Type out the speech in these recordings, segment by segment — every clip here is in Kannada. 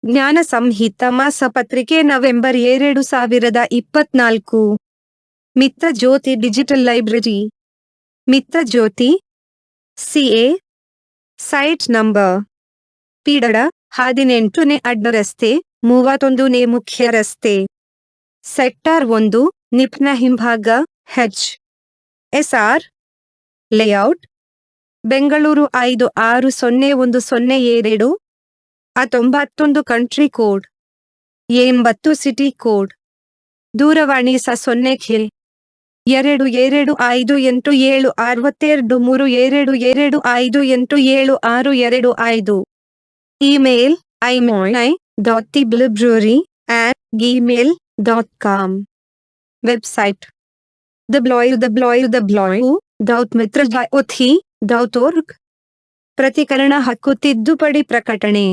ಜ್ಞಾನ ಸಂಹಿತ ಮಾಸಪತ್ರಿಕೆ ನವೆಂಬರ್ 2024. ಮಿತ್ರ ಜ್ಯೋತಿ ಡಿಜಿಟಲ್ ಲೈಬ್ರರಿ. ಮಿತ್ರ ಜ್ಯೋತಿ CA. ಸೈಟ್ ನಂಬರ್ ಪೀಡಡ 18ನೇ ಅಡ್ಡ ರಸ್ತೆ, 31ನೇ ಮುಖ್ಯ ರಸ್ತೆ, ಸೆಕ್ಟಾರ್ 1, ನಿಪ್ನ ಹಿಂಭಾಗ, HSR layout, Bengaluru 560102, 91 country code, 80 city code. ದೂರವಾಣಿ 0 22876232 ಇಮೇಲ್ imoy.theblibrary@gmail.com. Website www.mitrajyothi.org. ಪ್ರತಿಕರಣ ಹಕ್ಕು ತಿದ್ದುಪಡಿ ಪ್ರಕಟಣೆ.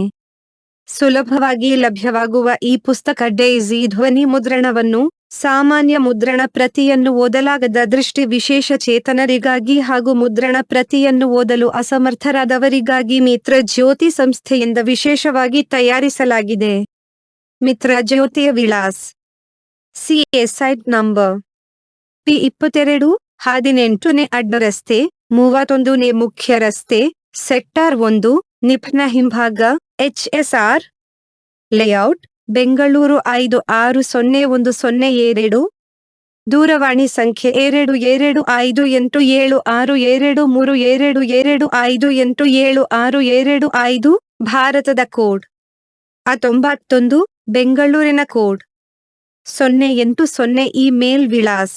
ಸುಲಭವಾಗಿ ಲಭ್ಯವಾಗುವ ಈ ಪುಸ್ತಕ ಡೇಸಿ ಧ್ವನಿ ಮುದ್ರಣವನ್ನು, ಸಾಮಾನ್ಯ ಮುದ್ರಣ ಪ್ರತಿಯನ್ನು ಓದಲಾಗದ ದೃಷ್ಟಿ ವಿಶೇಷ ಚೇತನರಿಗಾಗಿ ಹಾಗೂ ಮುದ್ರಣ ಪ್ರತಿಯನ್ನು ಓದಲು ಅಸಮರ್ಥರಾದವರಿಗಾಗಿ ಮಿತ್ರ ಜ್ಯೋತಿ ಸಂಸ್ಥೆಯಿಂದ ವಿಶೇಷವಾಗಿ ತಯಾರಿಸಲಾಗಿದೆ. ಮಿತ್ರ ಜ್ಯೋತಿಯ ವಿಳಾಸ: CA ಸೈಟ್ ನಂಬರ್ P22, 18ನೇ ಅಡ್ಡ ರಸ್ತೆ, 31ನೇ ಮುಖ್ಯ ರಸ್ತೆ, ಸೆಕ್ಟಾರ್ 1, ನಿಪ್ನ ಹಿಂಭಾಗ, HSR ಲೇಔಟ್, ಬೆಂಗಳೂರು 560102. ದೂರವಾಣಿ ಸಂಖ್ಯೆ 228572225875. ಭಾರತದ ಕೋಡ್ 91, ಬೆಂಗಳೂರಿನ ಕೋಡ್ 080. ಇಮೇಲ್ ವಿಳಾಸ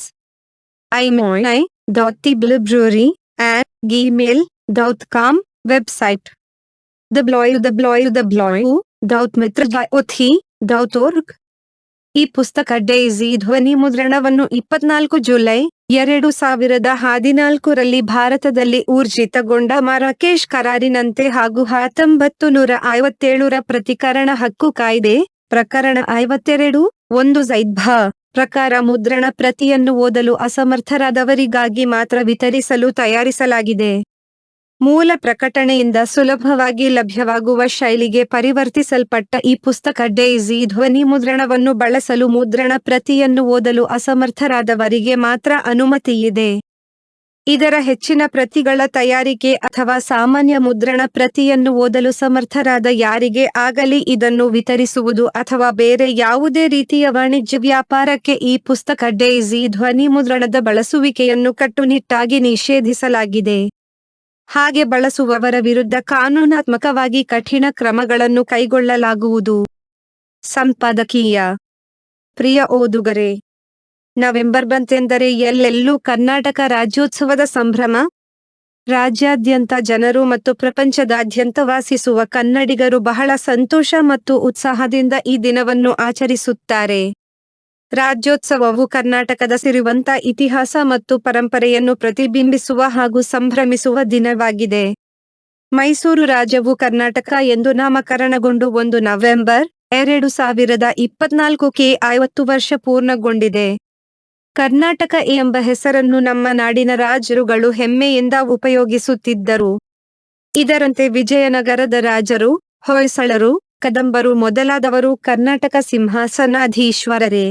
imoy.theblibrary@gmail.com. Website www.mitrajyothi.org. ಈ ಪುಸ್ತಕ ಡೇಸಿ ಧ್ವನಿ ಮುದ್ರಣವನ್ನು 24 ಜುಲೈ 2014 ಭಾರತದಲ್ಲಿ ಊರ್ಜಿತಗೊಂಡ ಮರಾಕೇಶ್ ಕರಾರಿನಂತೆ ಹಾಗೂ 1957 ಪ್ರತಿಕರಣ ಹಕ್ಕು ಕಾಯ್ದೆ ಪ್ರಕರಣ 52, 1 ಝೈದ್ ಪ್ರಕಾರ ಮುದ್ರಣ ಪ್ರತಿಯನ್ನು ಓದಲು ಅಸಮರ್ಥರಾದವರಿಗಾಗಿ ಮಾತ್ರ ವಿತರಿಸಲು ತಯಾರಿಸಲಾಗಿದೆ. ಮೂಲ ಪ್ರಕಟಣೆಯಿಂದ ಸುಲಭವಾಗಿ ಲಭ್ಯವಾಗುವ ಶೈಲಿಗೆ ಪರಿವರ್ತಿಸಲ್ಪಟ್ಟ ಈ ಪುಸ್ತಕ ಡೇಸಿ ಧ್ವನಿ ಮುದ್ರಣವನ್ನು ಬಳಸಲು ಮುದ್ರಣ ಪ್ರತಿಯನ್ನು ಓದಲು ಅಸಮರ್ಥರಾದವರಿಗೆ ಮಾತ್ರ ಅನುಮತಿಯಿದೆ. ಇದರ ಹೆಚ್ಚಿನ ಪ್ರತಿಗಳ ತಯಾರಿಕೆ ಅಥವಾ ಸಾಮಾನ್ಯ ಮುದ್ರಣ ಪ್ರತಿಯನ್ನು ಓದಲು ಸಮರ್ಥರಾದ ಯಾರಿಗೆ ಆಗಲಿ ಇದನ್ನು ವಿತರಿಸುವುದು ಅಥವಾ ಬೇರೆ ಯಾವುದೇ ರೀತಿಯ ವಾಣಿಜ್ಯ ವ್ಯಾಪಾರಕ್ಕೆ ಈ ಪುಸ್ತಕ ಡೇಸಿ ಧ್ವನಿ ಮುದ್ರಣದ ಬಳಸುವಿಕೆಯನ್ನು ಕಟ್ಟುನಿಟ್ಟಾಗಿ ನಿಷೇಧಿಸಲಾಗಿದೆ. ಹಾಗೆ ಬಳಸುವವರ ವಿರುದ್ಧ ಕಾನೂನಾತ್ಮಕವಾಗಿ ಕಠಿಣ ಕ್ರಮಗಳನ್ನು ಕೈಗೊಳ್ಳಲಾಗುವುದು. ಸಂಪಾದಕೀಯ. ಪ್ರಿಯ ಓದುಗರೇ, ನವೆಂಬರ್ ಬಂತೆಂದರೆ ಎಲ್ಲೆಲ್ಲೂ ಕರ್ನಾಟಕ ರಾಜ್ಯೋತ್ಸವದ ಸಂಭ್ರಮ. ರಾಜ್ಯಾದ್ಯಂತ ಜನರು ಮತ್ತು ಪ್ರಪಂಚದಾದ್ಯಂತ ವಾಸಿಸುವ ಕನ್ನಡಿಗರು ಬಹಳ ಸಂತೋಷ ಮತ್ತು ಉತ್ಸಾಹದಿಂದ ಈ ದಿನವನ್ನು ಆಚರಿಸುತ್ತಾರೆ. ರಾಜ್ಯೋತ್ಸವವು ಕರ್ನಾಟಕದ ಸಿರಿವಂತ ಇತಿಹಾಸ ಮತ್ತು ಪರಂಪರೆಯನ್ನು ಪ್ರತಿಬಿಂಬಿಸುವ ಹಾಗೂ ಸಂಭ್ರಮಿಸುವ ದಿನವಾಗಿದೆ. ಮೈಸೂರು ರಾಜ್ಯವು ಕರ್ನಾಟಕ ಎಂದು ನಾಮಕರಣಗೊಂಡು 1 ನವೆಂಬರ್ 2024ಕ್ಕೆ 50 ವರ್ಷ ಪೂರ್ಣಗೊಂಡಿದೆ. ಕರ್ನಾಟಕ ಎಂಬ ಹೆಸರನ್ನು ನಮ್ಮ ನಾಡಿನ ರಾಜರುಗಳು ಹೆಮ್ಮೆಯಿಂದ ಉಪಯೋಗಿಸುತ್ತಿದ್ದರು. ಇದರಂತೆ ವಿಜಯನಗರದ ರಾಜರು, ಹೊಯ್ಸಳರು, ಕದಂಬರು ಮೊದಲಾದವರು ಕರ್ನಾಟಕ ಸಿಂಹಾಸನಾಧೀಶ್ವರರೇ.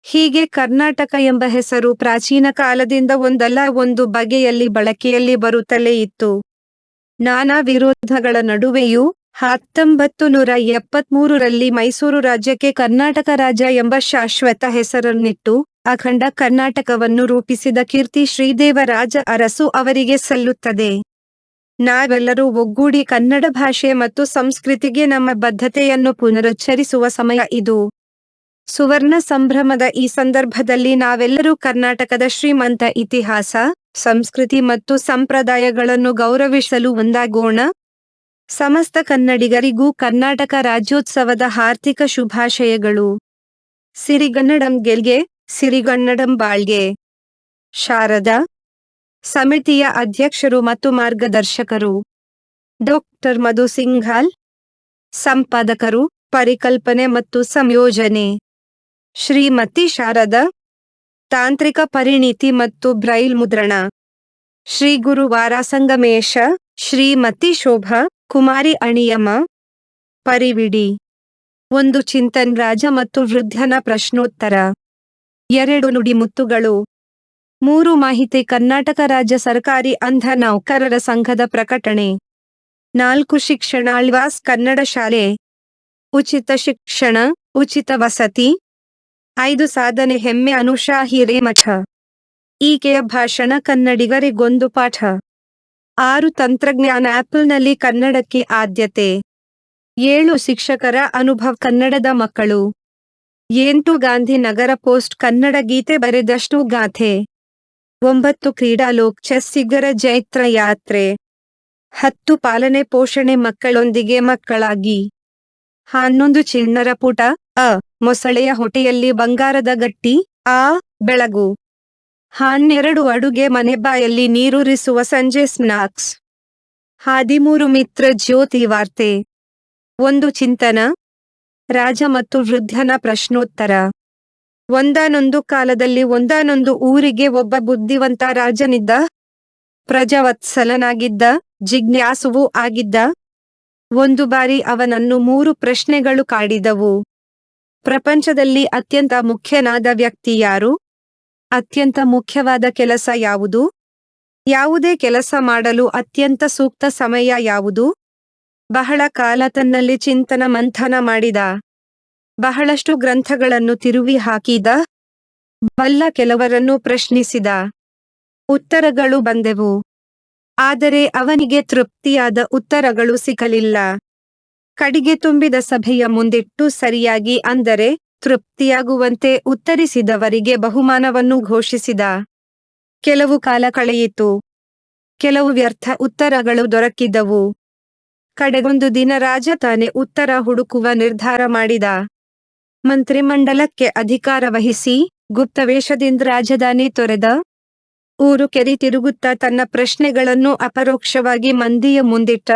ಹೀಗೆ ಕರ್ನಾಟಕ ಎಂಬ ಹೆಸರು ಪ್ರಾಚೀನ ಕಾಲದಿಂದ ಒಂದಲ್ಲ ಒಂದು ಬಗೆಯಲ್ಲಿ ಬಳಕೆಯಲ್ಲಿ ಬರುತ್ತಲೇ ಇತ್ತು. ನಾನಾ ವಿರೋಧಗಳ ನಡುವೆಯೂ 1973ರಲ್ಲಿ ಮೈಸೂರು ರಾಜ್ಯಕ್ಕೆ ಕರ್ನಾಟಕ ರಾಜ್ಯ ಎಂಬ ಶಾಶ್ವತ ಹೆಸರನ್ನಿಟ್ಟು ಅಖಂಡ ಕರ್ನಾಟಕವನ್ನು ರೂಪಿಸಿದ ಕೀರ್ತಿ ಶ್ರೀದೇವರಾಜ ಅರಸು ಅವರಿಗೆ ಸಲ್ಲುತ್ತದೆ. ನಾವೆಲ್ಲರೂ ಒಗ್ಗೂಡಿ ಕನ್ನಡ ಭಾಷೆ ಮತ್ತು ಸಂಸ್ಕೃತಿಗೆ ನಮ್ಮ ಬದ್ಧತೆಯನ್ನು ಪುನರುಚ್ಚರಿಸುವ ಸಮಯ ಇದು. ಸುವರ್ಣ ಸಂಭ್ರಮದ ಈ ಸಂದರ್ಭದಲ್ಲಿ ನಾವೆಲ್ಲರೂ ಕರ್ನಾಟಕದ ಶ್ರೀಮಂತ ಇತಿಹಾಸ, ಸಂಸ್ಕೃತಿ ಮತ್ತು ಸಂಪ್ರದಾಯಗಳನ್ನು ಗೌರವಿಸಲು ಒಂದಾಗೋಣ. ಸಮಸ್ತ ಕನ್ನಡಿಗರಿಗೂ ಕರ್ನಾಟಕ ರಾಜ್ಯೋತ್ಸವದ ಹಾರ್ದಿಕ ಶುಭಾಶಯಗಳು. ಸಿರಿಗನ್ನಡಂ ಗೆಲ್ಗೆ, ಸಿರಿಗನ್ನಡಂ ಬಾಳ್ಗೆ. ಶಾರದಾ ಸಮಿತಿಯ ಅಧ್ಯಕ್ಷರು ಮತ್ತು ಮಾರ್ಗದರ್ಶಕರು ಡಾಕ್ಟರ್ ಮಧು ಸಿಂಘಾಲ್. ಸಂಪಾದಕರು, ಪರಿಕಲ್ಪನೆ ಮತ್ತು ಸಂಯೋಜನೆ ಶ್ರೀಮತಿ ಶಾರದಾ. ತಾಂತ್ರಿಕ ಪರಿಣಿತಿ ಮತ್ತು ಬ್ರೈಲ್ ಮುದ್ರಣ ಶ್ರೀ ಗುರುವಾರ ಸಂಗಮೇಶ, ಶ್ರೀಮತಿ ಶೋಭಾ ಕುಮಾರಿ ಅಣಿಯಮ್ಮ. ಪರಿವಿಡಿ ಒಂದು ಚಿಂತನ್ ರಾಜ ಮತ್ತು ವೃದ್ಧನ ಪ್ರಶ್ನೋತ್ತರ. 2 ನುಡಿಮುತ್ತುಗಳು. 3 ಮಾಹಿತಿ ಕರ್ನಾಟಕ ರಾಜ್ಯ ಸರ್ಕಾರಿ ಅಂಧ ನೌಕರರ ಸಂಘದ ಪ್ರಕಟಣೆ. 4 ಶಿಕ್ಷಣ ಆಳ್ವಾಸ್ ಕನ್ನಡ ಶಾಲೆ. ಉಚಿತ ಶಿಕ್ಷಣ, ಉಚಿತ ವಸತಿ. 5 ಸಾಧನೆ ಹೆಮ್ಮೆ ಅನುಷಾ ಹಿರೇಮಠ. ಈಕೆಯ ಭಾಷಣ ಕನ್ನಡಿಗರಿಗೊಂದು ಪಾಠ. 6 ತಂತ್ರಜ್ಞಾನ ಆಪಲ್ನಲ್ಲಿ ಕನ್ನಡಕ್ಕೆ ಆದ್ಯತೆ. 7 ಶಿಕ್ಷಕರ ಅನುಭವ ಕನ್ನಡದ ಮಕ್ಕಳು. 8 ಗಾಂಧಿನಗರ ಪೋಸ್ಟ್ ಕನ್ನಡ ಗೀತೆ ಬರೆದಷ್ಟು ಗಾಥೆ. 9 ಕ್ರೀಡಾಲೋಕ್ ಚೆಸ್ಸಿಗರ ಜೈತ್ರ ಯಾತ್ರೆ. 10 ಪಾಲನೆ ಪೋಷಣೆ ಮಕ್ಕಳೊಂದಿಗೆ ಮಕ್ಕಳಾಗಿ. 11 ಚಿಣ್ಣರ ಪುಟ. ಮೊಸಳೆಯ ಹೊಟ್ಟೆಯಲ್ಲಿ ಬಂಗಾರದ ಗಟ್ಟಿ. ಬೆಳಗು. 12 ಅಡುಗೆ ಮನೆ ಬಾಯಲ್ಲಿ ನೀರೂರಿಸುವ ಸಂಜೆ ಸ್ನಾಕ್ಸ್. 13 ಮಿತ್ರ ಜ್ಯೋತಿ ವಾರ್ತೆ. 1 ಚಿಂತನ ರಾಜ ಮತ್ತು ವೃದ್ಧನ ಪ್ರಶ್ನೋತ್ತರ. ಒಂದಾನೊಂದು ಕಾಲದಲ್ಲಿ ಒಂದಾನೊಂದು ಊರಿಗೆ ಒಬ್ಬ ಬುದ್ಧಿವಂತ ರಾಜನಿದ್ದ. ಪ್ರಜಾವತ್ಸಲನಾಗಿದ್ದ, ಜಿಜ್ಞಾಸುವೂ ಆಗಿದ್ದ. ಒಂದು ಬಾರಿ ಅವನನ್ನು 3 ಪ್ರಶ್ನೆಗಳು ಕಾಡಿದವು. ಪ್ರಪಂಚದಲ್ಲಿ ಅತ್ಯಂತ ಮುಖ್ಯನಾದ ವ್ಯಕ್ತಿ ಯಾರು? ಅತ್ಯಂತ ಮುಖ್ಯವಾದ ಕೆಲಸ ಯಾವುದು? ಯಾವುದೇ ಕೆಲಸ ಮಾಡಲು ಅತ್ಯಂತ ಸೂಕ್ತ ಸಮಯ ಯಾವುದು? ಬಹಳ ಕಾಲ ತನ್ನಲ್ಲಿ ಚಿಂತನ ಮಂಥನ ಮಾಡಿದ. ಬಹಳಷ್ಟು ಗ್ರಂಥಗಳನ್ನು ತಿರುವಿ ಹಾಕಿದ. ಬಲ್ಲ ಕೆಲವರನ್ನು ಪ್ರಶ್ನಿಸಿದ. ಉತ್ತರಗಳು ಬಂದೆವು. ಆದರೆ ಅವನಿಗೆ ತೃಪ್ತಿಯಾದ ಉತ್ತರಗಳು ಸಿಗಲಿಲ್ಲ. ಕಡಿಗೆ ತುಂಬಿದ ಸಭೆಯ ಮುಂದಿಟ್ಟು ಸರಿಯಾಗಿ ಅಂದರೆ ತೃಪ್ತಿಯಾಗುವಂತೆ ಉತ್ತರಿಸಿದವರಿಗೆ ಬಹುಮಾನವನ್ನು ಘೋಷಿಸಿದ. ಕೆಲವು ಕಾಲ ಕಳೆಯಿತು. ಕೆಲವು ವ್ಯರ್ಥ ಉತ್ತರಗಳು ದೊರಕಿದವು. ಕಡೆಗೊಂದು ದಿನ ರಾಜ ತಾನೇ ಉತ್ತರ ಹುಡುಕುವ ನಿರ್ಧಾರ ಮಾಡಿದ. ಮಂತ್ರಿಮಂಡಲಕ್ಕೆ ಅಧಿಕಾರ ವಹಿಸಿ ಗುಪ್ತವೇಷದಿಂದ ರಾಜಧಾನಿ ತೊರೆದ. ಊರು ಕೆರಿ ತಿರುಗುತ್ತಾ ತನ್ನ ಪ್ರಶ್ನೆಗಳನ್ನು ಅಪರೋಕ್ಷವಾಗಿ ಮಂದಿಯ ಮುಂದಿಟ್ಟ.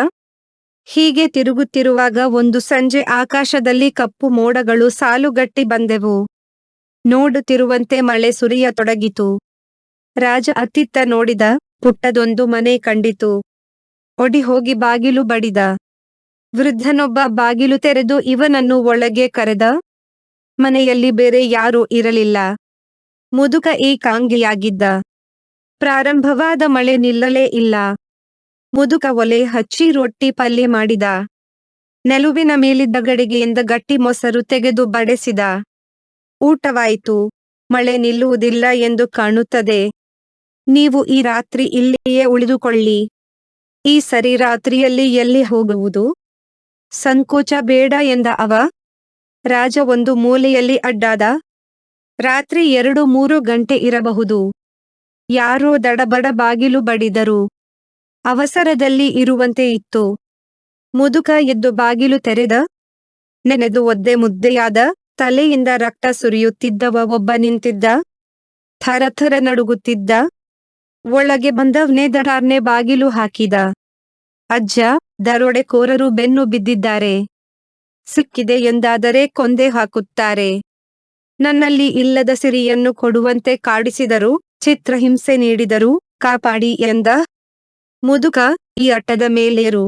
ಹೀಗೆ ತಿರುಗುತ್ತಿರುವಾಗ ಒಂದು ಸಂಜೆ ಆಕಾಶದಲ್ಲಿ ಕಪ್ಪು ಮೋಡಗಳು ಸಾಲುಗಟ್ಟಿ ಬಂದೆವು. ನೋಡುತ್ತಿರುವಂತೆ ಮಳೆ ಸುರಿಯತೊಡಗಿತು. ರಾಜ ಅತ್ತಿತ್ತ ನೋಡಿದ. ಪುಟ್ಟದೊಂದು ಮನೆ ಕಂಡಿತು. ಒಡಿ ಹೋಗಿ ಬಾಗಿಲು ಬಡಿದ. ವೃದ್ಧನೊಬ್ಬ ಬಾಗಿಲು ತೆರೆದು ಇವನನ್ನು ಒಳಗೆ ಕರೆದ. ಮನೆಯಲ್ಲಿ ಬೇರೆ ಯಾರೂ ಇರಲಿಲ್ಲ. ಮುದುಕ ಏಕಾಂಗಿಯಾಗಿದ್ದ. ಪ್ರಾರಂಭವಾದ ಮಳೆ ನಿಲ್ಲಲೇ ಇಲ್ಲ. ಮುದುಕ ಒಲೆ ಹಚ್ಚಿ ರೊಟ್ಟಿ ಪಲ್ಯ ಮಾಡಿದ. ನೆಲುವಿನ ಮೇಲಿದ್ದ ಗಡಿಗೆಯಿಂದ ಗಟ್ಟಿ ಮೊಸರು ತೆಗೆದು ಬಡಿಸಿದ. ಊಟವಾಯಿತು. ಮಳೆ ನಿಲ್ಲುವುದಿಲ್ಲ ಎಂದು ಕಾಣುತ್ತದೆ. ನೀವು ಈ ರಾತ್ರಿ ಇಲ್ಲಿಯೇ ಉಳಿದುಕೊಳ್ಳಿ. ಈ ಸರಿ ರಾತ್ರಿಯಲ್ಲಿ ಎಲ್ಲಿ ಹೋಗುವುದು? ಸಂಕೋಚ ಬೇಡ ಎಂದ ಅವ. ರಾಜ ಒಂದು ಮೂಲೆಯಲ್ಲಿ ಅಡ್ಡಾದ. ರಾತ್ರಿ 2-3 ಗಂಟೆ ಇರಬಹುದು. ಯಾರೋ ದಡಬಡ ಬಾಗಿಲು ಬಡಿದರು. ಅವಸರದಲ್ಲಿ ಇರುವಂತೆ ಇತ್ತು. ಮುದುಕ ಎದ್ದು ಬಾಗಿಲು ತೆರೆದ. ನೆನೆದು ಒದ್ದೆ ಮುದ್ದೆಯಾದ, ತಲೆಯಿಂದ ರಕ್ತ ಸುರಿಯುತ್ತಿದ್ದವ ಒಬ್ಬ ನಿಂತಿದ್ದ. ಥರಥರ ನಡುಗುತ್ತಿದ್ದ. ಒಳಗೆ ಬಂದವನೇ ದಡಾರ್ನೆ ಬಾಗಿಲು ಹಾಕಿದ. ಅಜ್ಜ, ದರೋಡೆಕೋರರು ಬೆನ್ನು ಬಿದ್ದಿದ್ದಾರೆ. ಸಿಕ್ಕಿದೆ ಎಂದಾದರೆ ಕೊಂದೇ ಹಾಕುತ್ತಾರೆ. ನನ್ನಲ್ಲಿ ಇಲ್ಲದ ಸಿರಿಯನ್ನು ಕೊಡುವಂತೆ ಕಾಡಿಸಿದರು, ಚಿತ್ರಹಿಂಸೆ ನೀಡಿದರು, ಕಾಪಾಡಿ ಎಂದ. ಮುದುಕ, ಈ ಅಟ್ಟದ ಮೇಲೇರು.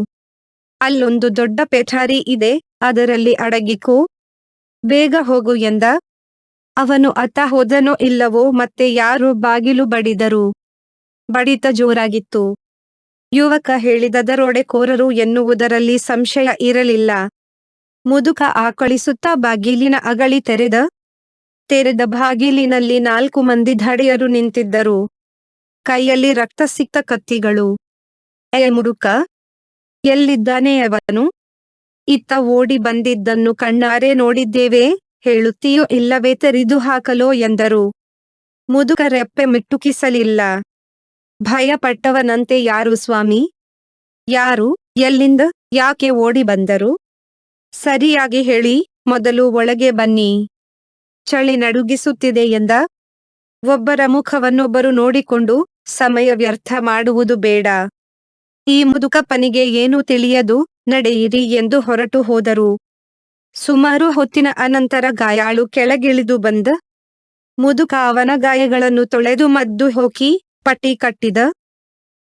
ಅಲ್ಲೊಂದು ದೊಡ್ಡ ಪೆಠಾರಿ ಇದೆ, ಅದರಲ್ಲಿ ಅಡಗಿಕೋ. ಬೇಗ ಹೋಗು ಎಂದ. ಅವನು ಅತ್ತ ಹೋದನೋ ಇಲ್ಲವೋ ಮತ್ತೆ ಯಾರೋ ಬಾಗಿಲು ಬಡಿದರು. ಬಡಿತ ಜೋರಾಗಿತ್ತು. ಯುವಕ ಹೇಳಿದ ದರೋಡೆಕೋರರು ಎನ್ನುವುದರಲ್ಲಿ ಸಂಶಯ ಇರಲಿಲ್ಲ. ಮುದುಕ ಆಕಳಿಸುತ್ತಾ ಬಾಗಿಲಿನ ಅಗಳಿ ತೆರೆದ. ತೆರೆದ ಬಾಗಿಲಿನಲ್ಲಿ 4 ಮಂದಿ ಧಡೆಯರು ನಿಂತಿದ್ದರು. ಕೈಯಲ್ಲಿ ರಕ್ತ ಸಿಕ್ತ ಕತ್ತಿಗಳು. ಮುಡುಕ, ಎಲ್ಲಿದ್ದಾನೆ ಅವನು? ಇತ್ತ ಓಡಿ ಬಂದಿದ್ದನ್ನು ಕಣ್ಣಾರೆ ನೋಡಿದ್ದೇವೆ, ಹೇಳುತ್ತೀಯೋ ಇಲ್ಲವೇ ತೆರೆದು ಹಾಕಲೋ ಎಂದರು. ಮುದುಕ ರೆಪ್ಪೆ ಮಿಟ್ಟುಕಿಸಲಿಲ್ಲ. ಭಯಪಟ್ಟವನಂತೆ ಯಾರು ಸ್ವಾಮಿ? ಯಾರು? ಎಲ್ಲಿಂದ? ಯಾಕೆ ಓಡಿ ಬಂದರು? ಸರಿಯಾಗಿ ಹೇಳಿ, ಮೊದಲು ಒಳಗೆ ಬನ್ನಿ. ಚಳಿ ನಡುಗಿಸುತ್ತಿದೆ ಎಂದ. ಒಬ್ಬರ ಮುಖವನ್ನೊಬ್ಬರು ನೋಡಿಕೊಂಡು, ಸಮಯ ವ್ಯರ್ಥ ಮಾಡುವುದು ಬೇಡ. ಈ ಮುದುಕಪ್ಪನಿಗೆ ಏನೂ ತಿಳಿಯದು, ನಡೆಯಿರಿ ಎಂದು ಹೊರಟು ಹೋದರು. ಸುಮಾರು ಹೊತ್ತಿನ ಅನಂತರ ಗಾಯಾಳು ಕೆಳಗಿಳಿದು ಬಂದ. ಮುದುಕ ಅವನ ಗಾಯಗಳನ್ನು ತೊಳೆದು ಮದ್ದು ಹೋಕಿ ಪಟ್ಟಿ ಕಟ್ಟಿದ.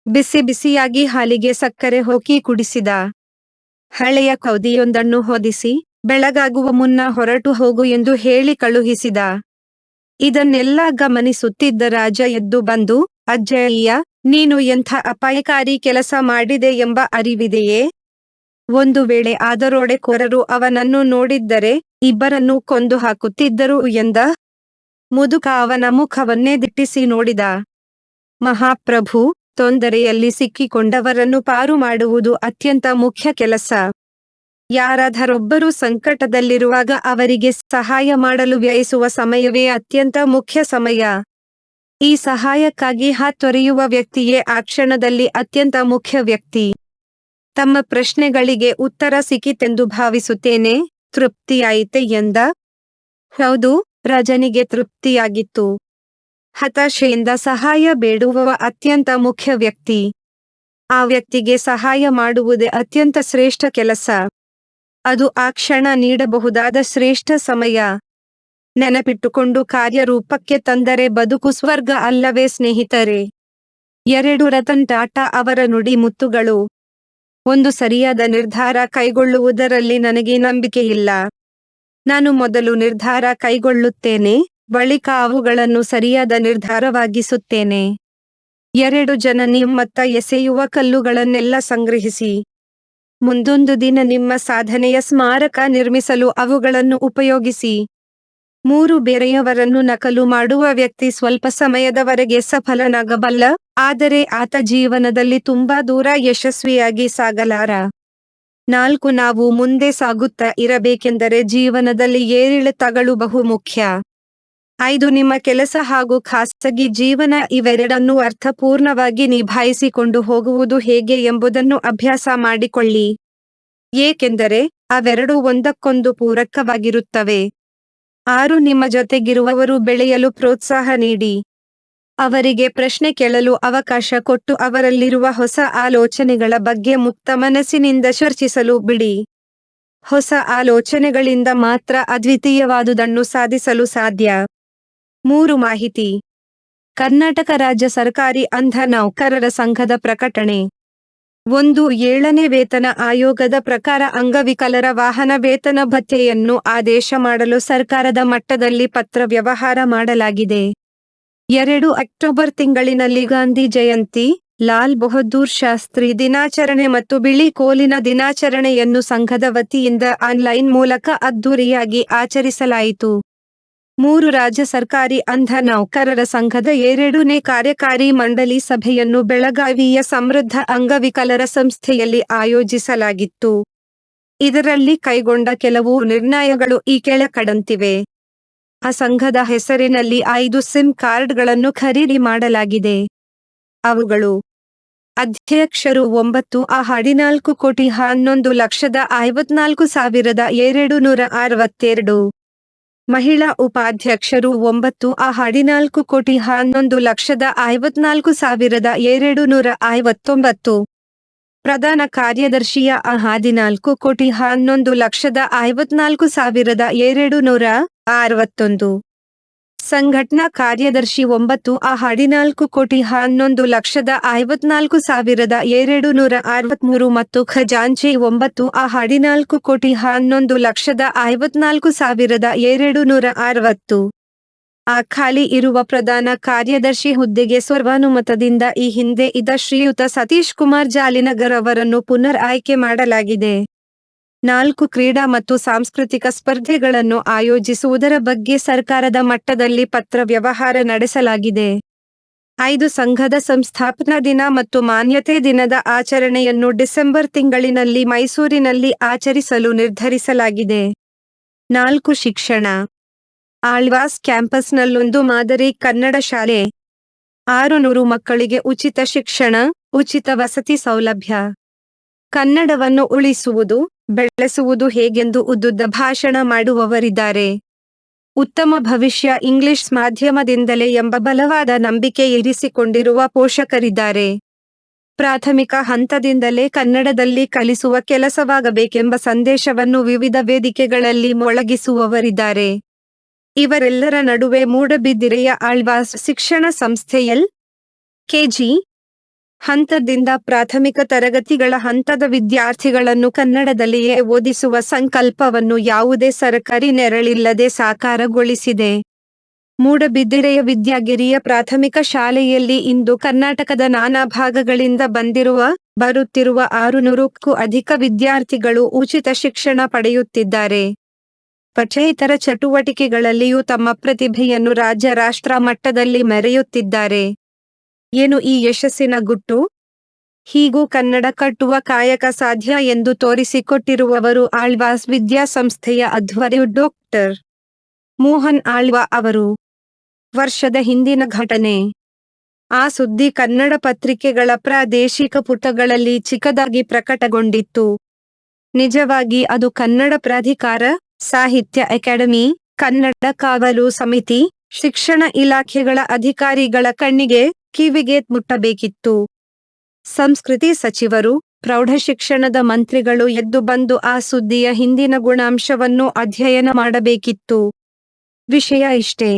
ಬಿಸಿ ಬಿಸಿಯಾಗಿ ಹಾಲಿಗೆ ಸಕ್ಕರೆ ಹೋಕಿ ಕುಡಿಸಿದ. ಹಳೆಯ ಕೌದಿಯೊಂದನ್ನು ಹೊದಿಸಿ ಬೆಳಗಾಗುವ ಮುನ್ನ ಹೊರಟು ಹೋಗು ಎಂದು ಹೇಳಿ ಕಳುಹಿಸಿದ. ಇದನ್ನೆಲ್ಲ ಗಮನಿಸುತ್ತಿದ್ದ ರಾಜ ಎದ್ದು ಬಂದು, ಅಜ್ಜಯ್ಯ, ನೀನು ಎಂಥ ಅಪಾಯಕಾರಿ ಕೆಲಸ ಮಾಡಿದೆ ಎಂಬ ಅರಿವಿದೆಯೇ? ಒಂದು ವೇಳೆ ಆದರೋಡೆಕೋರರು ಅವನನ್ನು ನೋಡಿದ್ದರೆ ಇಬ್ಬರನ್ನೂ ಕೊಂದು ಹಾಕುತ್ತಿದ್ದರು ಎಂದ. ಮುದುಕ ಅವನ ಮುಖವನ್ನೇ ದಿಟ್ಟಿಸಿ ನೋಡಿದ. ಮಹಾಪ್ರಭು, ತೊಂದರೆಯಲ್ಲಿ ಸಿಕ್ಕಿಕೊಂಡವರನ್ನು ಪಾರು ಮಾಡುವುದು ಅತ್ಯಂತ ಮುಖ್ಯ ಕೆಲಸ. ಯಾರಾದರೊಬ್ಬರು ಸಂಕಟದಲ್ಲಿರುವಾಗ ಅವರಿಗೆ ಸಹಾಯ ಮಾಡಲು ವ್ಯಯಿಸುವ ಸಮಯವೇ ಅತ್ಯಂತ ಮುಖ್ಯ ಸಮಯ. ಈ ಸಹಾಯಕ್ಕಾಗಿ ಹಾತೊರೆಯುವ ವ್ಯಕ್ತಿಯೇ ಆ ಕ್ಷಣದಲ್ಲಿ ಅತ್ಯಂತ ಮುಖ್ಯ ವ್ಯಕ್ತಿ. ತಮ್ಮ ಪ್ರಶ್ನೆಗಳಿಗೆ ಉತ್ತರ ಸಿಕ್ಕಿತೆಂದು ಭಾವಿಸುತ್ತೇನೆ. ತೃಪ್ತಿಯಾಯಿತೆ ಎಂದ. ಹೌದು, ರಾಜನಿಗೆ ತೃಪ್ತಿಯಾಗಿತ್ತು. ಹತಾಶೆಯಿಂದ ಸಹಾಯ ಬೇಡುವವ ಅತ್ಯಂತ ಮುಖ್ಯ ವ್ಯಕ್ತಿ. ಆ ವ್ಯಕ್ತಿಗೆ ಸಹಾಯ ಮಾಡುವುದೇ ಅತ್ಯಂತ ಶ್ರೇಷ್ಠ ಕೆಲಸ. ಅದು ಆ ಕ್ಷಣ ನೀಡಬಹುದಾದ ಶ್ರೇಷ್ಠ ಸಮಯ. ನೆನಪಿಟ್ಟುಕೊಂಡು ಕಾರ್ಯರೂಪಕ್ಕೆ ತಂದರೆ ಬದುಕು ಸ್ವರ್ಗ ಅಲ್ಲವೇ ಸ್ನೇಹಿತರೆ? 2 ರತನ್ ಟಾಟಾ ಅವರ ನುಡಿ ಮುತ್ತುಗಳು. ಒಂದು ಸರಿಯಾದ ನಿರ್ಧಾರ ಕೈಗೊಳ್ಳುವುದರಲ್ಲಿ ನನಗೆ ನಂಬಿಕೆಯಿಲ್ಲ. ನಾನು ಮೊದಲು ನಿರ್ಧಾರ ಕೈಗೊಳ್ಳುತ್ತೇನೆ, ಬಳಿಕ ಅವುಗಳನ್ನು ಸರಿಯಾದ ನಿರ್ಧಾರವಾಗಿಸುತ್ತೇನೆ. 2 ಜನ ನಿಮ್ಮತ್ತ ಎಸೆಯುವ ಕಲ್ಲುಗಳನ್ನೆಲ್ಲ ಸಂಗ್ರಹಿಸಿ. ಮುಂದೊಂದು ದಿನ ನಿಮ್ಮ ಸಾಧನೆಯ ಸ್ಮಾರಕ ನಿರ್ಮಿಸಲು ಅವುಗಳನ್ನು ಉಪಯೋಗಿಸಿ. 3 ಬೇರೆಯವರನ್ನು ನಕಲು ಮಾಡುವ ವ್ಯಕ್ತಿ ಸ್ವಲ್ಪ ಸಮಯದವರೆಗೆ ಸಫಲನಾಗಬಲ್ಲ, ಆದರೆ ಆತ ಜೀವನದಲ್ಲಿ ತುಂಬಾ ದೂರ ಯಶಸ್ವಿಯಾಗಿ ಸಾಗಲಾರ. 4 ನಾವು ಮುಂದೆ ಸಾಗುತ್ತಾ ಇರಬೇಕೆಂದರೆ ಜೀವನದಲ್ಲಿ ಏರಿಳಿತಗಳು ಬಹು ಮುಖ್ಯ. 5 ನಿಮ್ಮ ಕೆಲಸ ಹಾಗೂ ಖಾಸಗಿ ಜೀವನ ಇವೆರಡನ್ನೂ ಅರ್ಥಪೂರ್ಣವಾಗಿ ನಿಭಾಯಿಸಿಕೊಂಡು ಹೋಗುವುದು ಹೇಗೆ ಎಂಬುದನ್ನು ಅಭ್ಯಾಸ ಮಾಡಿಕೊಳ್ಳಿ. ಏಕೆಂದರೆ ಅವೆರಡೂ ಒಂದಕ್ಕೊಂದು ಪೂರಕವಾಗಿರುತ್ತವೆ. 6 ನಿಮ್ಮ ಜೊತೆಗಿರುವವರು ಬೆಳೆಯಲು ಪ್ರೋತ್ಸಾಹ ನೀಡಿ. ಅವರಿಗೆ ಪ್ರಶ್ನೆ ಕೇಳಲು ಅವಕಾಶ ಕೊಟ್ಟು ಅವರಲ್ಲಿರುವ ಹೊಸ ಆಲೋಚನೆಗಳ ಬಗ್ಗೆ ಮುಕ್ತ ಮನಸ್ಸಿನಿಂದ ಚರ್ಚಿಸಲು ಬಿಡಿ. ಹೊಸ ಆಲೋಚನೆಗಳಿಂದ ಮಾತ್ರ ಅದ್ವಿತೀಯವಾದುದನ್ನು ಸಾಧಿಸಲು ಸಾಧ್ಯ. 3 ಮಾಹಿತಿ. ಕರ್ನಾಟಕ ರಾಜ್ಯ ಸರ್ಕಾರಿ ಅಂಧ ನೌಕರರ ಸಂಘದ ಪ್ರಕಟಣೆ. 1. 7ನೇ ವೇತನ ಆಯೋಗದ ಪ್ರಕಾರ ಅಂಗವಿಕಲರ ವಾಹನ ವೇತನ ಭತ್ಯೆಯನ್ನು ಆದೇಶ ಮಾಡಲು ಸರ್ಕಾರದ ಮಟ್ಟದಲ್ಲಿ ಪತ್ರ ವ್ಯವಹಾರ ಮಾಡಲಾಗಿದೆ. 2. ಅಕ್ಟೋಬರ್ ತಿಂಗಳಿನಲ್ಲಿ ಗಾಂಧಿ ಜಯಂತಿ, ಲಾಲ್ ಬಹದ್ದೂರ್ ಶಾಸ್ತ್ರಿ ದಿನಾಚರಣೆ ಮತ್ತು ಬಿಳಿ ಕೋಲಿನ ದಿನಾಚರಣೆಯನ್ನು ಸಂಘದ ವತಿಯಿಂದ ಆನ್ಲೈನ್ ಮೂಲಕ ಅದ್ದೂರಿಯಾಗಿ ಆಚರಿಸಲಾಯಿತು. 3. ರಾಜ್ಯ ಸರ್ಕಾರಿ ಅಂಧ ನೌಕರರ ಸಂಘದ 2ನೇ ಕಾರ್ಯಕಾರಿ ಮಂಡಳಿ ಸಭೆಯನ್ನು ಬೆಳಗಾವಿಯ ಸಮೃದ್ಧ ಅಂಗವಿಕಲರ ಸಂಸ್ಥೆಯಲ್ಲಿ ಆಯೋಜಿಸಲಾಗಿತ್ತು. ಇದರಲ್ಲಿ ಕೈಗೊಂಡ ಕೆಲವು ನಿರ್ಣಯಗಳು ಈ ಕೆಳಕಡಂತಿವೆ. ಆ ಸಂಘದ ಹೆಸರಿನಲ್ಲಿ 5 ಸಿಮ್ ಕಾರ್ಡ್ಗಳನ್ನು ಖರೀದಿ ಮಾಡಲಾಗಿದೆ. ಅವುಗಳು: ಅಧ್ಯಕ್ಷರು 9,11,54,262. ಮಹಿಳಾ ಉಪಾಧ್ಯಕ್ಷರು 9,11,54,259. ಪ್ರಧಾನ ಕಾರ್ಯದರ್ಶಿಯ 14,11,54,261. ಸಂಘಟನಾ ಕಾರ್ಯದರ್ಶಿ 9,11,54,263 ಮತ್ತು ಖಜಾಂಚಿ 9,11,54,260. ಆ ಖಾಲಿ ಇರುವ ಪ್ರಧಾನ ಕಾರ್ಯದರ್ಶಿ ಹುದ್ದೆಗೆ ಸರ್ವಾನುಮತದಿಂದ ಈ ಹಿಂದೆ ಇದ್ದ ಶ್ರೀಯುತ ಸತೀಶ್ ಕುಮಾರ್ ಜಾಲಿನಗರ್ ಅವರನ್ನು ಪುನರ್ ಆಯ್ಕೆ ಮಾಡಲಾಗಿದೆ. 4 ಕ್ರೀಡಾ ಮತ್ತು ಸಾಂಸ್ಕೃತಿಕ ಸ್ಪರ್ಧೆಗಳನ್ನು ಆಯೋಜಿಸುವುದರ ಬಗ್ಗೆ ಸರ್ಕಾರದ ಮಟ್ಟದಲ್ಲಿ ಪತ್ರ ವ್ಯವಹಾರ ನಡೆಸಲಾಗಿದೆ. 5 ಸಂಘದ ಸಂಸ್ಥಾಪನಾ ದಿನ ಮತ್ತು ಮಾನ್ಯತೆ ದಿನದ ಆಚರಣೆಯನ್ನು ಡಿಸೆಂಬರ್ ತಿಂಗಳಿನಲ್ಲಿ ಮೈಸೂರಿನಲ್ಲಿ ಆಚರಿಸಲು ನಿರ್ಧರಿಸಲಾಗಿದೆ. 4 ಶಿಕ್ಷಣ. ಆಳ್ವಾಸ್ ಕ್ಯಾಂಪಸ್ನಲ್ಲೊಂದು ಮಾದರಿ ಕನ್ನಡ ಶಾಲೆ. 600 ಮಕ್ಕಳಿಗೆ ಉಚಿತ ಶಿಕ್ಷಣ, ಉಚಿತ ವಸತಿ ಸೌಲಭ್ಯ. ಕನ್ನಡವನ್ನು ಉಳಿಸುವುದು, ಬೆಳೆಸುವುದು ಹೇಗೆಂದು ಉದ್ದುದ್ದ ಭಾಷಣ ಮಾಡುವವರಿದ್ದಾರೆ. ಉತ್ತಮ ಭವಿಷ್ಯ ಇಂಗ್ಲಿಷ್ ಮಾಧ್ಯಮದಿಂದಲೇ ಎಂಬ ಬಲವಾದ ನಂಬಿಕೆ ಇರಿಸಿಕೊಂಡಿರುವ ಪೋಷಕರಿದ್ದಾರೆ. ಪ್ರಾಥಮಿಕ ಹಂತದಿಂದಲೇ ಕನ್ನಡದಲ್ಲಿ ಕಲಿಸುವ ಕೆಲಸವಾಗಬೇಕೆಂಬ ಸಂದೇಶವನ್ನು ವಿವಿಧ ವೇದಿಕೆಗಳಲ್ಲಿ ಮೊಳಗಿಸುವವರಿದ್ದಾರೆ. ಇವರೆಲ್ಲರ ನಡುವೆ ಮೂಡಬಿದಿರೆಯ ಆಳ್ವಾಸ್ ಶಿಕ್ಷಣ ಸಂಸ್ಥೆ ಎಲ್. ಕೆ. ಜಿ. ಹಂತದಿಂದ ಪ್ರಾಥಮಿಕ ತರಗತಿಗಳ ಹಂತದ ವಿದ್ಯಾರ್ಥಿಗಳನ್ನು ಕನ್ನಡದಲ್ಲಿಯೇ ಓದಿಸುವ ಸಂಕಲ್ಪವನ್ನು ಯಾವುದೇ ಸರ್ಕಾರಿ ನೆರಳಿಲ್ಲದೆ ಸಾಕಾರಗೊಳಿಸಿದೆ. ಮೂಡಬಿದಿರೆಯ ವಿದ್ಯಾಗಿರಿಯ ಪ್ರಾಥಮಿಕ ಶಾಲೆಯಲ್ಲಿ ಇಂದು ಕರ್ನಾಟಕದ ನಾನಾ ಭಾಗಗಳಿಂದ ಬರುತ್ತಿರುವ 600ಕ್ಕೂ ಅಧಿಕ ವಿದ್ಯಾರ್ಥಿಗಳು ಉಚಿತ ಶಿಕ್ಷಣ ಪಡೆಯುತ್ತಿದ್ದಾರೆ. ಪಠ್ಯೇತರ ಚಟುವಟಿಕೆಗಳಲ್ಲಿಯೂ ತಮ್ಮ ಪ್ರತಿಭೆಯನ್ನು ರಾಜ್ಯ ರಾಷ್ಟ್ರ ಮಟ್ಟದಲ್ಲಿ ಮೆರೆಯುತ್ತಿದ್ದಾರೆ. ಏನು ಈ ಯಶಸ್ಸಿನ ಗುಟ್ಟು? ಹೀಗೂ ಕನ್ನಡ ಕಟ್ಟುವ ಕಾಯಕ ಸಾಧ್ಯ ಎಂದು ತೋರಿಸಿಕೊಟ್ಟಿರುವವರು ಆಳ್ವಾಸ್ ವಿದ್ಯಾಸಂಸ್ಥೆಯ ಅಧ್ವರ್ಯು ಡಾಕ್ಟರ್ ಮೋಹನ್ ಆಳ್ವ ಅವರು. ವರ್ಷದ ಹಿಂದಿನ ಘಟನೆ. ಆ ಸುದ್ದಿ ಕನ್ನಡ ಪತ್ರಿಕೆಗಳ ಪ್ರಾದೇಶಿಕ ಪುಟಗಳಲ್ಲಿ ಚಿಕ್ಕದಾಗಿ ಪ್ರಕಟಗೊಂಡಿತ್ತು. ನಿಜವಾಗಿ ಅದು ಕನ್ನಡ ಪ್ರಾಧಿಕಾರ, ಸಾಹಿತ್ಯ ಅಕಾಡೆಮಿ, ಕನ್ನಡ ಕಾವಲು ಸಮಿತಿ, ಶಿಕ್ಷಣ ಇಲಾಖೆಗಳ ಅಧಿಕಾರಿಗಳ ಕಣ್ಣಿಗೆ, ಕಿವಿಗೆ ಮುಟ್ಟಬೇಕಿತ್ತು. ಸಂಸ್ಕೃತಿ ಸಚಿವರು, ಪ್ರೌಢಶಿಕ್ಷಣದ ಮಂತ್ರಿಗಳು ಎದ್ದು ಬಂದು ಆ ಸುದ್ದಿಯ ಹಿಂದಿನ ಗುಣಾಂಶವನ್ನು ಅಧ್ಯಯನ ಮಾಡಬೇಕಿತ್ತು. ವಿಷಯ ಇಷ್ಟೇ.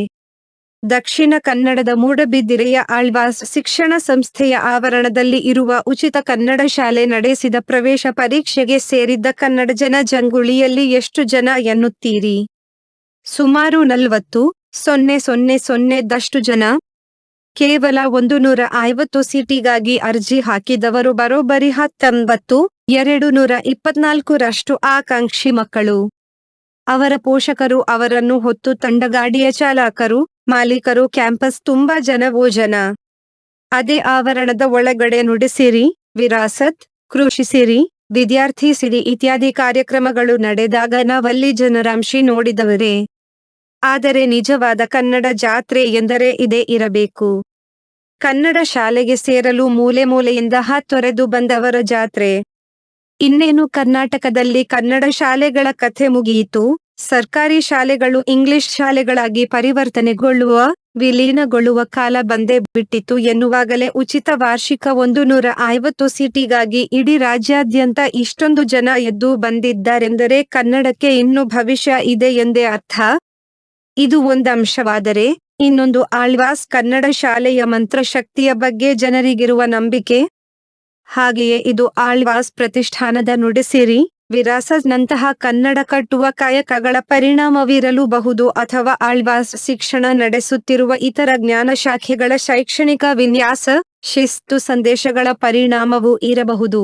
ದಕ್ಷಿಣ ಕನ್ನಡದ ಮೂಡಬಿದಿರೆಯ ಆಳ್ವಾಸ್ ಶಿಕ್ಷಣ ಸಂಸ್ಥೆಯ ಆವರಣದಲ್ಲಿ ಇರುವ ಉಚಿತ ಕನ್ನಡ ಶಾಲೆ ನಡೆಸಿದ ಪ್ರವೇಶ ಪರೀಕ್ಷೆಗೆ ಸೇರಿದ್ದ ಕನ್ನಡ ಜನಜಂಗುಳಿಯಲ್ಲಿ ಎಷ್ಟು ಜನ ಎನ್ನುತ್ತೀರಿ? ಸುಮಾರು 40,000 ಜನ. ಕೇವಲ 150 ಸೀಟಿಗಾಗಿ ಅರ್ಜಿ ಹಾಕಿದವರು ಬರೋಬ್ಬರಿ 19,224ರಷ್ಟು ಆಕಾಂಕ್ಷಿ ಮಕ್ಕಳು. ಅವರ ಪೋಷಕರು, ಅವರನ್ನು ಹೊತ್ತು ತಂಡ ಗಾಡಿಯ ಚಾಲಕರು, ಮಾಲೀಕರು, ಕ್ಯಾಂಪಸ್ ತುಂಬಾ ಜನ. ಅದೇ ಆವರಣದ ಒಳಗಡೆ ನುಡಿಸಿರಿ, ವಿರಾಸತ್, ಕೃಷಿ ಸಿರಿ, ವಿದ್ಯಾರ್ಥಿ ಸಿರಿ ಇತ್ಯಾದಿ ಕಾರ್ಯಕ್ರಮಗಳು ನಡೆದಾಗ ನಾವಲ್ಲಿ ಜನರಾಂಶಿ ನೋಡಿದವರೇ. ಆದರೆ ನಿಜವಾದ ಕನ್ನಡ ಜಾತ್ರೆ ಎಂದರೆ ಇದೇ ಇರಬೇಕು. ಕನ್ನಡ ಶಾಲೆಗೆ ಸೇರಲು ಮೂಲೆ ಮೂಲೆಯಿಂದ ತೊರೆದು ಬಂದವರ ಜಾತ್ರೆ. ಇನ್ನೇನು ಕರ್ನಾಟಕದಲ್ಲಿ ಕನ್ನಡ ಶಾಲೆಗಳ ಕಥೆ ಮುಗಿಯಿತು. ಸರ್ಕಾರಿ ಶಾಲೆಗಳು ಇಂಗ್ಲಿಷ್ ಶಾಲೆಗಳಾಗಿ ಪರಿವರ್ತನೆಗೊಳ್ಳುವ, ವಿಲೀನಗೊಳ್ಳುವ ಕಾಲ ಬಂದೇ ಬಿಟ್ಟಿತು ಎನ್ನುವಾಗಲೇ ಉಚಿತ ವಾರ್ಷಿಕ 150 ಸೀಟಿಗಾಗಿ ಇಡೀ ರಾಜ್ಯಾದ್ಯಂತ ಇಷ್ಟೊಂದು ಜನ ಎದ್ದು ಬಂದಿದ್ದಾರೆಂದರೆ ಕನ್ನಡಕ್ಕೆ ಇನ್ನೂ ಭವಿಷ್ಯ ಇದೆ ಎಂದೇ ಅರ್ಥ. ಇದು ಒಂದಂಶವಾದರೆ, ಇನ್ನೊಂದು ಆಳ್ವಾಸ್ ಕನ್ನಡ ಶಾಲೆಯ ಮಂತ್ರಶಕ್ತಿಯ ಬಗ್ಗೆ ಜನರಿಗಿರುವ ನಂಬಿಕೆ. ಹಾಗೆಯೇ ಇದು ಆಳ್ವಾಸ್ ಪ್ರತಿಷ್ಠಾನದ ನುಡಿಸಿರಿ, ವಿರಾಸತ್ನಂತಹ ಕನ್ನಡ ಕಟ್ಟುವ ಕಾಯಕಗಳ ಪರಿಣಾಮವಿರಲೂಬಹುದು ಅಥವಾ ಆಳ್ವಾಸ್ ಶಿಕ್ಷಣ ನಡೆಸುತ್ತಿರುವ ಇತರ ಜ್ಞಾನ ಶಾಖೆಗಳ ಶೈಕ್ಷಣಿಕ ವಿನ್ಯಾಸ, ಶಿಸ್ತು, ಸಂದೇಶಗಳ ಪರಿಣಾಮವೂ ಇರಬಹುದು.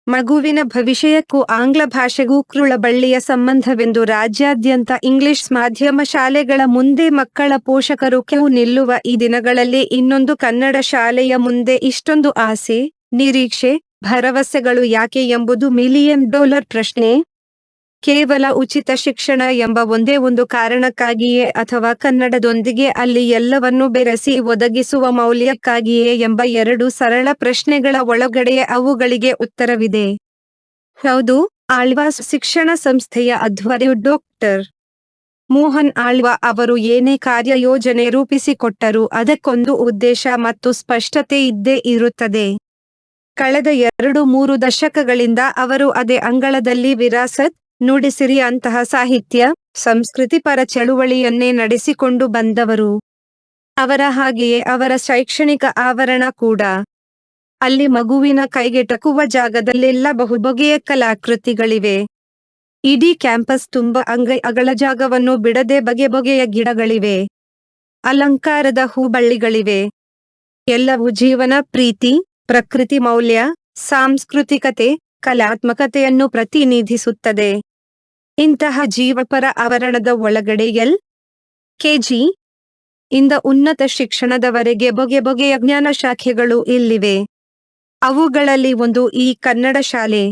ಮಗುವಿನ ಭವಿಷ್ಯಕ್ಕೂ ಆಂಗ್ಲ ಭಾಷೆಗೂ ಕೃಳಬಳ್ಳಿಯ ಸಂಬಂಧವೆಂದು ರಾಜ್ಯಾದ್ಯಂತ ಇಂಗ್ಲಿಷ್ ಮಾಧ್ಯಮ ಶಾಲೆಗಳ ಮುಂದೆ ಮಕ್ಕಳ ಪೋಷಕರು ಕ್ಯೂ ನಿಲ್ಲುವ ಈ ದಿನಗಳಲ್ಲಿ ಇನ್ನೊಂದು ಕನ್ನಡ ಶಾಲೆಯ ಮುಂದೆ ಇಷ್ಟೊಂದು ಆಸೆ, ನಿರೀಕ್ಷೆ, ಭರವಸೆಗಳು ಯಾಕೆ ಎಂಬುದು $1,000,000 ಪ್ರಶ್ನೆ. ಕೇವಲ ಉಚಿತ ಶಿಕ್ಷಣ ಎಂಬ ಒಂದೇ ಒಂದು ಕಾರಣಕ್ಕಾಗಿಯೇ ಅಥವಾ ಕನ್ನಡದೊಂದಿಗೆ ಅಲ್ಲಿ ಎಲ್ಲವನ್ನೂ ಬೆರೆಸಿ ಒದಗಿಸುವ ಮೌಲ್ಯಕ್ಕಾಗಿಯೇ ಎಂಬ 2 ಸರಳ ಪ್ರಶ್ನೆಗಳ ಒಳಗಡೆ ಅವುಗಳಿಗೆ ಉತ್ತರವಿದೆ. ಹೌದು, ಆಳ್ವಾಸ್ ಶಿಕ್ಷಣ ಸಂಸ್ಥೆಯ ಅಧ್ವರ್ಯು ಡಾಕ್ಟರ್ ಮೋಹನ್ ಆಳ್ವ ಅವರು ಏನೇ ಕಾರ್ಯಯೋಜನೆ ರೂಪಿಸಿಕೊಟ್ಟರೂ ಅದಕ್ಕೊಂದು ಉದ್ದೇಶ ಮತ್ತು ಸ್ಪಷ್ಟತೆ ಇದ್ದೇ ಇರುತ್ತದೆ. ಕಳೆದ 2-3 ದಶಕಗಳಿಂದ ಅವರು ಅದೇ ಅಂಗಳದಲ್ಲಿ ವಿರಾಸತ್, ನುಡಿಸಿರಿ ಅಂತಹ ಸಾಹಿತ್ಯ, ಸಂಸ್ಕೃತಿಪರ ಚಳುವಳಿಯನ್ನೇ ನಡೆಸಿಕೊಂಡು ಬಂದವರು. ಅವರ ಹಾಗೆಯೇ ಅವರ ಶೈಕ್ಷಣಿಕ ಆವರಣ ಕೂಡ. ಅಲ್ಲಿ ಮಗುವಿನ ಕೈಗೆಟಕುವ ಜಾಗದಲ್ಲೆಲ್ಲ ಬಹುಬಗೆಯ ಕಲಾಕೃತಿಗಳಿವೆ. ಇಡೀ ಕ್ಯಾಂಪಸ್ ತುಂಬ ಅಂಗೈ ಅಗಲ ಜಾಗವನ್ನು ಬಿಡದೆ ಬಗೆ ಬಗೆಯ ಗಿಡಗಳಿವೆ. ಅಲಂಕಾರದ ಹೂಬಳ್ಳಿಗಳಿವೆ. ಎಲ್ಲವೂ ಜೀವನ, ಪ್ರೀತಿ, ಪ್ರಕೃತಿ ಮೌಲ್ಯ, ಸಾಂಸ್ಕೃತಿಕತೆ, ಕಲಾತ್ಮಕತೆಯನ್ನು ಪ್ರತಿನಿಧಿಸುತ್ತದೆ. ಇಂತಹ ಜೀವಪರ ಆವರಣದ ಒಳಗಡೆ LKG ಇಂದ ಉನ್ನತ ಶಿಕ್ಷಣದವರೆಗೆ ಬಗೆ ಬಗೆಯ ಜ್ಞಾನ ಶಾಖೆಗಳು ಇಲ್ಲಿವೆ. ಅವುಗಳಲ್ಲಿ ಒಂದು ಈ ಕನ್ನಡ ಶಾಲೆ.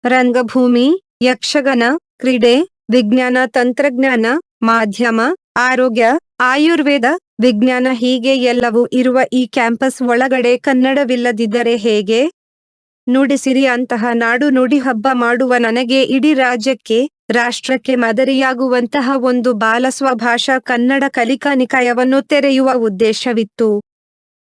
ರಂಗಭೂಮಿ, ಯಕ್ಷಗಾನ, ಕ್ರೀಡೆ, ವಿಜ್ಞಾನ, ತಂತ್ರಜ್ಞಾನ, ಮಾಧ್ಯಮ, ಆರೋಗ್ಯ, ಆಯುರ್ವೇದ, ವಿಜ್ಞಾನ ಹೀಗೆ ಎಲ್ಲವೂ ಇರುವ ಈ ಕ್ಯಾಂಪಸ್ ಒಳಗಡೆ ಕನ್ನಡವಿಲ್ಲದಿದ್ದರೆ ಹೇಗೆ? ನುಡಿಸಿರಿ ಅಂತಹ ನಾಡು ನುಡಿ ಹಬ್ಬ ಮಾಡುವ ನನಗೆ ಇಡೀ ರಾಜ್ಯಕ್ಕೆ, ರಾಷ್ಟ್ರಕ್ಕೆ ಮಾದರಿಯಾಗುವಂತಹ ಒಂದು ಬಾಲ ಸ್ವಭಾಷಾ ಕನ್ನಡ ಕಲಿಕಾ ನಿಕಾಯವನ್ನು ತೆರೆಯುವ ಉದ್ದೇಶವಿತ್ತು.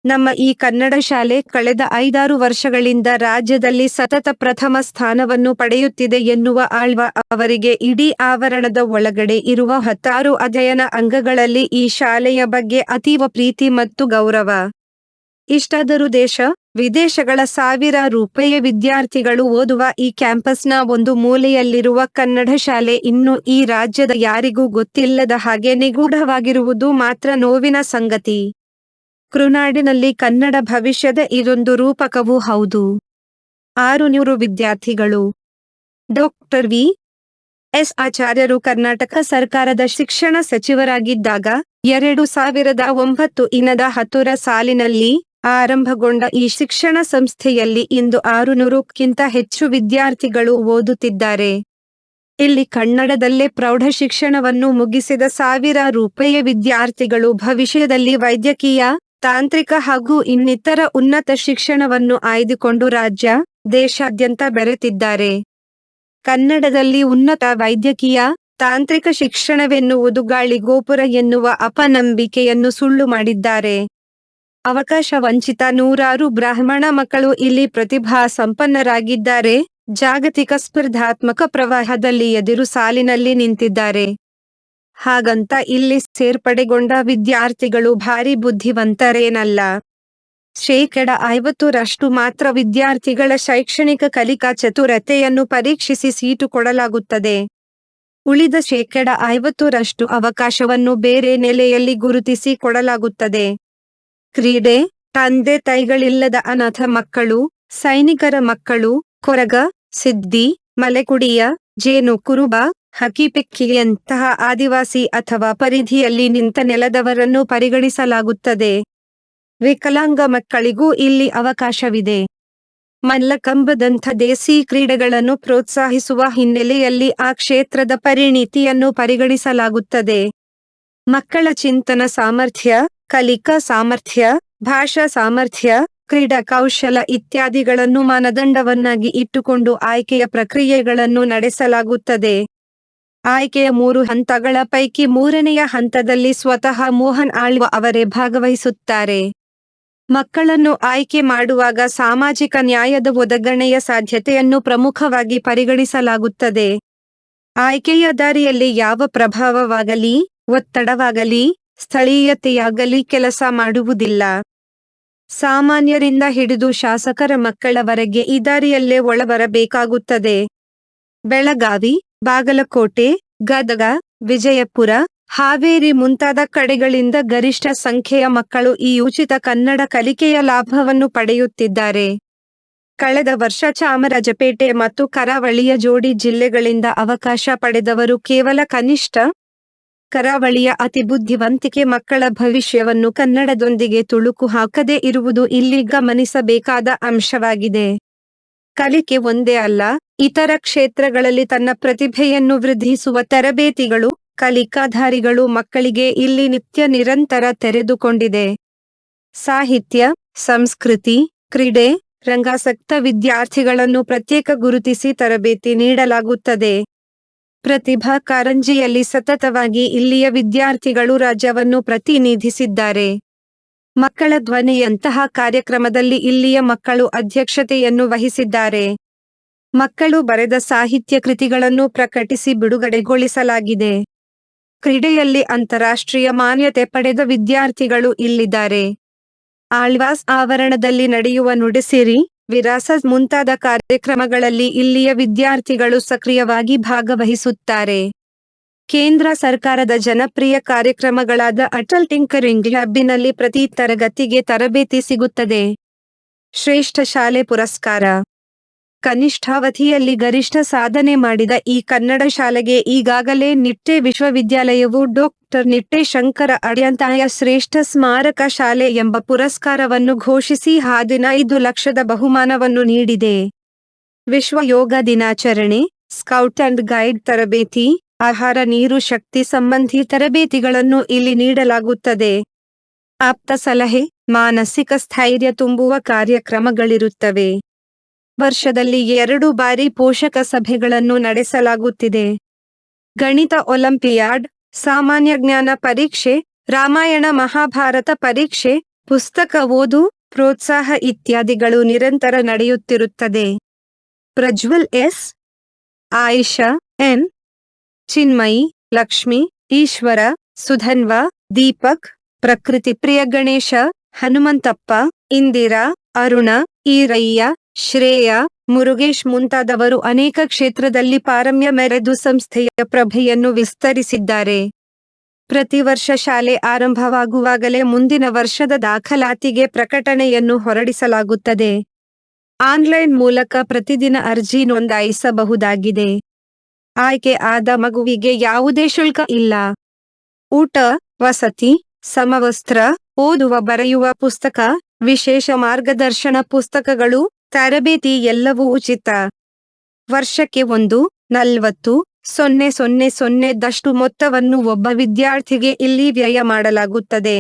ನಮ್ಮ ಈ ಕನ್ನಡ ಶಾಲೆ ಕಳೆದ 5-6 ವರ್ಷಗಳಿಂದ ರಾಜ್ಯದಲ್ಲಿ ಸತತ ಪ್ರಥಮ ಸ್ಥಾನವನ್ನು ಪಡೆಯುತ್ತಿದೆ ಎನ್ನುವ ಆಳ್ವ ಅವರಿಗೆ ಇಡೀ ಆವರಣದ ಒಳಗಡೆ ಇರುವ 16 ಅಧ್ಯಯನ ಅಂಗಗಳಲ್ಲಿ ಈ ಶಾಲೆಯ ಬಗ್ಗೆ ಅತೀವ ಪ್ರೀತಿ ಮತ್ತು ಗೌರವ. ಇಷ್ಟಾದರೂ ದೇಶ, ವಿದೇಶಗಳ ಸಾವಿರಾರು ವಿದ್ಯಾರ್ಥಿಗಳು ಓದುವ ಈ ಕ್ಯಾಂಪಸ್ನ ಒಂದು ಮೂಲೆಯಲ್ಲಿರುವ ಕನ್ನಡ ಶಾಲೆ ಇನ್ನೂ ಈ ರಾಜ್ಯದ ಯಾರಿಗೂ ಗೊತ್ತಿಲ್ಲದ ಹಾಗೆ ನಿಗೂಢವಾಗಿರುವುದು ಮಾತ್ರ ನೋವಿನ ಸಂಗತಿ. ಕೃನಾಡಿನಲ್ಲಿ ಕನ್ನಡ ಭವಿಷ್ಯದ ಇದೊಂದು ರೂಪಕವೂ ಹೌದು. 600 ವಿದ್ಯಾರ್ಥಿಗಳು. Doctor V. ಎಸ್. ಆಚಾರ್ಯರು ಕರ್ನಾಟಕ ಸರ್ಕಾರದ ಶಿಕ್ಷಣ ಸಚಿವರಾಗಿದ್ದಾಗ 2009 ಸಾಲಿನಲ್ಲಿ ಆರಂಭಗೊಂಡ ಈ ಶಿಕ್ಷಣ ಸಂಸ್ಥೆಯಲ್ಲಿ ಇಂದು 600ಕ್ಕಿಂತ ಹೆಚ್ಚು ವಿದ್ಯಾರ್ಥಿಗಳು ಓದುತ್ತಿದ್ದಾರೆ. ಇಲ್ಲಿ ಕನ್ನಡದಲ್ಲೇ ಪ್ರೌಢ ಶಿಕ್ಷಣವನ್ನು ಮುಗಿಸಿದ ಸಾವಿರಾರು ವಿದ್ಯಾರ್ಥಿಗಳು ಭವಿಷ್ಯದಲ್ಲಿ ವೈದ್ಯಕೀಯ, ತಾಂತ್ರಿಕ ಹಾಗೂ ಇನ್ನಿತರ ಉನ್ನತ ಶಿಕ್ಷಣವನ್ನು ಆಯ್ದುಕೊಂಡು ರಾಜ್ಯ, ದೇಶಾದ್ಯಂತ ಬೆರೆತಿದ್ದಾರೆ. ಕನ್ನಡದಲ್ಲಿ ಉನ್ನತ ವೈದ್ಯಕೀಯ, ತಾಂತ್ರಿಕ ಶಿಕ್ಷಣವೆನ್ನುವುದು ಗಾಳಿಗೋಪುರ ಎನ್ನುವ ಅಪನಂಬಿಕೆಯನ್ನು ಸುಳ್ಳು ಮಾಡಿದ್ದಾರೆ. ಅವಕಾಶ ವಂಚಿತ ನೂರಾರು ಬ್ರಾಹ್ಮಣ ಮಕ್ಕಳು ಇಲ್ಲಿ ಪ್ರತಿಭಾ ಸಂಪನ್ನರಾಗಿದ್ದಾರೆ. ಜಾಗತಿಕ ಸ್ಪರ್ಧಾತ್ಮಕ ಪ್ರವಾಹದಲ್ಲಿ ಎದುರು ಸಾಲಿನಲ್ಲಿ ನಿಂತಿದ್ದಾರೆ. ಹಾಗಂತ ಇಲ್ಲಿ ಸೇರ್ಪಡೆಗೊಂಡ ವಿದ್ಯಾರ್ಥಿಗಳು ಭಾರಿ ಬುದ್ಧಿವಂತರೇನಲ್ಲ. 50% ಮಾತ್ರ ವಿದ್ಯಾರ್ಥಿಗಳ ಶೈಕ್ಷಣಿಕ ಕಲಿಕಾ ಚತುರತೆಯನ್ನು ಪರೀಕ್ಷಿಸಿ ಸೀಟು ಕೊಡಲಾಗುತ್ತದೆ. ಉಳಿದ 50% ಅವಕಾಶವನ್ನು ಬೇರೆ ನೆಲೆಯಲ್ಲಿ ಗುರುತಿಸಿ ಕೊಡಲಾಗುತ್ತದೆ. ಕ್ರೀಡೆ, ತಂದೆ ತಾಯಿಗಳಿಲ್ಲದ ಅನಾಥ ಮಕ್ಕಳು, ಸೈನಿಕರ ಮಕ್ಕಳು, ಕೊರಗ, ಸಿದ್ದಿ, ಮಲೆಕುಡಿಯ, ಜೇನು ಕುರುಬ, ಹಕ್ಕಿಪೆಕ್ಕಿಯಂತಹ ಆದಿವಾಸಿ ಅಥವಾ ಪರಿಧಿಯಲ್ಲಿ ನಿಂತ ನೆಲದವರನ್ನು ಪರಿಗಣಿಸಲಾಗುತ್ತದೆ. ವಿಕಲಾಂಗ ಮಕ್ಕಳಿಗೂ ಇಲ್ಲಿ ಅವಕಾಶವಿದೆ. ಮಲ್ಲಕಂಬದಂಥ ದೇಸಿ ಕ್ರೀಡೆಗಳನ್ನು ಪ್ರೋತ್ಸಾಹಿಸುವ ಹಿನ್ನೆಲೆಯಲ್ಲಿ ಆ ಕ್ಷೇತ್ರದ ಪರಿಣಿತಿಯನ್ನು ಪರಿಗಣಿಸಲಾಗುತ್ತದೆ. ಮಕ್ಕಳ ಚಿಂತನ ಸಾಮರ್ಥ್ಯ, ಕಲಿಕಾ ಸಾಮರ್ಥ್ಯ, ಭಾಷಾ ಸಾಮರ್ಥ್ಯ, ಕ್ರೀಡಾ ಕೌಶಲ ಇತ್ಯಾದಿಗಳನ್ನು ಮಾನದಂಡವನ್ನಾಗಿ ಇಟ್ಟುಕೊಂಡು ಆಯ್ಕೆಯ ಪ್ರಕ್ರಿಯೆಗಳನ್ನು ನಡೆಸಲಾಗುತ್ತದೆ. ಆಯ್ಕೆಯ 3 ಹಂತಗಳ ಪೈಕಿ 3ನೆಯ ಹಂತದಲ್ಲಿ ಸ್ವತಃ ಮೋಹನ್ ಆಳ್ವ ಅವರೇ ಭಾಗವಹಿಸುತ್ತಾರೆ. ಮಕ್ಕಳನ್ನು ಆಯ್ಕೆ ಮಾಡುವಾಗ ಸಾಮಾಜಿಕ ನ್ಯಾಯದ ಒದಗಣೆಯ ಸಾಧ್ಯತೆಯನ್ನು ಪ್ರಮುಖವಾಗಿ ಪರಿಗಣಿಸಲಾಗುತ್ತದೆ. ಆಯ್ಕೆಯ ದಾರಿಯಲ್ಲಿ ಯಾವ ಪ್ರಭಾವವಾಗಲಿ, ಒತ್ತಡವಾಗಲಿ, ಸ್ಥಳೀಯತೆಯಾಗಲಿ ಕೆಲಸ ಮಾಡುವುದಿಲ್ಲ. ಸಾಮಾನ್ಯರಿಂದ ಹಿಡಿದು ಶಾಸಕರ ಮಕ್ಕಳವರೆಗೆ ಈ ದಾರಿಯಲ್ಲೇ ಒಳಬರಬೇಕಾಗುತ್ತದೆ. ಬೆಳಗಾವಿ, ಬಾಗಲಕೋಟೆ, ಗದಗ, ವಿಜಯಪುರ, ಹಾವೇರಿ ಮುಂತಾದ ಕಡೆಗಳಿಂದ ಗರಿಷ್ಠ ಸಂಖ್ಯೆಯ ಮಕ್ಕಳು ಈ ಉಚಿತ ಕನ್ನಡ ಕಲಿಕೆಯ ಲಾಭವನ್ನು ಪಡೆಯುತ್ತಿದ್ದಾರೆ. ಕಳೆದ ವರ್ಷ ಚಾಮರಾಜಪೇಟೆ ಮತ್ತು ಕರಾವಳಿಯ ಜೋಡಿ ಜಿಲ್ಲೆಗಳಿಂದ ಅವಕಾಶ ಪಡೆದವರು ಕೇವಲ ಕನಿಷ್ಠ. ಕರಾವಳಿಯ ಅತಿ ಬುದ್ಧಿವಂತಿಕೆ ಮಕ್ಕಳ ಭವಿಷ್ಯವನ್ನು ಕನ್ನಡದೊಂದಿಗೆ ತುಳುಕು ಹಾಕದೇ ಇರುವುದು ಇಲ್ಲಿ ಗಮನಿಸಬೇಕಾದ ಅಂಶವಾಗಿದೆ. ಕಲಿಕೆ ಒಂದೇ ಅಲ್ಲ, ಇತರ ಕ್ಷೇತ್ರಗಳಲ್ಲಿ ತನ್ನ ಪ್ರತಿಭೆಯನ್ನು ವೃದ್ಧಿಸುವ ತರಬೇತಿಗಳು, ಕಲಿಕಾಧಾರಿಗಳು ಮಕ್ಕಳಿಗೆ ಇಲ್ಲಿ ನಿತ್ಯ ನಿರಂತರ ತೆರೆದುಕೊಂಡಿದೆ. ಸಾಹಿತ್ಯ, ಸಂಸ್ಕೃತಿ, ಕ್ರೀಡೆ, ರಂಗಾಸಕ್ತ ವಿದ್ಯಾರ್ಥಿಗಳನ್ನು ಪ್ರತ್ಯೇಕ ಗುರುತಿಸಿ ತರಬೇತಿ ನೀಡಲಾಗುತ್ತದೆ. ಪ್ರತಿಭಾ ಕಾರಂಜಿಯಲ್ಲಿ ಸತತವಾಗಿ ಇಲ್ಲಿಯ ವಿದ್ಯಾರ್ಥಿಗಳು ರಾಜ್ಯವನ್ನು ಪ್ರತಿನಿಧಿಸಿದ್ದಾರೆ. ಮಕ್ಕಳ ಧ್ವನಿಯಂತಹ ಕಾರ್ಯಕ್ರಮದಲ್ಲಿ ಇಲ್ಲಿಯ ಮಕ್ಕಳು ಅಧ್ಯಕ್ಷತೆಯನ್ನು ವಹಿಸಿದ್ದಾರೆ. ಮಕ್ಕಳು ಬರೆದ ಸಾಹಿತ್ಯ ಕೃತಿಗಳನ್ನು ಪ್ರಕಟಿಸಿ ಬಿಡುಗಡೆಗೊಳಿಸಲಾಗಿದೆ. ಕ್ರೀಡೆಯಲ್ಲಿ ಅಂತಾರಾಷ್ಟ್ರೀಯ ಮಾನ್ಯತೆ ಪಡೆದ ವಿದ್ಯಾರ್ಥಿಗಳು ಇಲ್ಲಿದ್ದಾರೆ. ಆಳ್ವಾಸ್ ಆವರಣದಲ್ಲಿ ನಡೆಯುವ ನುಡಿಸಿರಿ, ವಿರಾಸತ್ ಮುಂತಾದ ಕಾರ್ಯಕ್ರಮಗಳಲ್ಲಿ ಇಲ್ಲಿಯ ವಿದ್ಯಾರ್ಥಿಗಳು ಸಕ್ರಿಯವಾಗಿ ಭಾಗವಹಿಸುತ್ತಾರೆ. ಕೇಂದ್ರ ಸರ್ಕಾರದ ಜನಪ್ರಿಯ ಕಾರ್ಯಕ್ರಮಗಳಾದ ಅಟಲ್ ಟಿಂಕರಿಂಗ್ ಲ್ಯಾಬ್ನಲ್ಲಿ ಪ್ರತಿ ತರಗತಿಗೆ ತರಬೇತಿ ಸಿಗುತ್ತದೆ. ಶ್ರೇಷ್ಠ ಶಾಲೆ ಪುರಸ್ಕಾರ. ಕನಿಷ್ಠಾವಧಿಯಲ್ಲಿ ಗರಿಷ್ಠ ಸಾಧನೆ ಮಾಡಿದ ಈ ಕನ್ನಡ ಶಾಲೆಗೆ ಈಗಾಗಲೇ ನಿಟ್ಟೆ ವಿಶ್ವವಿದ್ಯಾಲಯವು ಡಾಕ್ಟರ್ ನಿಟ್ಟೆ ಶಂಕರ ಅಡ್ಯಂತಾಯ ಶ್ರೇಷ್ಠ ಸ್ಮಾರಕ ಶಾಲೆ ಎಂಬ ಪುರಸ್ಕಾರವನ್ನು ಘೋಷಿಸಿ 15 ಲಕ್ಷದ ಬಹುಮಾನವನ್ನು ನೀಡಿದೆ. ವಿಶ್ವ ಯೋಗ ದಿನಾಚರಣೆ, ಸ್ಕೌಟ್ ಅಂಡ್ ಗೈಡ್ ತರಬೇತಿ, ಆಹಾರ ನೀರು ಶಕ್ತಿ ಸಂಬಂಧಿ ತರಬೇತಿಗಳನ್ನು ಇಲ್ಲಿ ನೀಡಲಾಗುತ್ತದೆ. ಆಪ್ತ ಸಲಹೆ, ಮಾನಸಿಕ ಸ್ಥೈರ್ಯ ತುಂಬುವ ಕಾರ್ಯಕ್ರಮಗಳಿರುತ್ತವೆ. ವರ್ಷದಲ್ಲಿ 2 ಬಾರಿ ಪೋಷಕ ಸಭೆಗಳನ್ನು ನಡೆಸಲಾಗುತ್ತಿದೆ. ಗಣಿತ ಒಲಿಂಪಿಯಾಡ್, ಸಾಮಾನ್ಯ ಜ್ಞಾನ ಪರೀಕ್ಷೆ, ರಾಮಾಯಣ ಮಹಾಭಾರತ ಪರೀಕ್ಷೆ, ಪುಸ್ತಕ ಓದು, ಪ್ರೋತ್ಸಾಹ ಇತ್ಯಾದಿಗಳು ನಿರಂತರ ನಡೆಯುತ್ತಿರುತ್ತದೆ. ಪ್ರಜ್ವಲ್ ಎಸ್, ಆಯಿಷಾ ಎನ್, ಚಿನ್ಮಯಿ, ಲಕ್ಷ್ಮಿ, ಈಶ್ವರ, ಸುಧನ್ವ, ದೀಪಕ್, ಪ್ರಕೃತಿ ಪ್ರಿಯ ಗಣೇಶ, ಹನುಮಂತಪ್ಪ, ಇಂದಿರಾ, ಅರುಣ, ಈರಯ್ಯ, ಶ್ರೇಯ, ಮುರುಗೇಶ್ ಮುಂತಾದವರು ಅನೇಕ ಕ್ಷೇತ್ರದಲ್ಲಿ ಪಾರಮ್ಯ ಮೆರೆದು ಸಂಸ್ಥೆಯ ಪ್ರಭೆಯನ್ನು ವಿಸ್ತರಿಸಿದ್ದಾರೆ. ಪ್ರತಿ ವರ್ಷ ಶಾಲೆ ಆರಂಭವಾಗುವಾಗಲೇ ಮುಂದಿನ ವರ್ಷದ ದಾಖಲಾತಿಗೆ ಪ್ರಕಟಣೆಯನ್ನು ಹೊರಡಿಸಲಾಗುತ್ತದೆ. ಆನ್ಲೈನ್ ಮೂಲಕ ಪ್ರತಿದಿನ ಅರ್ಜಿ ನೋಂದಾಯಿಸಬಹುದಾಗಿದೆ. ಆಯ್ಕೆ ಆದ ಮಗುವಿಗೆ ಯಾವುದೇ ಶುಲ್ಕ ಇಲ್ಲ. ಊಟ, ವಸತಿ, ಸಮವಸ್ತ್ರ, ಓದುವ ಬರೆಯುವ ಪುಸ್ತಕ, ವಿಶೇಷ ಮಾರ್ಗದರ್ಶನ ಪುಸ್ತಕಗಳು, ತರಬೇತಿ ಎಲ್ಲವೂ ಉಚಿತ. ವರ್ಷಕ್ಕೆ 1,40,000 ಮೊತ್ತವನ್ನು ಒಬ್ಬ ವಿದ್ಯಾರ್ಥಿಗೆ ಇಲ್ಲಿ ವ್ಯಯ ಮಾಡಲಾಗುತ್ತದೆ.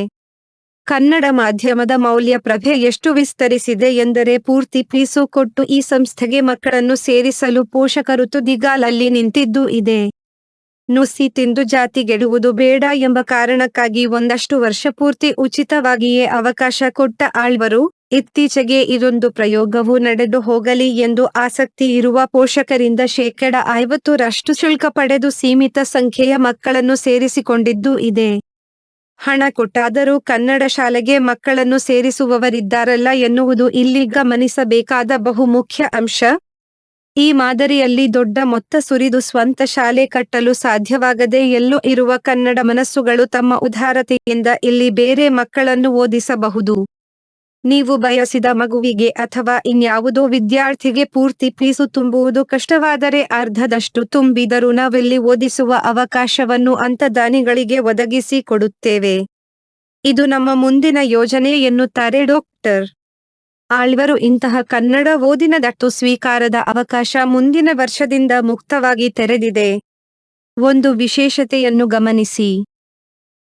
ಕನ್ನಡ ಮಾಧ್ಯಮದ ಮೌಲ್ಯ ಪ್ರಭೆ ಎಷ್ಟು ವಿಸ್ತರಿಸಿದೆ ಎಂದರೆ ಪೂರ್ತಿ ಫೀಸು ಕೊಟ್ಟು ಈ ಸಂಸ್ಥೆಗೆ ಮಕ್ಕಳನ್ನು ಸೇರಿಸಲು ಪೋಷಕರು ತುದಿಗಾಲಲ್ಲಿ ನಿಂತಿದ್ದೂ ಇದೆ. ನುಸಿ ತಿಂದು ಜಾತಿಗೆಡುವುದು ಬೇಡ ಎಂಬ ಕಾರಣಕ್ಕಾಗಿ ಒಂದಷ್ಟು ವರ್ಷ ಪೂರ್ತಿ ಉಚಿತವಾಗಿಯೇ ಅವಕಾಶ ಕೊಟ್ಟ ಆಳ್ವರು, ಇತ್ತೀಚೆಗೆ ಇದೊಂದು ಪ್ರಯೋಗವು ನಡೆದು ಹೋಗಲಿ ಎಂದು ಆಸಕ್ತಿ ಇರುವ ಪೋಷಕರಿಂದ ಶೇಕಡ 50ರಷ್ಟು ಶುಲ್ಕ ಪಡೆದು ಸೀಮಿತ ಸಂಖ್ಯೆಯ ಮಕ್ಕಳನ್ನು ಸೇರಿಸಿಕೊಂಡಿದ್ದೂ ಇದೆ. ಹಣ ಕೊಟ್ಟಾದರೂ ಕನ್ನಡ ಶಾಲೆಗೆ ಮಕ್ಕಳನ್ನು ಸೇರಿಸುವವರಿದ್ದಾರಲ್ಲ ಎನ್ನುವುದು ಇಲ್ಲಿ ಗಮನಿಸಬೇಕಾದ ಬಹುಮುಖ್ಯ ಅಂಶ. ಈ ಮಾದರಿಯಲ್ಲಿ ದೊಡ್ಡ ಮೊತ್ತ ಸುರಿದು ಸ್ವಂತ ಶಾಲೆ ಕಟ್ಟಲು ಸಾಧ್ಯವಾಗದೆ ಎಲ್ಲೋ ಇರುವ ಕನ್ನಡ ಮನಸ್ಸುಗಳು ತಮ್ಮ ಉದಾರತೆಯಿಂದ ಇಲ್ಲಿ ಬೇರೆ ಮಕ್ಕಳನ್ನು ಓದಿಸಬಹುದು. ನೀವು ಬಯಸಿದ ಮಗುವಿಗೆ ಅಥವಾ ಇನ್ಯಾವುದೋ ವಿದ್ಯಾರ್ಥಿಗೆ ಪೂರ್ತಿ ಫೀಸು ತುಂಬುವುದು ಕಷ್ಟವಾದರೆ ಅರ್ಧದಷ್ಟು ತುಂಬಿದರೂ ನಾವಿಲ್ಲಿ ಓದಿಸುವ ಅವಕಾಶವನ್ನು ಅಂತರ್ದಾನಿಗಳಿಗೆ ಒದಗಿಸಿ ಕೊಡುತ್ತೇವೆ. ಇದು ನಮ್ಮ ಮುಂದಿನ ಯೋಜನೆ ಎನ್ನುತ್ತಾರೆ ಡಾಕ್ಟರ್. ಆಳ್ವರು. ಇಂತಹ ಕನ್ನಡ ಓದಿನ ದತ್ತು ಸ್ವೀಕಾರದ ಅವಕಾಶ ಮುಂದಿನ ವರ್ಷದಿಂದ ಮುಕ್ತವಾಗಿ ತೆರೆದಿದೆ. ಒಂದು ವಿಶೇಷತೆಯನ್ನು ಗಮನಿಸಿ.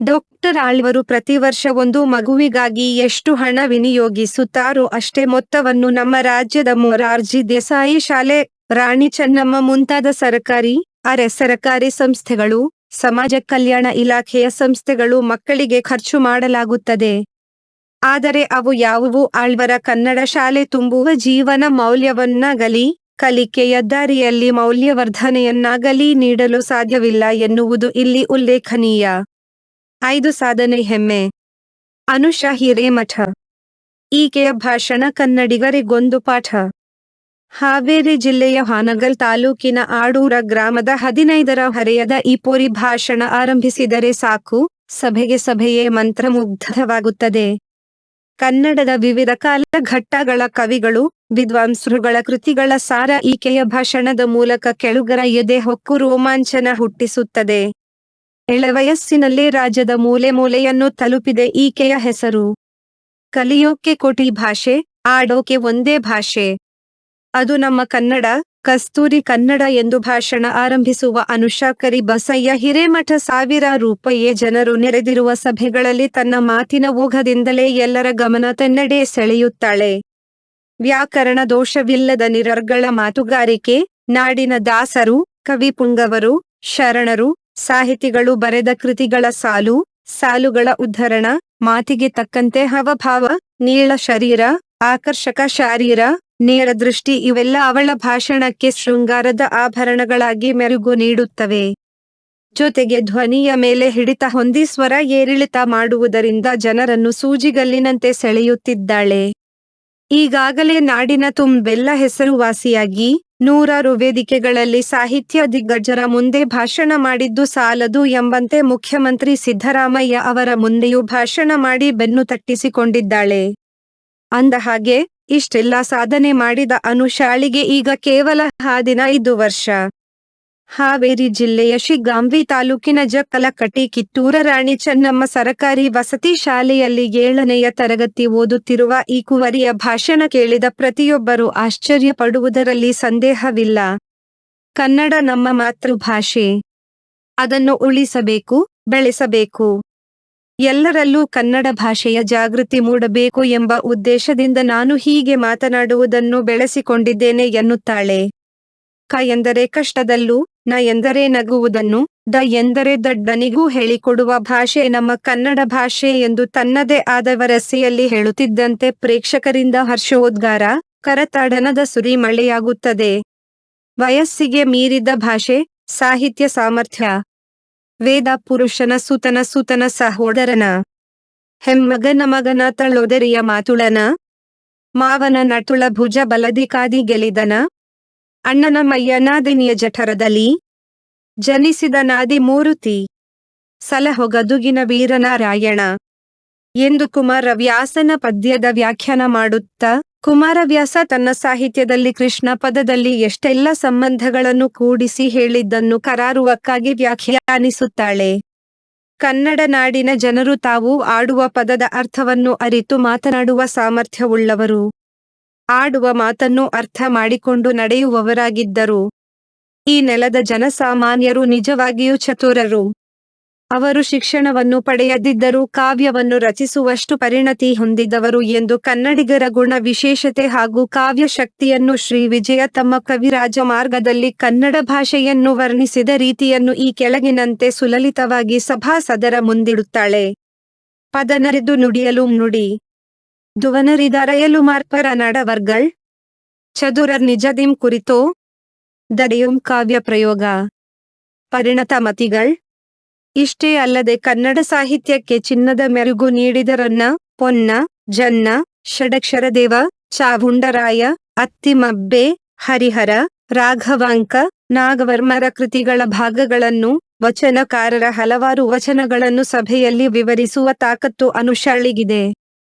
ಡಾಕ್ಟರ್ ಆಳ್ವರು ಪ್ರತಿ ವರ್ಷ ಒಂದು ಮಗುವಿಗಾಗಿ ಎಷ್ಟು ಹಣ ವಿನಿಯೋಗಿಸುತ್ತಾರೋ ಅಷ್ಟೇ ಮೊತ್ತವನ್ನು ನಮ್ಮ ರಾಜ್ಯದ ಮೊರಾರ್ಜಿ ದೇಸಾಯಿ ಶಾಲೆ, ರಾಣಿ ಚೆನ್ನಮ್ಮ ಮುಂತಾದ ಸರಕಾರಿ, ಅರೆ ಸರಕಾರಿ ಸಂಸ್ಥೆಗಳು, ಸಮಾಜ ಕಲ್ಯಾಣ ಇಲಾಖೆಯ ಸಂಸ್ಥೆಗಳು ಮಕ್ಕಳಿಗೆ ಖರ್ಚು ಮಾಡಲಾಗುತ್ತದೆ. ಆದರೆ ಅವು ಯಾವುವು ಆಳ್ವರ ಕನ್ನಡ ಶಾಲೆ ತುಂಬುವ ಜೀವನ ಮೌಲ್ಯವನ್ನಾಗಲಿ, ಕಲಿಕೆಯ ದಾರಿಯಲ್ಲಿ ಮೌಲ್ಯವರ್ಧನೆಯನ್ನಾಗಲಿ ನೀಡಲು ಸಾಧ್ಯವಿಲ್ಲ ಎನ್ನುವುದು ಇಲ್ಲಿ ಉಲ್ಲೇಖನೀಯ. 5 ಸಾಧನೆ ಹೆಮ್ಮೆ. ಅನುಷಾ ಹಿರೇಮಠ. ಈಕೆಯ ಭಾಷಣ ಕನ್ನಡಿಗರಿಗೊಂದು ಪಾಠ. ಹಾವೇರಿ ಜಿಲ್ಲೆಯ ಹಾನಗಲ್ ತಾಲೂಕಿನ ಆಡೂರ ಗ್ರಾಮದ 15ರ ಹರೆಯದ ಈ ಪೋರಿ ಭಾಷಣ ಆರಂಭಿಸಿದರೆ ಸಾಕು, ಸಭೆಯೇ ಮಂತ್ರಮುಗ್ಧವಾಗುತ್ತದೆ. ಕನ್ನಡದ ವಿವಿಧ ಕಾಲಘಟ್ಟಗಳ ಕವಿಗಳು, ವಿದ್ವಾಂಸರುಗಳ ಕೃತಿಗಳ ಸಾರ ಈಕೆಯ ಭಾಷಣದ ಮೂಲಕ ಕೆಳುಗರ ಎದೆ ಹೊಕ್ಕು ರೋಮಾಂಚನ ಹುಟ್ಟಿಸುತ್ತದೆ. ಎಳವಯಸ್ಸಿನಲ್ಲೇ ರಾಜ್ಯದ ಮೂಲೆ ಮೂಲೆಯನ್ನು ತಲುಪಿದೆ ಈಕೆಯ ಹೆಸರು. ಕಲಿಯೋಕೆ ಕೋಟಿ ಭಾಷೆ, ಆಡೋಕೆ ಒಂದೇ ಭಾಷೆ, ಅದು ನಮ್ಮ ಕನ್ನಡ, ಕಸ್ತೂರಿ ಕನ್ನಡ ಎಂದು ಭಾಷಣ ಆರಂಭಿಸುವ ಅನುಷಾ ಕರಿಬಸಯ್ಯ ಹಿರೇಮಠ ಸಾವಿರಾರು ರೂಪಾಯಿ ಜನರು ನೆರೆದಿರುವ ಸಭೆಗಳಲ್ಲಿ ತನ್ನ ಮಾತಿನ ಓಘದಿಂದಲೇ ಎಲ್ಲರ ಗಮನ ತನ್ನೆಡೆ ಸೆಳೆಯುತ್ತಾಳೆ. ವ್ಯಾಕರಣ ದೋಷವಿಲ್ಲದ ನಿರರ್ಗಳ ಮಾತುಗಾರಿಕೆ, ನಾಡಿನ ದಾಸರು, ಕವಿಪುಂಗವರು, ಶರಣರು, ಸಾಹಿತಿಗಳು ಬರೆದ ಕೃತಿಗಳ ಸಾಲುಗಳ ಉದ್ಧರಣ, ಮಾತಿಗೆ ತಕ್ಕಂತೆ ಹವಭಾವ, ನೀಳ ಶರೀರ, ಆಕರ್ಷಕ ಶಾರೀರ, ನೇರ ದೃಷ್ಟಿ ಇವೆಲ್ಲ ಅವಳ ಭಾಷಣಕ್ಕೆ ಶೃಂಗಾರದ ಆಭರಣಗಳಾಗಿ ಮೆರುಗು ನೀಡುತ್ತವೆ. ಜೊತೆಗೆ ಧ್ವನಿಯ ಮೇಲೆ ಹಿಡಿತ ಹೊಂದಿ ಸ್ವರ ಏರಿಳಿತ ಮಾಡುವುದರಿಂದ ಜನರನ್ನು ಸೂಜಿಗಲ್ಲಿನಂತೆ ಸೆಳೆಯುತ್ತಿದ್ದಾಳೆ. ಈಗಾಗಲೇ ನಾಡಿನ ತುಂಬೆಲ್ಲ ಹೆಸರುವಾಸಿಯಾಗಿ, ನೂರಾರು ವೇದಿಕೆಗಳಲ್ಲಿ ಸಾಹಿತ್ಯ ದಿಗ್ಗಜರ ಮುಂದೆ ಭಾಷಣ ಮಾಡಿದ್ದು ಸಾಲದು ಎಂಬಂತೆ ಮುಖ್ಯಮಂತ್ರಿ ಸಿದ್ದರಾಮಯ್ಯ ಅವರ ಮುಂದೆಯೂ ಭಾಷಣ ಮಾಡಿ ಬೆನ್ನು ತಟ್ಟಿಸಿಕೊಂಡಿದ್ದಾಳೆ. ಅಂದಹಾಗೆ, ಇಷ್ಟೆಲ್ಲ ಸಾಧನೆ ಮಾಡಿದ ಅನುಷಾಳಿಗೆ ಈಗ ಕೇವಲ 15 ವರ್ಷ. ಹಾವೇರಿ ಜಿಲ್ಲೆಯ ಶಿಗ್ಗಾಂವಿ ತಾಲೂಕಿನ ಜಕ್ಕಲಕಟ್ಟಿ ಕಿತ್ತೂರ ರಾಣಿ ಚೆನ್ನಮ್ಮ ಸರಕಾರಿ ವಸತಿ ಶಾಲೆಯಲ್ಲಿ 7ನೆಯ ತರಗತಿ ಓದುತ್ತಿರುವ ಈ ಕುವರಿಯ ಭಾಷಣ ಕೇಳಿದ ಪ್ರತಿಯೊಬ್ಬರೂ ಆಶ್ಚರ್ಯ ಪಡುವುದರಲ್ಲಿ ಸಂದೇಹವಿಲ್ಲ. ಕನ್ನಡ ನಮ್ಮ ಮಾತೃಭಾಷೆ. ಅದನ್ನು ಉಳಿಸಬೇಕು, ಬೆಳೆಸಬೇಕು. ಎಲ್ಲರಲ್ಲೂ ಕನ್ನಡ ಭಾಷೆಯ ಜಾಗೃತಿ ಮೂಡಬೇಕು ಎಂಬ ಉದ್ದೇಶದಿಂದ ನಾನು ಹೀಗೆ ಮಾತನಾಡುವುದನ್ನು ಬೆಳೆಸಿಕೊಂಡಿದ್ದೇನೆ ಎನ್ನುತ್ತಾಳೆ. ಕ ಎಂದರೆ ಕಷ್ಟದಲ್ಲೂ, ನ ಎಂದರೆ ನಗುವುದನ್ನು, ದ ಎಂದರೆ ದಡ್ಡನಿಗೂ ಹೇಳಿಕೊಡುವ ಭಾಷೆ ನಮ್ಮ ಕನ್ನಡ ಭಾಷೆ ಎಂದು ತನ್ನದೇ ಆದ ವರಸೆಯಲ್ಲಿ ಹೇಳುತ್ತಿದ್ದಂತೆ ಪ್ರೇಕ್ಷಕರಿಂದ ಹರ್ಷೋದ್ಗಾರ, ಕರತಾಡನದ ಸುರಿಮಳೆಯಾಗುತ್ತದೆ. ವಯಸ್ಸಿಗೆ ಮೀರಿದ ಭಾಷೆ, ಸಾಹಿತ್ಯ ಸಾಮರ್ಥ್ಯ. ವೇದ ಪುರುಷನ ಸುತನ ಸಹೋದರನ, ಹೆಮ್ಮಗನ ಮಗನ ತಳ್ಳೊದರಿಯ ಮಾತುಳನ, ಮಾವನ ನಟುಳ ಭುಜ ಬಲದಿ ಕಾದಿ ಗೆಲಿದನ. ಅಣ್ಣನ ಮಯ್ಯನಾದಿನಿಯ ಜಠರದಲ್ಲಿ ಜನಿಸಿದ ನಾದಿ ಮೂರುತಿ. ಸಲಹೊ ಗದುಗಿನ ವೀರನಾರಾಯಣ ಎಂದು ಕುಮಾರವ್ಯಾಸನ ಪದ್ಯದ ವ್ಯಾಖ್ಯಾನ ಮಾಡುತ್ತಾ, ಕುಮಾರವ್ಯಾಸ ತನ್ನ ಸಾಹಿತ್ಯದಲ್ಲಿ ಕೃಷ್ಣ ಪದದಲ್ಲಿ ಎಷ್ಟೆಲ್ಲ ಸಂಬಂಧಗಳನ್ನು ಕೂಡಿಸಿ ಹೇಳಿದ್ದನ್ನು ಕರಾರುವಕ್ಕಾಗಿ ವ್ಯಾಖ್ಯಾನಿಸುತ್ತಾಳೆ. ಕನ್ನಡ ನಾಡಿನ ಜನರು ತಾವು ಆಡುವ ಪದದ ಅರ್ಥವನ್ನು ಅರಿತು ಮಾತನಾಡುವ ಸಾಮರ್ಥ್ಯವುಳ್ಳವರು. ಆಡುವ ಮಾತನ್ನು ಅರ್ಥ ಮಾಡಿಕೊಂಡು ನಡೆಯುವವರಾಗಿದ್ದರು. ಈ ನೆಲದ ಜನಸಾಮಾನ್ಯರು ನಿಜವಾಗಿಯೂ ಚತುರರು. ಅವರು ಶಿಕ್ಷಣವನ್ನು ಪಡೆಯದಿದ್ದರೂ ಕಾವ್ಯವನ್ನು ರಚಿಸುವಷ್ಟು ಪರಿಣತಿ ಹೊಂದಿದವರು ಎಂದು ಕನ್ನಡಿಗರ ಗುಣ ವಿಶೇಷತೆ ಹಾಗೂ ಕಾವ್ಯ ಶಕ್ತಿಯನ್ನು ಶ್ರೀ ವಿಜಯ ತಮ್ಮ ಕವಿರಾಜ ಮಾರ್ಗದಲ್ಲಿ ಕನ್ನಡ ಭಾಷೆಯನ್ನು ವರ್ಣಿಸಿದ ರೀತಿಯನ್ನು ಈ ಕೆಳಗಿನಂತೆ ಸುಲಲಿತವಾಗಿ ಸಭಾಸದರ ಮುಂದಿಡುತ್ತಾಳೆ. ಪದನರಿದು ನುಡಿಯಲು ನುಡಿ, ದುವನರಿದರೆಯಲು ಮಾರ್ಪರ ನಡವರ್ಗಳ್, ಚದುರರ್ ನಿಜದಿಂ ಕುರಿತೋ ದಡೆಯುಂ ಕಾವ್ಯ ಪ್ರಯೋಗ, ಪರಿಣತ ಮತಿಗಳ್. ಇಷ್ಟೇ ಅಲ್ಲದೆ ಕನ್ನಡ ಸಾಹಿತ್ಯಕ್ಕೆ ಚಿನ್ನದ ಮೆರುಗು ನೀಡಿದರನ್ನ ಪೊನ್ನ, ಜನ್ನ, ಷಡಕ್ಷರದೇವ, ಚಾವುಂಡರಾಯ, ಅತ್ತಿಮಬ್ಬೆ, ಹರಿಹರ, ರಾಘವಾಂಕ, ನಾಗವರ್ಮರ ಕೃತಿಗಳ ಭಾಗಗಳನ್ನು, ವಚನಕಾರರ ಹಲವಾರು ವಚನಗಳನ್ನು ಸಭೆಯಲ್ಲಿ ವಿವರಿಸುವ ತಾಕತ್ತು ಅನುಷಾಳಿಗಿದೆ.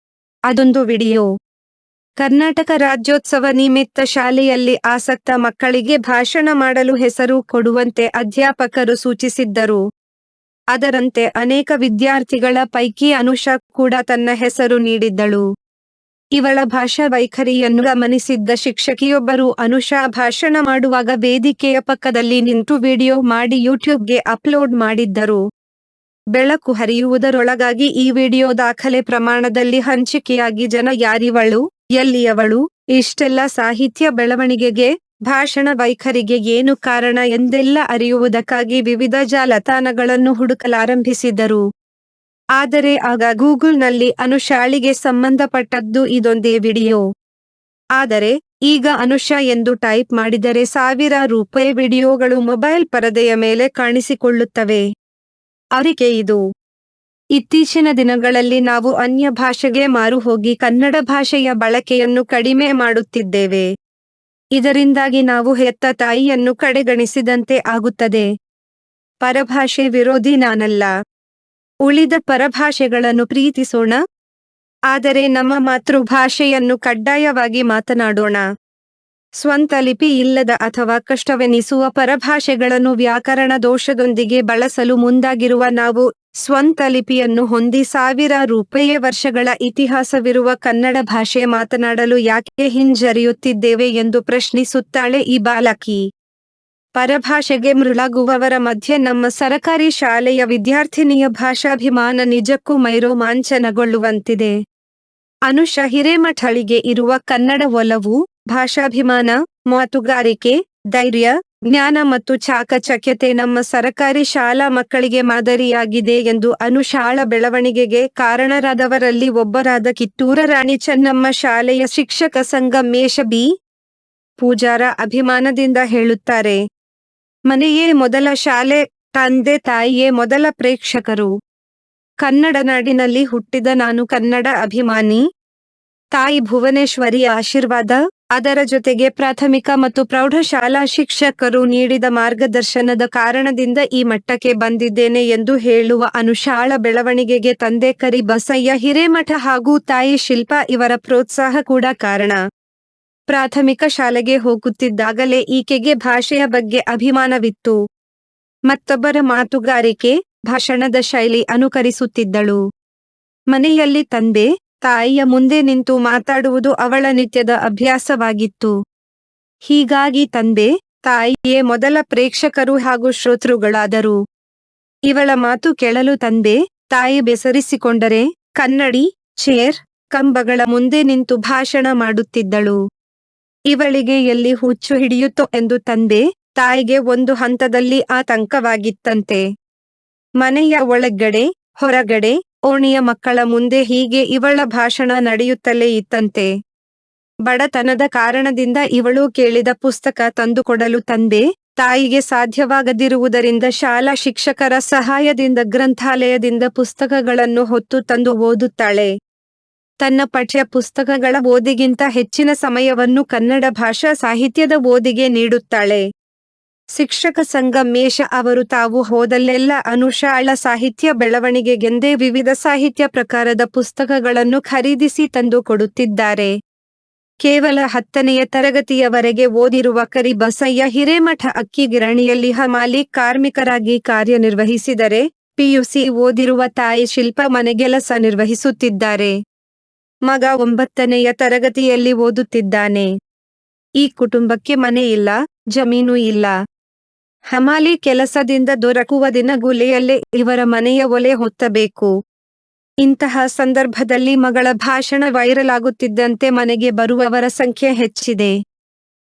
ಅದೊಂದು ವಿಡಿಯೋ. ಕರ್ನಾಟಕ ರಾಜ್ಯೋತ್ಸವ ನಿಮಿತ್ತ ಶಾಲೆಯಲ್ಲಿ ಆಸಕ್ತ ಮಕ್ಕಳಿಗೆ ಭಾಷಣ ಮಾಡಲು ಹೆಸರು ಕೊಡುವಂತೆ ಅಧ್ಯಾಪಕರು ಸೂಚಿಸಿದ್ದರು. ಅದರಂತೆ ಅನೇಕ ವಿದ್ಯಾರ್ಥಿಗಳ ಪೈಕಿ ಅನುಷಾ ಕೂಡ ತನ್ನ ಹೆಸರು ನೀಡಿದ್ದಳು. ಇವಳ ಭಾಷಾ ವೈಖರಿಯನ್ನು ಗಮನಿಸಿದ್ದ ಶಿಕ್ಷಕಿಯೊಬ್ಬರು ಅನುಷಾ ಭಾಷಣ ಮಾಡುವಾಗ ವೇದಿಕೆಯ ಪಕ್ಕದಲ್ಲಿ ನಿಂತು ವಿಡಿಯೋ ಮಾಡಿ ಯೂಟ್ಯೂಬ್ಗೆ ಅಪ್ಲೋಡ್ ಮಾಡಿದ್ದರು. ಬೆಳಕು ಹರಿಯುವುದರೊಳಗಾಗಿ ಈ ವಿಡಿಯೋ ದಾಖಲೆ ಪ್ರಮಾಣದಲ್ಲಿ ಹಂಚಿಕೆಯಾಗಿ ಜನ ಯಾರಿವಳು, ಎಲ್ಲಿಯವಳು, ಇಷ್ಟೆಲ್ಲ ಸಾಹಿತ್ಯ ಬೆಳವಣಿಗೆಗೆ, ಭಾಷಣ ವೈಖರಿಗೆ ಏನು ಕಾರಣ ಎಂದೆಲ್ಲ ಅರಿಯುವುದಕ್ಕಾಗಿ ವಿವಿಧ ಜಾಲತಾಣಗಳನ್ನು ಹುಡುಕಲಾರಂಭಿಸಿದರು. ಆದರೆ ಆಗ ಗೂಗಲ್ನಲ್ಲಿ ಅನುಷಾಳಿಗೆ ಸಂಬಂಧಪಟ್ಟದ್ದು ಇದೊಂದೇ ವಿಡಿಯೋ. ಆದರೆ ಈಗ ಅನುಷಾ ಎಂದು ಟೈಪ್ ಮಾಡಿದರೆ ₹1000 ವಿಡಿಯೋಗಳು ಮೊಬೈಲ್ ಪರದೆಯ ಮೇಲೆ ಕಾಣಿಸಿಕೊಳ್ಳುತ್ತವೆ. ಅರಿಕೆ ಇದು. ಇತ್ತೀಚಿನ ದಿನಗಳಲ್ಲಿ ನಾವು ಅನ್ಯ ಭಾಷೆಗೆ ಮಾರು ಹೋಗಿ ಕನ್ನಡ ಭಾಷೆಯ ಬಳಕೆಯನ್ನು ಕಡಿಮೆ ಮಾಡುತ್ತಿದ್ದೇವೆ. ಇದರಿಂದಾಗಿ ನಾವು ಹೆತ್ತ ತಾಯಿಯನ್ನು ಕಡೆಗಣಿಸಿದಂತೆ ಆಗುತ್ತದೆ. ಪರಭಾಷೆ ವಿರೋಧಿ ನಾನಲ್ಲ. ಉಳಿದ ಪರಭಾಷೆಗಳನ್ನು ಪ್ರೀತಿಸೋಣ. ಆದರೆ ನಮ್ಮ ಮಾತೃಭಾಷೆಯನ್ನು ಕಡ್ಡಾಯವಾಗಿ ಮಾತನಾಡೋಣ. ಸ್ವಂತ ಲಿಪಿ ಇಲ್ಲದ ಅಥವಾ ಕಷ್ಟವೆನಿಸುವ ಪರಭಾಷೆಗಳನ್ನು ವ್ಯಾಕರಣ ದೋಷದೊಂದಿಗೆ ಬಳಸಲು ಮುಂದಾಗಿರುವ ನಾವು ಸ್ವಂತ ಲಿಪಿಯನ್ನು ಹೊಂದಿ ₹1000 ವರ್ಷಗಳ ಇತಿಹಾಸವಿರುವ ಕನ್ನಡ ಭಾಷೆ ಮಾತನಾಡಲು ಯಾಕೆ ಹಿಂಜರಿಯುತ್ತಿದ್ದೇವೆ ಎಂದು ಪ್ರಶ್ನಿಸುತ್ತಾಳೆ ಈ ಬಾಲಕಿ. ಪರಭಾಷೆಗೆ ಮೃಳಾಗುವವರ ಮಧ್ಯೆ ನಮ್ಮ ಸರಕಾರಿ ಶಾಲೆಯ ವಿದ್ಯಾರ್ಥಿನಿಯ ಭಾಷಾಭಿಮಾನ ನಿಜಕ್ಕೂ ಮೈರೋಮಾಂಚನಗೊಳ್ಳುವಂತಿದೆ. ಅನುಷಾ ಹಿರೇಮಠಳಿಗೆ ಇರುವ ಕನ್ನಡ ಒಲವು, ಭಾಷಾಭಿಮಾನ, ಮಾತುಗಾರಿಕೆ, ಧೈರ್ಯ, ಜ್ಞಾನ ಮತ್ತು ಚಾಕಚಕ್ಯತೆ ನಮ್ಮ ಸರಕಾರಿ ಶಾಲಾ ಮಕ್ಕಳಿಗೆ ಮಾದರಿಯಾಗಿದೆ ಎಂದು ಅನುಷಾಳ ಬೆಳವಣಿಗೆಗೆ ಕಾರಣರಾದವರಲ್ಲಿ ಒಬ್ಬರಾದ ಕಿತ್ತೂರ ರಾಣಿ ಚೆನ್ನಮ್ಮ ಶಾಲೆಯ ಶಿಕ್ಷಕ ಸಂಘ ಮೇಷ ಬಿ. ಪೂಜಾರ ಅಭಿಮಾನದಿಂದ ಹೇಳುತ್ತಾರೆ. ಮನೆಯೇ ಮೊದಲ ಶಾಲೆ, ತಂದೆ ತಾಯಿಯೇ ಮೊದಲ ಪ್ರೇಕ್ಷಕರು. ಕನ್ನಡ ನಾಡಿನಲ್ಲಿ ಹುಟ್ಟಿದ ನಾನು ಕನ್ನಡ ಅಭಿಮಾನಿ. ತಾಯಿ ಭುವನೇಶ್ವರಿ ಆಶೀರ್ವಾದ, ಅದರ ಜೊತೆಗೆ ಪ್ರಾಥಮಿಕ ಮತ್ತು ಪ್ರೌಢಶಾಲಾ ಶಿಕ್ಷಕರು ನೀಡಿದ ಮಾರ್ಗದರ್ಶನದ ಕಾರಣದಿಂದ ಈ ಮಟ್ಟಕ್ಕೆ ಬಂದಿದ್ದೇನೆ ಎಂದು ಹೇಳುವ ಅನುಷಾಳ ಬೆಳವಣಿಗೆಗೆ ತಂದೆ ಕರಿಬಸಯ್ಯ ಹಿರೇಮಠ ಹಾಗೂ ತಾಯಿ ಶಿಲ್ಪಾ ಇವರ ಪ್ರೋತ್ಸಾಹ ಕೂಡ ಕಾರಣ. ಪ್ರಾಥಮಿಕ ಶಾಲೆಗೆ ಹೋಗುತ್ತಿದ್ದಾಗಲೇ ಈಕೆಗೆ ಭಾಷೆಯ ಬಗ್ಗೆ ಅಭಿಮಾನವಿತ್ತು. ಮತ್ತೊಬ್ಬರ ಮಾತುಗಾರಿಕೆ, ಭಾಷಣದ ಶೈಲಿ ಅನುಕರಿಸುತ್ತಿದ್ದಳು. ಮನೆಯಲ್ಲಿ ತಂದೆ, ತಾಯಿಯ ಮುಂದೆ ನಿಂತು ಮಾತಾಡುವುದು ಅವಳ ನಿತ್ಯದ ಅಭ್ಯಾಸವಾಗಿತ್ತು. ಹೀಗಾಗಿ ತಂದೆ, ತಾಯಿಯೇ ಮೊದಲ ಪ್ರೇಕ್ಷಕರು ಹಾಗೂ ಶ್ರೋತೃಗಳಾದರು. ಇವಳ ಮಾತು ಕೇಳಲು ತಂದೆ, ತಾಯಿ ಬೆಸರಿಸಿಕೊಂಡರೆ ಕನ್ನಡಿ, ಚೇರ್, ಕಂಬಗಳ ಮುಂದೆ ನಿಂತು ಭಾಷಣ ಮಾಡುತ್ತಿದ್ದಳು. ಇವಳಿಗೆ ಎಲ್ಲಿ ಹುಚ್ಚು ಹಿಡಿಯುತ್ತೋ ಎಂದು ತಂದೆ, ತಾಯಿಗೆ ಒಂದು ಹಂತದಲ್ಲಿ ಆತಂಕವಾಗಿತ್ತಂತೆ. ಮನೆಯ ಒಳಗಡೆ, ಹೊರಗಡೆ, ಓಣಿಯ ಮಕ್ಕಳ ಮುಂದೆ ಹೀಗೆ ಇವಳ ಭಾಷಣ ನಡೆಯುತ್ತಲೇ ಇತ್ತಂತೆ. ಬಡತನದ ಕಾರಣದಿಂದ ಇವಳು ಕೇಳಿದ ಪುಸ್ತಕ ತಂದುಕೊಡಲು ತಂದೆ, ತಾಯಿಗೆ ಸಾಧ್ಯವಾಗದಿರುವುದರಿಂದ ಶಾಲಾ ಶಿಕ್ಷಕರ ಸಹಾಯದಿಂದ ಗ್ರಂಥಾಲಯದಿಂದ ಪುಸ್ತಕಗಳನ್ನು ಹೊತ್ತು ತಂದು ಓದುತ್ತಾಳೆ. ತನ್ನ ಪಠ್ಯ ಪುಸ್ತಕಗಳ ಓದಿಗಿಂತ ಹೆಚ್ಚಿನ ಸಮಯವನ್ನು ಕನ್ನಡ ಭಾಷಾ ಸಾಹಿತ್ಯದ ಓದಿಗೆ ನೀಡುತ್ತಾಳೆ. ಶಿಕ್ಷಕ ಸಂಘ ಮೇಷ ಅವರು ತಾವು ಹೋದಲ್ಲೆಲ್ಲ ಅನುಶಾಳ ಸಾಹಿತ್ಯ ಬೆಳವಣಿಗೆಗೆಂದೇ ವಿವಿಧ ಸಾಹಿತ್ಯ ಪ್ರಕಾರದ ಪುಸ್ತಕಗಳನ್ನು ಖರೀದಿಸಿ ತಂದು ಕೊಡುತ್ತಿದ್ದಾರೆ. ಕೇವಲ 10ನೆಯ ತರಗತಿಯವರೆಗೆ ಓದಿರುವ ಕರಿಬಸಯ್ಯ ಹಿರೇಮಠ ಅಕ್ಕಿ ಗಿರಣಿಯಲ್ಲಿ ಹಮಾಲಿ ಕಾರ್ಮಿಕರಾಗಿ ಕಾರ್ಯನಿರ್ವಹಿಸಿದರೆ, ಪಿಯುಸಿ ಓದಿರುವ ತಾಯಿ ಶಿಲ್ಪ ಮನೆಗೆಲಸ ನಿರ್ವಹಿಸುತ್ತಿದ್ದಾರೆ. ಮಗ 9ನೆಯ ತರಗತಿಯಲ್ಲಿ ಓದುತ್ತಿದ್ದಾನೆ. ಈ ಕುಟುಂಬಕ್ಕೆ ಮನೆ ಇಲ್ಲ, ಜಮೀನು ಇಲ್ಲ. ಹಮಾಲಿ ಕೆಲಸದಿಂದ ದೊರಕುವ ದಿನಗೂಲಿಯಲ್ಲೇ ಇವರ ಮನೆಯ ಒಲೆ ಹೊತ್ತಬೇಕು. ಇಂತಹ ಸಂದರ್ಭದಲ್ಲಿ ಮಗಳ ಭಾಷಣ ವೈರಲ್ ಆಗುತ್ತಿದ್ದಂತೆ ಮನೆಗೆ ಬರುವವರ ಸಂಖ್ಯೆ ಹೆಚ್ಚಿದೆ.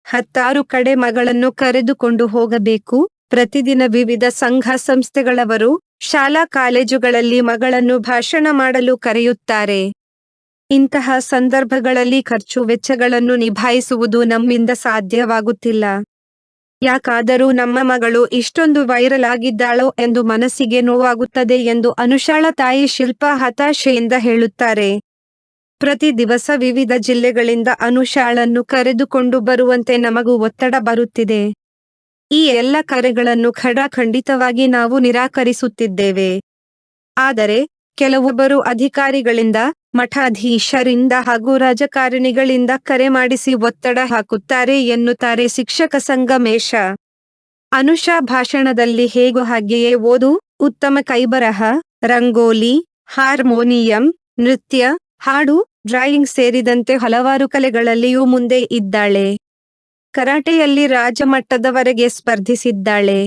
10 ಕಡೆ ಮಗಳನ್ನು ಕರೆದುಕೊಂಡು ಹೋಗಬೇಕು. ಪ್ರತಿದಿನ ವಿವಿಧ ಸಂಘ ಸಂಸ್ಥೆಗಳವರು ಶಾಲಾ ಕಾಲೇಜುಗಳಲ್ಲಿ ಮಗಳನ್ನು ಭಾಷಣ ಮಾಡಲು ಕರೆಯುತ್ತಾರೆ. ಇಂತಹ ಸಂದರ್ಭಗಳಲ್ಲಿ ಖರ್ಚು ವೆಚ್ಚಗಳನ್ನು ನಿಭಾಯಿಸುವುದು ನಮ್ಮಿಂದ ಸಾಧ್ಯವಾಗುತ್ತಿಲ್ಲ. ಯಾಕಾದರೂ ನಮ್ಮ ಮಗಳು ಇಷ್ಟೊಂದು ವೈರಲ್ ಆಗಿದ್ದಾಳೋ ಎಂದು ಮನಸ್ಸಿಗೆ ನೋವಾಗುತ್ತದೆ ಎಂದು ಅನುಶಾಳ ತಾಯಿ ಶಿಲ್ಪ ಹತಾಶೆಯಿಂದ ಹೇಳುತ್ತಾರೆ. ಪ್ರತಿ ದಿವಸ ವಿವಿಧ ಜಿಲ್ಲೆಗಳಿಂದ ಅನುಶಾಳನ್ನು ಕರೆದುಕೊಂಡು ಬರುವಂತೆ ನಮಗೂ ಒತ್ತಡ ಬರುತ್ತಿದೆ. ಈ ಎಲ್ಲ ಕರೆಗಳನ್ನು ಖಂಡಿತವಾಗಿ ನಾವು ನಿರಾಕರಿಸುತ್ತಿದ್ದೇವೆ. ಆದರೆ ಕೆಲವೊಬ್ಬರು ಅಧಿಕಾರಿಗಳಿಂದ, ಮಠಾಧೀಶರಿಂದ ಹಾಗೂ ರಾಜಕಾರಣಿಗಳಿಂದ ಕರೆ ಮಾಡಿಸಿ ಒತ್ತಡ ಹಾಕುತ್ತಾರೆ ಎನ್ನುತ್ತಾರೆ ಶಿಕ್ಷಕ ಸಂಘ ಮೇಷ. ಅನುಷಾ ಭಾಷಣದಲ್ಲಿ ಹೇಗೋ ಹಾಗೆಯೇ ಓದು, ಉತ್ತಮ ಕೈಬರಹ, ರಂಗೋಲಿ, ಹಾರ್ಮೋನಿಯಂ, ನೃತ್ಯ, ಹಾಡು, ಡ್ರಾಯಿಂಗ್ ಸೇರಿದಂತೆ ಹಲವಾರು ಕಲೆಗಳಲ್ಲಿಯೂ ಮುಂದೆ ಇದ್ದಾಳೆ. ಕರಾಟೆಯಲ್ಲಿ ರಾಜಮಟ್ಟದವರೆಗೆ ಸ್ಪರ್ಧಿಸಿದ್ದಾಳೆ.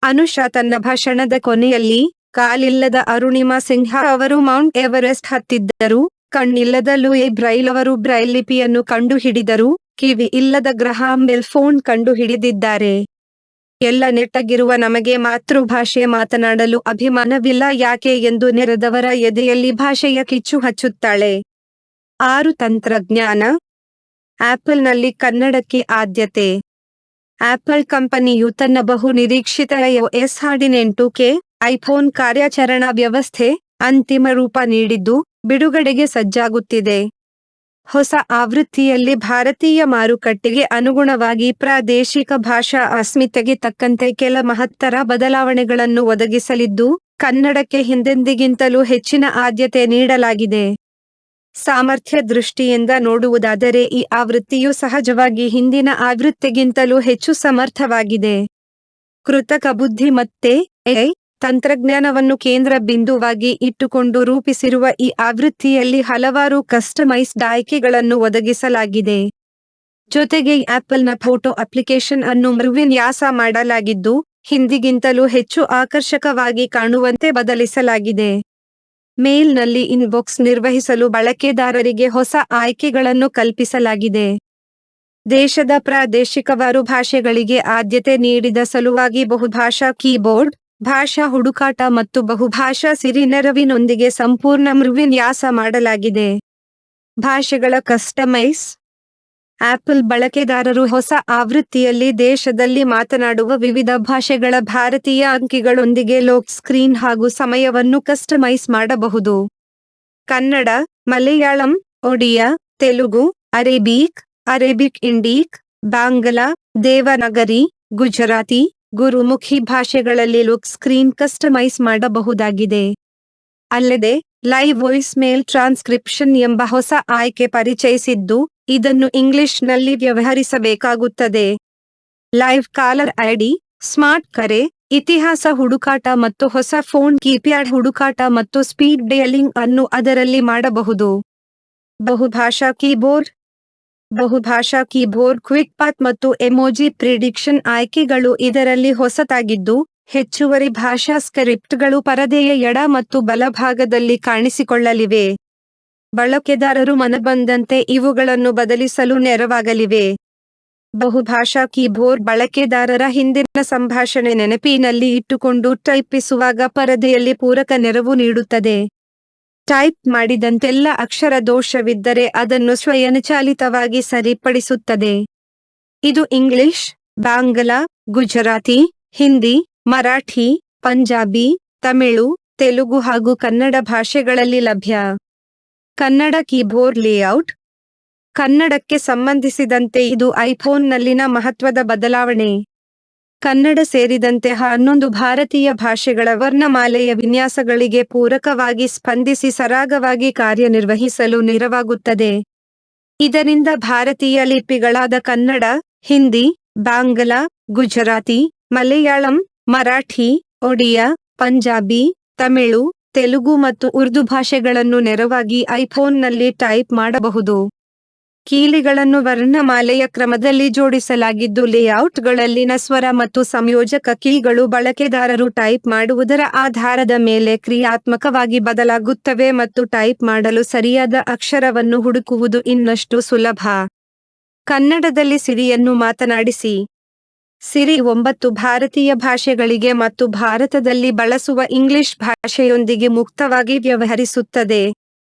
ಅನುಷಾ ತನ್ನ ಭಾಷಣದ ಕೊನೆಯಲ್ಲಿ, ಕಾಲಿಲ್ಲದ ಅರುಣಿಮಾ ಸಿನ್ಹ ಅವರು ಮೌಂಟ್ ಎವರೆಸ್ಟ್ ಹತ್ತಿದ್ದರು, ಕಣ್ಣಿಲ್ಲದ ಲೂಯಿ ಬ್ರೈಲ್ ಅವರು ಬ್ರೈಲ್ ಲಿಪಿಯನ್ನು ಕಂಡುಹಿಡಿದರು, ಕಿವಿ ಇಲ್ಲದ ಗ್ರಹಾಂ ಬೆಲ್ ಫೋನ್ ಕಂಡುಹಿಡಿದಿದ್ದಾರೆ. ಎಲ್ಲ ನೆಟ್ಟಗಿರುವ ನಮಗೆ ಮಾತೃಭಾಷೆ ಮಾತನಾಡಲು ಅಭಿಮಾನವಿಲ್ಲ ಯಾಕೆ ಎಂದು ನೆರೆದವರ ಎದೆಯಲ್ಲಿ ಭಾಷೆಯ ಕಿಚ್ಚು ಹಚ್ಚುತ್ತಾಳೆ. 6 ತಂತ್ರಜ್ಞಾನ. ಆಪಲ್ನಲ್ಲಿ ಕನ್ನಡಕ್ಕೆ ಆದ್ಯತೆ. ಆಪಲ್ ಕಂಪನಿಯು ತನ್ನ ಬಹು ನಿರೀಕ್ಷಿತ iOS 18ಕ್ಕೆ ಐಫೋನ್ ಕಾರ್ಯಾಚರಣಾ ವ್ಯವಸ್ಥೆ ಅಂತಿಮ ರೂಪ ನೀಡಿದ್ದು, ಬಿಡುಗಡೆಗೆ ಸಜ್ಜಾಗುತ್ತಿದೆ. ಹೊಸ ಆವೃತ್ತಿಯಲ್ಲಿ ಭಾರತೀಯ ಮಾರುಕಟ್ಟೆಗೆ ಅನುಗುಣವಾಗಿ ಪ್ರಾದೇಶಿಕ ಭಾಷಾ ಅಸ್ಮಿತೆಗೆ ತಕ್ಕಂತೆ ಕೆಲ ಮಹತ್ತರ ಬದಲಾವಣೆಗಳನ್ನು ಒದಗಿಸಲಿದ್ದು, ಕನ್ನಡಕ್ಕೆ ಹಿಂದೆಂದಿಗಿಂತಲೂ ಹೆಚ್ಚಿನ ಆದ್ಯತೆ ನೀಡಲಾಗಿದೆ. ಸಾಮರ್ಥ್ಯ ದೃಷ್ಟಿಯಿಂದ ನೋಡುವುದಾದರೆ ಈ ಆವೃತ್ತಿಯು ಸಹಜವಾಗಿ ಹಿಂದಿನ ಆವೃತ್ತಿಗಿಂತಲೂ ಹೆಚ್ಚು ಸಮರ್ಥವಾಗಿದೆ. ಕೃತಕ ಬುದ್ಧಿಮತ್ತೆ (AI) ತಂತ್ರಜ್ಞಾನವನ್ನು ಕೇಂದ್ರ ಬಿಂದುವಾಗಿ ಇಟ್ಟುಕೊಂಡು ರೂಪಿಸಿರುವ ಈ ಆವೃತ್ತಿಯಲ್ಲಿ ಹಲವಾರು ಕಸ್ಟಮೈಸ್ಡ್ ಆಯ್ಕೆಗಳನ್ನು ಒದಗಿಸಲಾಗಿದೆ. ಜೊತೆಗೆ ಆಪಲ್ನ ಫೋಟೋ ಅಪ್ಲಿಕೇಶನ್ ಅನ್ನು ಮರುವಿನ್ಯಾಸ ಮಾಡಲಾಗಿದ್ದು, ಹಿಂದಿಗಿಂತಲೂ ಹೆಚ್ಚು ಆಕರ್ಷಕವಾಗಿ ಕಾಣುವಂತೆ ಬದಲಿಸಲಾಗಿದೆ. ಮೇಲ್ನಲ್ಲಿ ಇನ್ಬಾಕ್ಸ್ ನಿರ್ವಹಿಸಲು ಬಳಕೆದಾರರಿಗೆ ಹೊಸ ಆಯ್ಕೆಗಳನ್ನು ಕಲ್ಪಿಸಲಾಗಿದೆ. ದೇಶದ ಪ್ರಾದೇಶಿಕವಾರು ಭಾಷೆಗಳಿಗೆ ಆದ್ಯತೆ ನೀಡಿದ ಸಲುವಾಗಿ ಬಹುಭಾಷಾ ಕೀಬೋರ್ಡ್, ಭಾಷಾ ಹುಡುಕಾಟ ಮತ್ತು ಬಹುಭಾಷಾ ಸಿರಿ ನೆರವಿನೊಂದಿಗೆ ಸಂಪೂರ್ಣ ಮರುವಿನ್ಯಾಸ ಮಾಡಲಾಗಿದೆ. ಭಾಷೆಗಳ ಕಸ್ಟಮೈಸ್. ಆಪಲ್ ಬಳಕೆದಾರರು ಹೊಸ ಆವೃತ್ತಿಯಲ್ಲಿ ದೇಶದಲ್ಲಿ ಮಾತನಾಡುವ ವಿವಿಧ ಭಾಷೆಗಳ ಭಾರತೀಯ ಅಂಕಿಗಳೊಂದಿಗೆ ಲಾಕ್ ಸ್ಕ್ರೀನ್ ಹಾಗೂ ಸಮಯವನ್ನು ಕಸ್ಟಮೈಸ್ ಮಾಡಬಹುದು. ಕನ್ನಡ, ಮಲಯಾಳಂ, ಒಡಿಯಾ, ತೆಲುಗು, ಅರೇಬಿಕ್ ಇಂಡೀಕ್, ಬಾಂಗ್ಲಾ, ದೇವನಾಗರಿ, ಗುಜರಾತಿ, ಗುರುಮುಖಿ ಭಾಷೆಗಳಲ್ಲಿ ಲಾಕ್ ಸ್ಕ್ರೀನ್ ಕಸ್ಟಮೈಸ್ ಮಾಡಬಹುದಾಗಿದೆ. ಅಲ್ಲದೆ ಲೈವ್ ವಾಯ್ಸ್ ಮೇಲ್ ಟ್ರಾನ್ಸ್ಕ್ರಿಪ್ಷನ್ ಎಂಬ ಹೊಸ ಆಯ್ಕೆ ಪರಿಚಯಿಸಿದ್ದು, ಇದನ್ನು ಇಂಗ್ಲಿಷ್ನಲ್ಲಿ ವ್ಯವಹರಿಸಬೇಕಾಗುತ್ತದೆ. ಲೈವ್ ಕಾಲರ್ ಐಡಿ, ಸ್ಮಾರ್ಟ್ ಕರೆ, ಇತಿಹಾಸ ಹುಡುಕಾಟ ಮತ್ತು ಹೊಸ ಫೋನ್ ಕೀಪ್ಯಾಡ್ ಹುಡುಕಾಟ ಮತ್ತು ಸ್ಪೀಡ್ ಡಯಲಿಂಗ್ ಅನ್ನು ಅದರಲ್ಲಿ ಮಾಡಬಹುದು. ಬಹುಭಾಷಾ ಕೀಬೋರ್ಡ್. ಬಹುಭಾಷಾ ಕೀಬೋರ್ಡ್, ಕ್ವಿಕ್ ಪಾತ್ ಮತ್ತು ಎಮೋಜಿ ಪ್ರಿಡಿಕ್ಷನ್ ಆಯ್ಕೆಗಳು ಇದರಲ್ಲಿ ಹೊಸತಾಗಿದ್ದು, ಹೆಚ್ಚುವರಿ ಭಾಷಾ ಸ್ಕ್ರಿಪ್ಟ್ಗಳು ಪರದೆಯ ಎಡ ಮತ್ತು ಬಲಭಾಗದಲ್ಲಿ ಕಾಣಿಸಿಕೊಳ್ಳಲಿವೆ. ಬಳಕೆದಾರರು ಮನಬಂದಂತೆ ಇವುಗಳನ್ನು ಬದಲಿಸಲು ನೆರವಾಗಲಿವೆ. ಬಹುಭಾಷಾ ಕೀಬೋರ್ಡ್ ಬಳಕೆದಾರರ ಹಿಂದಿನ ಸಂಭಾಷಣೆ ನೆನಪಿನಲ್ಲಿ ಇಟ್ಟುಕೊಂಡು ಟೈಪಿಸುವಾಗ ಪರದೆಯಲ್ಲಿ ಪೂರಕ ನೆರವು ನೀಡುತ್ತದೆ. ಟೈಪ್ ಮಾಡಿದಂತೆಲ್ಲ ಅಕ್ಷರ ದೋಷವಿದ್ದರೆ ಅದನ್ನು ಸ್ವಯಂಚಾಲಿತವಾಗಿ ಸರಿಪಡಿಸುತ್ತದೆ. ಇದು ಇಂಗ್ಲಿಷ್, ಬಾಂಗ್ಲಾ, ಗುಜರಾತಿ, ಹಿಂದಿ, ಮರಾಠಿ, ಪಂಜಾಬಿ, ತಮಿಳು, ತೆಲುಗು ಹಾಗೂ ಕನ್ನಡ ಭಾಷೆಗಳಲ್ಲಿ ಲಭ್ಯ. Kannada keyboard layout. ಕನ್ನಡಕ್ಕೆ ಸಂಬಂಧಿಸಿದಂತೆ ಇದು ಐಫೋನ್ನಲ್ಲಿನ ಮಹತ್ವದ ಬದಲಾವಣೆ. ಕನ್ನಡ ಸೇರಿದಂತೆ 11 ಭಾರತೀಯ ಭಾಷೆಗಳ ವರ್ಣಮಾಲೆಯ ವಿನ್ಯಾಸಗಳಿಗೆ ಪೂರಕವಾಗಿ ಸ್ಪಂದಿಸಿ ಸರಾಗವಾಗಿ ಕಾರ್ಯನಿರ್ವಹಿಸಲು ನೆರವಾಗುತ್ತದೆ. ಇದರಿಂದ ಭಾರತೀಯ ಲಿಪಿಗಳಾದ ಕನ್ನಡ, ಹಿಂದಿ, ಬಾಂಗ್ಲಾ, ಗುಜರಾತಿ, ಮಲಯಾಳಂ, ಮರಾಠಿ, ಒಡಿಯಾ, ಪಂಜಾಬಿ, ತಮಿಳು, ತೆಲುಗು ಮತ್ತು ಉರ್ದು ಭಾಷೆಗಳನ್ನು ನೇರವಾಗಿ ಐಫೋನ್ನಲ್ಲಿ ಟೈಪ್ ಮಾಡಬಹುದು. ಕೀಲಿಗಳನ್ನು ವರ್ಣಮಾಲೆಯ ಕ್ರಮದಲ್ಲಿ ಜೋಡಿಸಲಾಗಿದ್ದು ಲೇಔಟ್ಗಳಲ್ಲಿನ ಸ್ವರ ಮತ್ತು ಸಂಯೋಜಕ ಕೀಗಳು ಬಳಕೆದಾರರು ಟೈಪ್ ಮಾಡುವುದರ ಆಧಾರದ ಮೇಲೆ ಕ್ರಿಯಾತ್ಮಕವಾಗಿ ಬದಲಾಗುತ್ತವೆ ಮತ್ತು ಟೈಪ್ ಮಾಡಲು ಸರಿಯಾದ ಅಕ್ಷರವನ್ನು ಹುಡುಕುವುದು ಇನ್ನಷ್ಟು ಸುಲಭ. ಕನ್ನಡದಲ್ಲಿ ಸಿರಿಯನ್ನು ಮಾತನಾಡಿಸಿ. ಸಿರಿ 9 ಭಾರತೀಯ ಭಾಷೆಗಳಿಗೆ ಮತ್ತು ಭಾರತದಲ್ಲಿ ಬಳಸುವ ಇಂಗ್ಲಿಷ್ ಭಾಷೆಯೊಂದಿಗೆ ಮುಕ್ತವಾಗಿ ವ್ಯವಹರಿಸುತ್ತದೆ.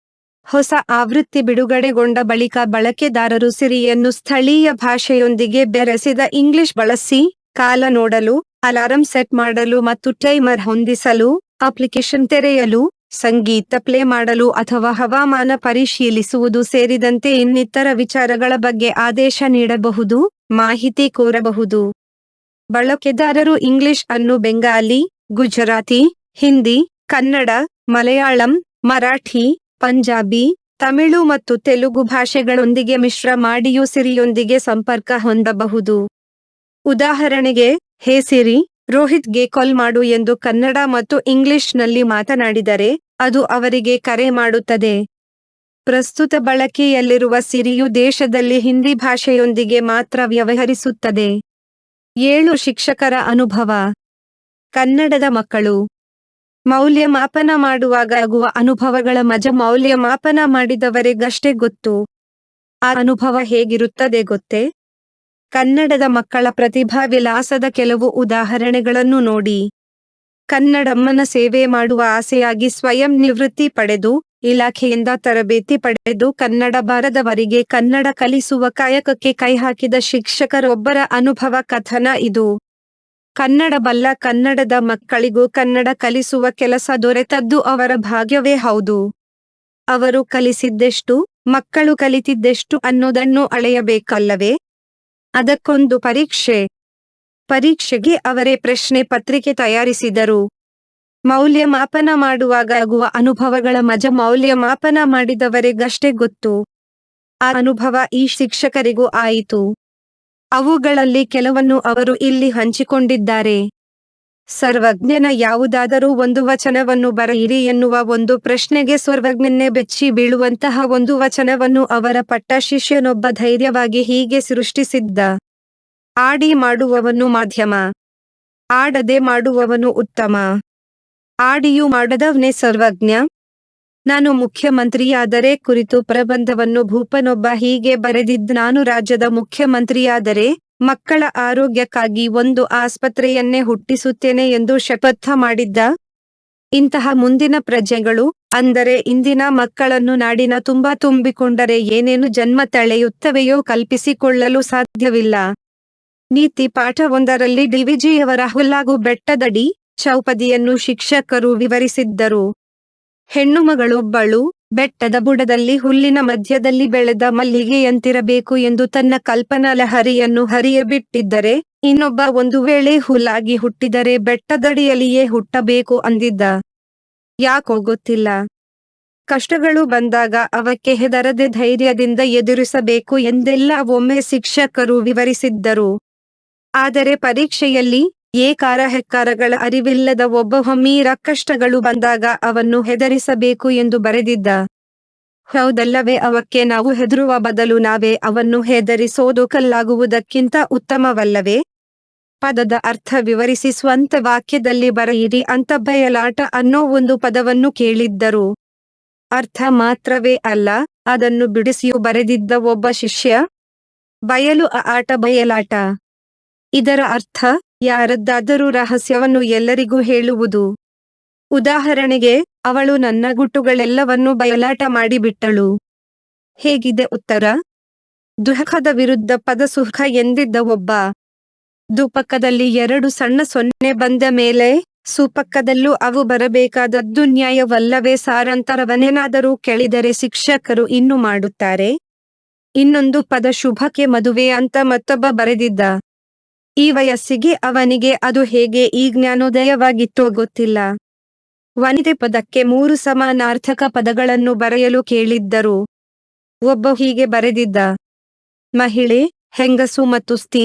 ಹೊಸ ಆವೃತ್ತಿ ಬಿಡುಗಡೆಗೊಂಡ ಬಳಿಕ ಬಳಕೆದಾರರು ಸಿರಿಯನ್ನು ಸ್ಥಳೀಯ ಭಾಷೆಯೊಂದಿಗೆ ಬೆರೆಸಿದ ಇಂಗ್ಲಿಷ್ ಬಳಸಿ, ಕಾಲ ನೋಡಲು, ಅಲಾರಂ ಸೆಟ್ ಮಾಡಲು ಮತ್ತು ಟೈಮರ್ ಹೊಂದಿಸಲು, ಅಪ್ಲಿಕೇಶನ್ ತೆರೆಯಲು, ಸಂಗೀತ ಪ್ಲೇ ಮಾಡಲು ಅಥವಾ ಹವಾಮಾನ ಪರಿಶೀಲಿಸುವುದು ಸೇರಿದಂತೆ ಇನ್ನಿತರ ವಿಚಾರಗಳ ಬಗ್ಗೆ ಆದೇಶ ನೀಡಬಹುದು, ಮಾಹಿತಿ ಕೋರಬಹುದು. ಬಳಕೆದಾರರು ಇಂಗ್ಲಿಷ್ ಅನ್ನು ಬೆಂಗಾಲಿ, ಗುಜರಾತಿ, ಹಿಂದಿ, ಕನ್ನಡ, ಮಲಯಾಳಂ, ಮರಾಠಿ, ಪಂಜಾಬಿ, ತಮಿಳು ಮತ್ತು ತೆಲುಗು ಭಾಷೆಗಳೊಂದಿಗೆ ಮಿಶ್ರ ಮಾಡಿಯೂ ಸಿರಿಯೊಂದಿಗೆ ಸಂಪರ್ಕ ಹೊಂದಬಹುದು. ಉದಾಹರಣೆಗೆ, ಹೇ ಸಿರಿ, ರೋಹಿತ್ಗೆ ಕಾಲ್ ಮಾಡು ಎಂದು ಕನ್ನಡ ಮತ್ತು ಇಂಗ್ಲಿಷ್ನಲ್ಲಿ ಮಾತನಾಡಿದರೆ, ಅದು ಅವರಿಗೆ ಕರೆ ಮಾಡುತ್ತದೆ. ಪ್ರಸ್ತುತ ಬಳಕೆಯಲ್ಲಿರುವ ಸಿರಿಯು ದೇಶದಲ್ಲಿ ಹಿಂದಿ ಭಾಷೆಯೊಂದಿಗೆ ಮಾತ್ರ ವ್ಯವಹರಿಸುತ್ತದೆ. 7 ಶಿಕ್ಷಕರ ಅನುಭವ. ಕನ್ನಡದ ಮಕ್ಕಳು ಮೌಲ್ಯಮಾಪನ ಮಾಡುವಾಗ ಆಗುವ ಅನುಭವಗಳ ಮೌಲ್ಯಮಾಪನ ಮಾಡಿದವರಿಗಷ್ಟೇ ಗೊತ್ತು. ಆ ಅನುಭವ ಹೇಗಿರುತ್ತದೆ ಗೊತ್ತೇ? ಕನ್ನಡದ ಮಕ್ಕಳ ಪ್ರತಿಭಾ ವಿಲಾಸದ ಕೆಲವು ಉದಾಹರಣೆಗಳನ್ನು ನೋಡಿ. ಕನ್ನಡಮ್ಮನ ಸೇವೆ ಮಾಡುವ ಆಸೆಯಾಗಿ ಸ್ವಯಂ ನಿವೃತ್ತಿ ಪಡೆದು, ಇಲಾಖೆಯಿಂದ ತರಬೇತಿ ಪಡೆದು ಕನ್ನಡ ಬಾರದವರಿಗೆ ಕನ್ನಡ ಕಲಿಸುವ ಕಾಯಕಕ್ಕೆ ಕೈಹಾಕಿದ ಶಿಕ್ಷಕರೊಬ್ಬರ ಅನುಭವ ಕಥನ ಇದು. ಕನ್ನಡ ಬಲ್ಲ ಕನ್ನಡದ ಮಕ್ಕಳಿಗೂ ಕನ್ನಡ ಕಲಿಸುವ ಕೆಲಸ ದೊರೆತದ್ದು ಅವರ ಭಾಗ್ಯವೇ ಹೌದು. ಅವರು ಕಲಿಸಿದ್ದೆಷ್ಟು, ಮಕ್ಕಳು ಕಲಿತಿದ್ದೆಷ್ಟು ಅನ್ನೋದನ್ನು ಅಳೆಯಬೇಕಲ್ಲವೇ? ಅದಕ್ಕೊಂದು ಪರೀಕ್ಷೆಗೆ ಅವರೇ ಪ್ರಶ್ನೆ ಪತ್ರಿಕೆ ತಯಾರಿಸಿದರು. ಮೌಲ್ಯಮಾಪನ ಮಾಡುವಾಗ ಆಗುವ ಅನುಭವಗಳ ಮೌಲ್ಯಮಾಪನ ಮಾಡಿದವರಿಗಷ್ಟೇ ಗೊತ್ತು. ಆ ಅನುಭವ ಈ ಶಿಕ್ಷಕರಿಗೂ ಆಯಿತು. ಅವುಗಳಲ್ಲಿ ಕೆಲವನ್ನು ಅವರು ಇಲ್ಲಿ ಹಂಚಿಕೊಂಡಿದ್ದಾರೆ. ಸರ್ವಜ್ಞನ ಯಾವುದಾದರೂ ಒಂದು ವಚನವನ್ನು ಬರೆಯಿರಿ ಎನ್ನುವ ಒಂದು ಪ್ರಶ್ನೆಗೆ ಸರ್ವಜ್ಞನ್ನೇ ಬೆಚ್ಚಿ ಬೀಳುವಂತಹ ಒಂದು ವಚನವನ್ನು ಅವರ ಪಟ್ಟ ಶಿಷ್ಯನೊಬ್ಬ ಧೈರ್ಯವಾಗಿ ಹೀಗೆ ಸೃಷ್ಟಿಸಿದ್ದ. ಆಡಿ ಮಾಡುವವನು ಮಧ್ಯಮ, ಆಡದೆ ಮಾಡುವವನು ಉತ್ತಮ, ಆಡಿಯೂ ಮಾಡದವನೇ ಸರ್ವಜ್ಞ. ನಾನು ಮುಖ್ಯಮಂತ್ರಿಯಾದರೆ ಕುರಿತು ಪ್ರಬಂಧವನ್ನು ಭೂಪನೊಬ್ಬ ಹೀಗೆ ಬರೆದಿದ್ದ. ನಾನು ರಾಜ್ಯದ ಮುಖ್ಯಮಂತ್ರಿಯಾದರೆ ಮಕ್ಕಳ ಆರೋಗ್ಯಕ್ಕಾಗಿ ಒಂದು ಆಸ್ಪತ್ರೆಯನ್ನೇ ಹುಟ್ಟಿಸುತ್ತೇನೆ ಎಂದು ಶಪಥ ಮಾಡಿದ್ದ. ಇಂತಹ ಮುಂದಿನ ಪ್ರಜೆಗಳು, ಅಂದರೆ ಇಂದಿನ ಮಕ್ಕಳನ್ನು ನಾಡಿನ ತುಂಬ ತುಂಬಿಕೊಂಡರೆ ಏನೇನು ಜನ್ಮ ತಳೆಯುತ್ತವೆಯೋ ಕಲ್ಪಿಸಿಕೊಳ್ಳಲು ಸಾಧ್ಯವಿಲ್ಲ. ನೀತಿ ಪಾಠವೊಂದರಲ್ಲಿ ಡಿವಿಜಿಯವರ ಹುಲ್ಲಾಗು ಬೆಟ್ಟದಡಿ ಚೌಪದಿಯನ್ನು ಶಿಕ್ಷಕರು ವಿವರಿಸಿದ್ದರು. ಹೆಣ್ಣುಮಗಳೊಬ್ಬಳು ಬೆಟ್ಟದ ಬುಡದಲ್ಲಿ ಹುಲ್ಲಿನ ಮಧ್ಯದಲ್ಲಿ ಬೆಳೆದ ಮಲ್ಲಿಗೆಯಂತಿರಬೇಕು ಎಂದು ತನ್ನ ಕಲ್ಪನಾ ಲಹರಿಯನ್ನು ಹರಿಯಬಿಟ್ಟಿದ್ದರೆ, ಇನ್ನೊಬ್ಬ ಒಂದು ವೇಳೆ ಹುಲ್ಲಾಗಿ ಹುಟ್ಟಿದರೆ ಬೆಟ್ಟದಡಿಯಲ್ಲಿಯೇ ಹುಟ್ಟಬೇಕು ಅಂದಿದ್ದ. ಯಾಕೋ ಗೊತ್ತಿಲ್ಲ. ಕಷ್ಟಗಳು ಬಂದಾಗ ಅವಕ್ಕೆ ಹೆದರದೆ ಧೈರ್ಯದಿಂದ ಎದುರಿಸಬೇಕು ಎಂದೆಲ್ಲ ಒಮ್ಮೆ ಶಿಕ್ಷಕರು ವಿವರಿಸಿದ್ದರು. ಆದರೆ ಪರೀಕ್ಷೆಯಲ್ಲಿ ಏಕಾರ ಹೆಕ್ಕಾರಗಳ ಅರಿವಿಲ್ಲದ ಒಬ್ಬ ಹಮ್ಮೀರ ಕಷ್ಟಗಳು ಬಂದಾಗ ಅವನ್ನು ಹೆದರಿಸಬೇಕು ಎಂದು ಬರೆದಿದ್ದ. ಹೌದಲ್ಲವೇ? ಅವಕ್ಕೆ ನಾವು ಹೆದರುವ ಬದಲು ನಾವೇ ಅವನ್ನು ಹೆದರಿಸೋದು ಕಲ್ಲಾಗುವುದಕ್ಕಿಂತ ಉತ್ತಮವಲ್ಲವೇ? ಪದದ ಅರ್ಥ ವಿವರಿಸಿ ಸ್ವಂತ ವಾಕ್ಯದಲ್ಲಿ ಬರೆಯಿರಿ ಅಂತ ಬಯಲಾಟ ಅನ್ನೋ ಒಂದು ಪದವನ್ನು ಕೇಳಿದ್ದರು. ಅರ್ಥ ಮಾತ್ರವೇ ಅಲ್ಲ, ಅದನ್ನು ಬಿಡಿಸಿಯೂ ಬರೆದಿದ್ದ ಒಬ್ಬ ಶಿಷ್ಯ. ಬಯಲು ಆಟ ಬಯಲಾಟ. ಇದರ ಅರ್ಥ ಯಾರದ್ದಾದರೂ ರಹಸ್ಯವನ್ನು ಎಲ್ಲರಿಗೂ ಹೇಳುವುದು. ಉದಾಹರಣೆಗೆ, ಅವಳು ನನ್ನ ಗುಟ್ಟುಗಳೆಲ್ಲವನ್ನೂ ಬಯಲಾಟ ಮಾಡಿಬಿಟ್ಟಳು. ಹೇಗಿದೆ ಉತ್ತರ? ದುಃಖದ ವಿರುದ್ಧ ಪದ ಸುಖ ಎಂದಿದ್ದ ಒಬ್ಬ. ದುಪಕ್ಕದಲ್ಲಿ 2 ಸಣ್ಣ ಸೊನ್ನೆ ಬಂದ ಮೇಲೆ ಸುಪಕ್ಕದಲ್ಲೂ ಅವು ಬರಬೇಕಾದದ್ದು ನ್ಯಾಯವಲ್ಲವೇ? ಸಾರಂತರವನ್ನೇನಾದರೂ ಕೇಳಿದರೆ ಶಿಕ್ಷಕರು ಇನ್ನು ಮಾಡುತ್ತಾರೆ. ಇನ್ನೊಂದು ಪದ ಶುಭಕ್ಕೆ ಮದುವೆ ಅಂತ ಮತ್ತೊಬ್ಬ ಬರೆದಿದ್ದ. ಈ ವಯಸ್ಸಿಗೆ ಅವನಿಗೆ ಅದು ಹೇಗೆ ಈ ಜ್ಞಾನೋದಯವಾಗಿತ್ತೋ ಗೊತ್ತಿಲ್ಲ. ವನಿತೆ ಪದಕ್ಕೆ 3 ಸಮಾನಾರ್ಥಕ ಪದಗಳನ್ನು ಬರೆಯಲು ಕೇಳಿದ್ದರು. ಒಬ್ಬ ಹೀಗೆ ಬರೆದಿದ್ದ: ಮಹಿಳೆ, ಹೆಂಗಸು ಮತ್ತು ಸ್ತ್ರೀ,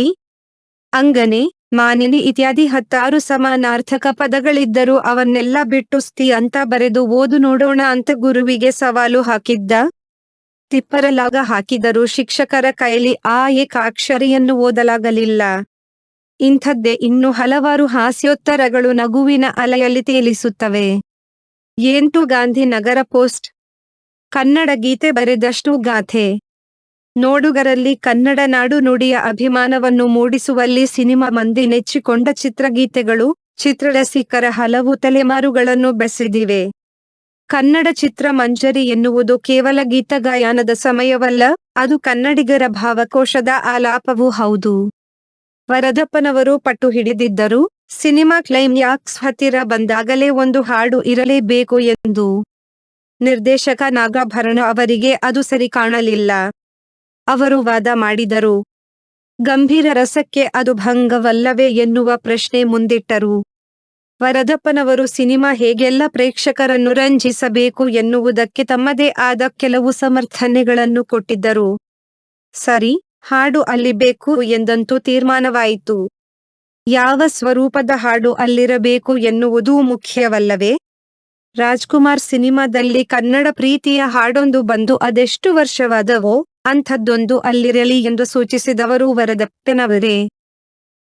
ಅಂಗನೆ, ಮಾನಿನಿ ಇತ್ಯಾದಿ 16 ಸಮಾನಾರ್ಥಕ ಪದಗಳಿದ್ದರೂ ಅವನ್ನೆಲ್ಲ ಬಿಟ್ಟು ಸ್ತ್ರೀ ಅಂತ ಬರೆದು ಓದು ನೋಡೋಣ ಅಂತ ಗುರುವಿಗೆ ಸವಾಲು ಹಾಕಿದ್ದ. ತಿಪ್ಪರಲಾಗ ಹಾಕಿದರೂ ಶಿಕ್ಷಕರ ಕೈಲಿ ಆ ಏಕಾಕ್ಷರಿಯನ್ನು ಓದಲಾಗಲಿಲ್ಲ. ಇಂಥದ್ದೇ ಇನ್ನೂ ಹಲವಾರು ಹಾಸ್ಯೋತ್ತರಗಳು ನಗುವಿನ ಅಲೆಯಲ್ಲಿ ತೇಲಿಸುತ್ತವೆ. 8 ಗಾಂಧಿನಗರ ಪೋಸ್ಟ್. ಕನ್ನಡ ಗೀತೆ ಬರೆದಷ್ಟು ಗಾಥೆ. ನೋಡುಗರಲ್ಲಿ ಕನ್ನಡ ನಾಡು ನುಡಿಯ ಅಭಿಮಾನವನ್ನು ಮೂಡಿಸುವಲ್ಲಿ ಸಿನಿಮಾ ಮಂದಿ ನೆಚ್ಚಿಕೊಂಡ ಚಿತ್ರಗೀತೆಗಳು, ಚಿತ್ರರಸಿಕರ ಹಲವು ತಲೆಮಾರುಗಳನ್ನು ಬೆಸೆದಿವೆ. ಕನ್ನಡ ಚಿತ್ರಮಂಜರಿ ಎನ್ನುವುದು ಕೇವಲ ಗೀತಗಾಯನದ ಸಮಯವಲ್ಲ, ಅದು ಕನ್ನಡಿಗರ ಭಾವಕೋಶದ ಆಲಾಪವೂ ಹೌದು. ವರದಪ್ಪನವರು ಪಟ್ಟು ಹಿಡಿದಿದ್ದರು, ಸಿನಿಮಾ ಕ್ಲೈಮ್ಯಾಕ್ಸ್ ಹತ್ತಿರ ಬಂದಾಗಲೇ ಒಂದು ಹಾಡು ಇರಲೇಬೇಕು ಎಂದು. ನಿರ್ದೇಶಕ ನಾಗಾಭರಣ ಅವರಿಗೆ ಅದು ಸರಿ ಕಾಣಲಿಲ್ಲ. ಅವರು ವಾದ ಮಾಡಿದರು. ಗಂಭೀರ ರಸಕ್ಕೆ ಅದು ಭಂಗವಲ್ಲವೇ ಎನ್ನುವ ಪ್ರಶ್ನೆ ಮುಂದಿಟ್ಟರು. ವರದಪ್ಪನವರು ಸಿನಿಮಾ ಹೇಗೆಲ್ಲ ಪ್ರೇಕ್ಷಕರನ್ನು ರಂಜಿಸಬೇಕು ಎನ್ನುವುದಕ್ಕೆ ತಮ್ಮದೇ ಆದ ಕೆಲವು ಸಮರ್ಥನೆಗಳನ್ನು ಕೊಟ್ಟಿದ್ದರು. ಸರಿ, ಹಾಡು ಅಲ್ಲಿ ಬೇಕು ಎಂದಂತೂ ತೀರ್ಮಾನವಾಯಿತು. ಯಾವ ಸ್ವರೂಪದ ಹಾಡು ಅಲ್ಲಿರಬೇಕು ಎನ್ನುವುದೂ ಮುಖ್ಯವಲ್ಲವೇ? ರಾಜ್ಕುಮಾರ್ ಸಿನಿಮಾದಲ್ಲಿ ಕನ್ನಡ ಪ್ರೀತಿಯ ಹಾಡೊಂದು ಬಂದು ಅದೆಷ್ಟು ವರ್ಷವಾದವೋ ಅಂಥದ್ದೊಂದು ಅಲ್ಲಿರಲಿ ಎಂದು ಸೂಚಿಸಿದವರು ವರದಪ್ಪನವರೇ.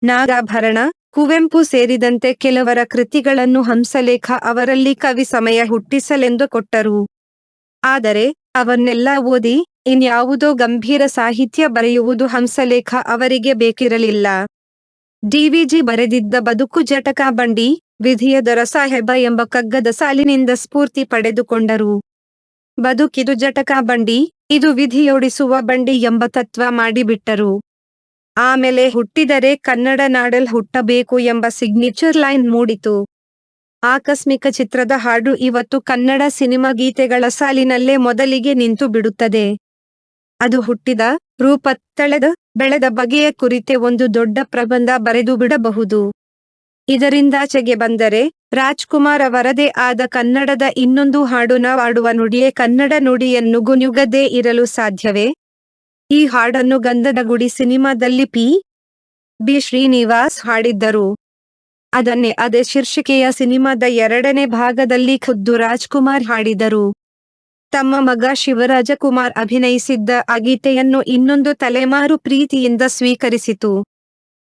ನಾಗಾಭರಣ, ಕುವೆಂಪು ಸೇರಿದಂತೆ ಕೆಲವರ ಕೃತಿಗಳನ್ನು ಹಂಸಲೇಖ ಅವರಲ್ಲಿ ಕವಿ ಸಮಯ ಹುಟ್ಟಿಸಲೆಂದು ಕೊಟ್ಟರು. ಆದರೆ ಅವನ್ನೆಲ್ಲ ಓದಿ ಇನ್ಯಾವುದೋ ಗಂಭೀರ ಸಾಹಿತ್ಯ ಬರೆಯುವುದು ಹಂಸಲೇಖ ಅವರಿಗೆ ಬೇಕಿರಲಿಲ್ಲ. ಡಿ.ವಿ.ಜಿ. ಬರೆದಿದ್ದ ಬದುಕು ಜಟಕ ಬಂಡಿ, ವಿಧಿಯ ದೊರಸಾಹೇಬ ಎಂಬ ಕಗ್ಗದ ಸಾಲಿನಿಂದ ಸ್ಫೂರ್ತಿ ಪಡೆದುಕೊಂಡರು. ಬದುಕಿದು ಜಟಕ ಬಂಡಿ, ಇದು ವಿಧಿಯೋಡಿಸುವ ಬಂಡಿ ಎಂಬ ತತ್ವ ಮಾಡಿಬಿಟ್ಟರು. ಆಮೇಲೆ ಹುಟ್ಟಿದರೆ ಕನ್ನಡ ನಾಡಲ್ ಹುಟ್ಟಬೇಕು ಎಂಬ ಸಿಗ್ನೇಚರ್ ಲೈನ್ ಮೂಡಿತು. ಆಕಸ್ಮಿಕ ಚಿತ್ರದ ಹಾಡು ಇವತ್ತು ಕನ್ನಡ ಸಿನಿಮಾ ಗೀತೆಗಳ ಸಾಲಿನಲ್ಲೇ ಮೊದಲಿಗೆ ನಿಂತು ಬಿಡುತ್ತದೆ. ಅದು ಹುಟ್ಟಿದ, ರೂಪ ತಳೆದ, ಬೆಳೆದ ಬಗೆಯ ಕುರಿತೆ ಒಂದು ದೊಡ್ಡ ಪ್ರಬಂಧ ಬರೆದು ಬಿಡಬಹುದು. ಇದರಿಂದಾಚೆಗೆ ಬಂದರೆ ರಾಜ್ಕುಮಾರ್ ಅವರದೇ ಆದ ಕನ್ನಡದ ಇನ್ನೊಂದು ಹಾಡು ನಾವಾಡುವ ನುಡಿಯೇ ಕನ್ನಡ ನುಡಿಯನ್ನು ಗುನುಗದೇ ಇರಲು ಸಾಧ್ಯವೇ? ಈ ಹಾಡನ್ನು ಗಂಧದ ಗುಡಿ ಸಿನಿಮಾದಲ್ಲಿ ಪಿ.ಬಿ. ಶ್ರೀನಿವಾಸ್ ಹಾಡಿದ್ದರು. ಅದನ್ನೇ ಅದೇ ಶೀರ್ಷಿಕೆಯ ಸಿನಿಮಾದ 2ನೇ ಭಾಗದಲ್ಲಿ ಖುದ್ದು ರಾಜ್ಕುಮಾರ್ ಹಾಡಿದರು. ತಮ್ಮ ಮಗ ಶಿವರಾಜಕುಮಾರ್ ಅಭಿನಯಿಸಿದ್ದ ಆ ಗೀತೆಯನ್ನು ಇನ್ನೊಂದು ತಲೆಮಾರು ಪ್ರೀತಿಯಿಂದ ಸ್ವೀಕರಿಸಿತು.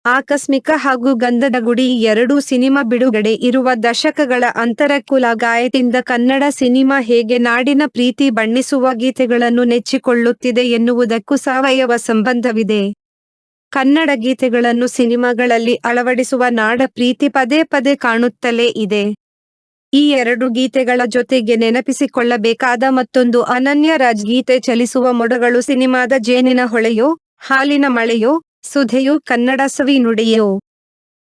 ಆಕಸ್ಮಿಕ ಹಾಗೂ ಗಂಧದ ಗುಡಿ ಎರಡೂ ಸಿನಿಮಾ ಬಿಡುಗಡೆ ಇರುವ ದಶಕಗಳ ಅಂತರಕ್ಕೂ ಲಾಗಾಯದಿಂದ ಕನ್ನಡ ಸಿನಿಮಾ ಹೇಗೆ ನಾಡಿನ ಪ್ರೀತಿ ಬಣ್ಣಿಸುವ ಗೀತೆಗಳನ್ನು ನೆಚ್ಚಿಕೊಳ್ಳುತ್ತಿದೆ ಎನ್ನುವುದಕ್ಕೂ ಸಾವಯವ ಸಂಬಂಧವಿದೆ. ಕನ್ನಡ ಗೀತೆಗಳನ್ನು ಸಿನಿಮಾಗಳಲ್ಲಿ ಅಳವಡಿಸುವ ನಾಡ ಪ್ರೀತಿ ಪದೇ ಪದೇ ಕಾಣುತ್ತಲೇ ಇದೆ. ಈ 2 ಗೀತೆಗಳ ಜೊತೆಗೆ ನೆನಪಿಸಿಕೊಳ್ಳಬೇಕಾದ ಮತ್ತೊಂದು ಅನನ್ಯ ರಾಜ್ಗೀತೆ ಚಲಿಸುವ ಮೊಡಗಳು ಸಿನಿಮಾದ ಜೇನಿನ ಹೊಳೆಯೋ, ಹಾಲಿನ ಮಳೆಯೋ, ಸುಧೆಯೋ, ಕನ್ನಡ ಸವಿ ನುಡಿಯೋ.